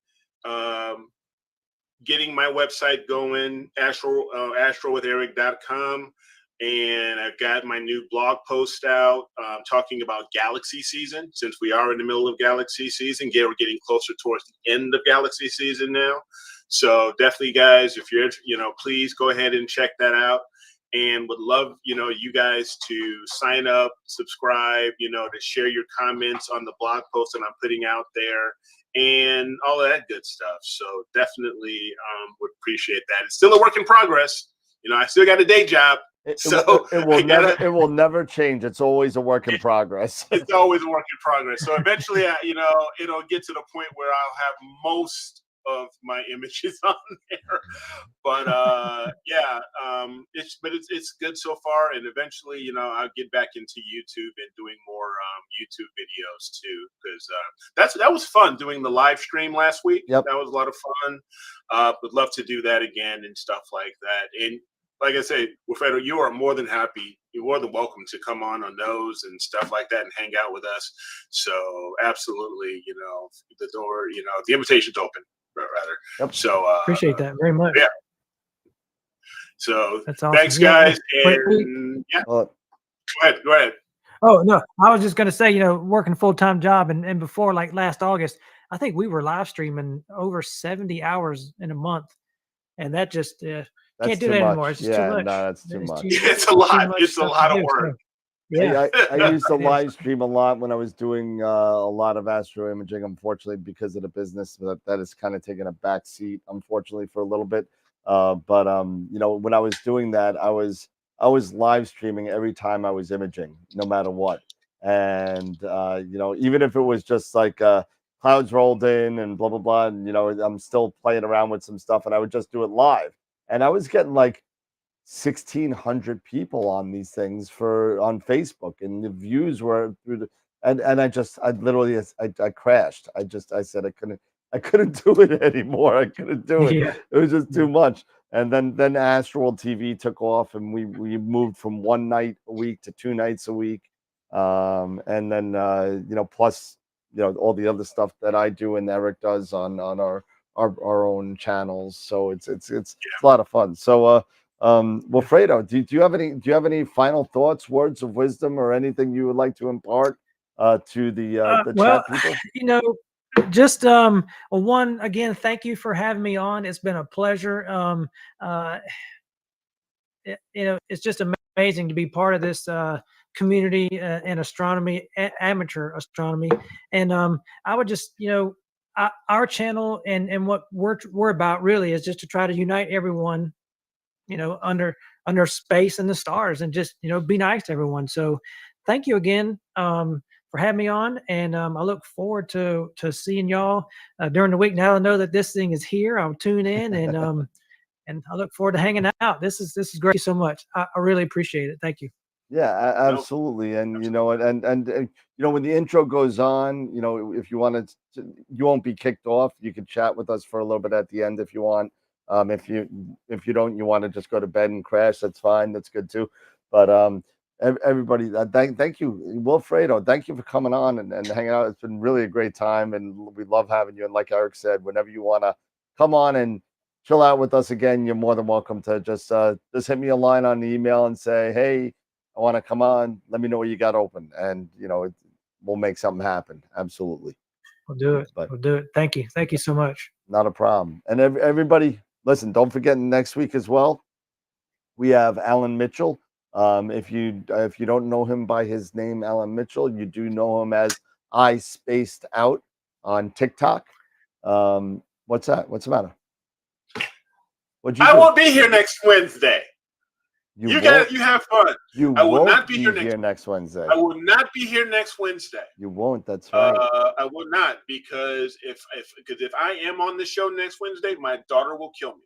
S5: getting my website going, astrowitheric.com. And I've got my new blog post out talking about Galaxy season. Since we are in the middle of Galaxy season, we're getting closer towards the end of Galaxy season now. So definitely, guys, if you're, please go ahead and check that out. And would love, you guys to sign up, subscribe, to share your comments on the blog post that I'm putting out there and all of that good stuff. So definitely would appreciate that. It's still a work in progress. I still got a day job.
S6: It will never change. It's always a work in progress.
S5: It's always a work in progress. So eventually, it'll get to the point where I'll have most of my images on there. But it's good so far. And eventually, I'll get back into YouTube and doing more YouTube videos too, because that was fun doing the live stream last week.
S6: Yep.
S5: That was a lot of fun. Would love to do that again and stuff like that. And like I say, Wilfredo, you are more than happy. You're more than welcome to come on those and stuff like that and hang out with us. So absolutely, the door, the invitation's open, rather.
S6: Yep.
S5: So
S4: appreciate that very much.
S5: Yeah. So
S4: that's awesome.
S5: Thanks, guys.
S4: Wait,
S5: yeah. Go ahead.
S4: Oh no, I was just going to say, working a full-time job and before, like last August, I think we were live streaming over 70 hours in a month, and that just can't do that anymore. It's just too much.
S6: No, that's too much.
S5: It's a lot. It's a lot of work.
S4: So, yeah,
S6: I used to live stream a lot when I was doing a lot of astro imaging. Unfortunately, because of the business, that has kind of taken a back seat, unfortunately, for a little bit. But when I was doing that, I was live streaming every time I was imaging, no matter what. And even if it was just like clouds rolled in and blah blah blah, and I'm still playing around with some stuff, and I would just do it live. And I was getting like 1,600 people on these things on Facebook, and the views were through the and I literally crashed. I said I couldn't do it anymore. I couldn't do it.
S4: Yeah.
S6: It was just too much. And then AstroWorld TV took off, and we moved from one night a week to 2 nights a week. And then plus all the other stuff that I do and Eric does on our own channels. So it's a lot of fun. So Wilfredo, do you have any final thoughts, words of wisdom, or anything you would like to impart to the chat people?
S4: Just one again, thank you for having me on. It's been a pleasure. It's just amazing to be part of this community in astronomy, amateur astronomy. And I would just, our channel and what we're about really is just to try to unite everyone, under space and the stars, and just, be nice to everyone. So thank you again for having me on. And I look forward to seeing y'all during the week. Now I know that this thing is here, I'll tune in and and I look forward to hanging out. This is great. Thank you so much. I really appreciate it. Thank you.
S6: Yeah, absolutely. And when the intro goes on, if you want to, you won't be kicked off. You can chat with us for a little bit at the end if you want. If you don't, you want to just go to bed and crash, that's fine. That's good too. But everybody, thank you, Wilfredo. Thank you for coming on and hanging out. It's been really a great time, and we love having you. And like Eric said, whenever you want to come on and chill out with us again, you're more than welcome to just hit me a line on the email and say, hey, I want to come on. Let me know what you got open, and we'll make something happen. Absolutely,
S4: we'll do it. We'll do it. Thank you so much.
S6: Not a problem. And everybody, listen. Don't forget next week as well. We have Alan Mitchell. If you don't know him by his name, Alan Mitchell, you do know him as I Spaced Out on TikTok. What's that? What's the matter?
S5: I won't be here next Wednesday. You have fun.
S6: I will not be here next Wednesday.
S5: I will not be here next Wednesday.
S6: You won't. That's right.
S5: I will not, because if I am on the show next Wednesday, my daughter will kill me.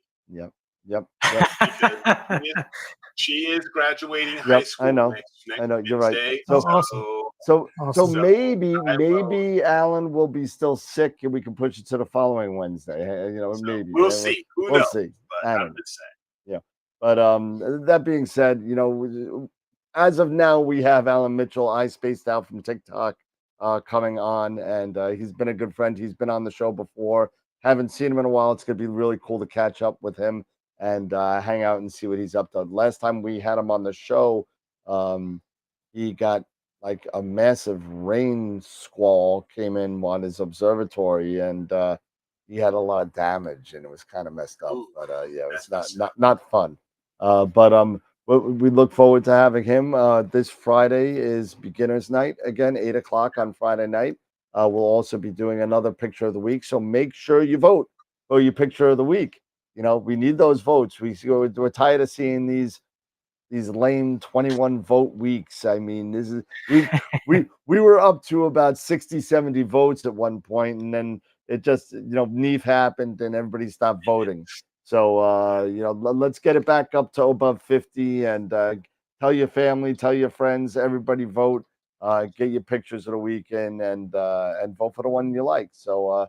S6: Yep.
S5: Because she is graduating high school.
S6: I know.
S5: Next
S6: I know. You're
S5: Wednesday.
S6: Right. So maybe Alan will be still sick, and we can push it to the following Wednesday. Maybe
S5: we'll see.
S6: We'll see.
S5: But I'm just saying.
S6: Yeah. But that being said, as of now, we have Alan Mitchell, I spaced out from TikTok, coming on, and he's been a good friend. He's been on the show before. Haven't seen him in a while. It's gonna be really cool to catch up with him and hang out and see what he's up to. Last time we had him on the show, he got like a massive rain squall came in on his observatory, and he had a lot of damage, and it was kind of messed up.
S5: Ooh,
S6: but yeah, it was not fun. But we look forward to having him. This Friday is beginners night again, 8 o'clock on Friday night. We'll also be doing another picture of the week, so make sure you vote for your picture of the week. You know, we need those votes. We're tired of seeing these lame 21 vote weeks. I mean, this is we were up to about 60, 70 votes at one point, and then it just, Neve happened and everybody stopped voting. So let's get it back up to above 50, and tell your family, tell your friends, everybody vote. Get your pictures of the weekend, and vote for the one you like. So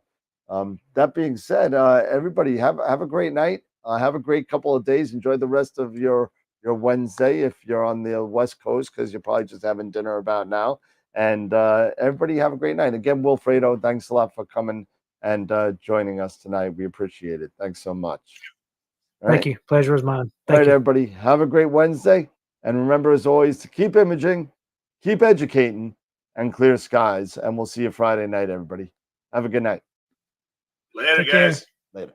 S6: that being said, everybody have a great night. Have a great couple of days. Enjoy the rest of your Wednesday if you're on the West Coast, because you're probably just having dinner about now. And everybody have a great night. Again, Wilfredo, thanks a lot for coming and joining us tonight. We appreciate it. Thanks so much.
S4: Thank you. Pleasure is mine.
S6: All right, everybody. Have a great Wednesday. And remember, as always, to keep imaging, keep educating, and clear skies. And we'll see you Friday night, everybody. Have a good night.
S5: Later,
S4: Take care.
S5: guys.
S6: Later.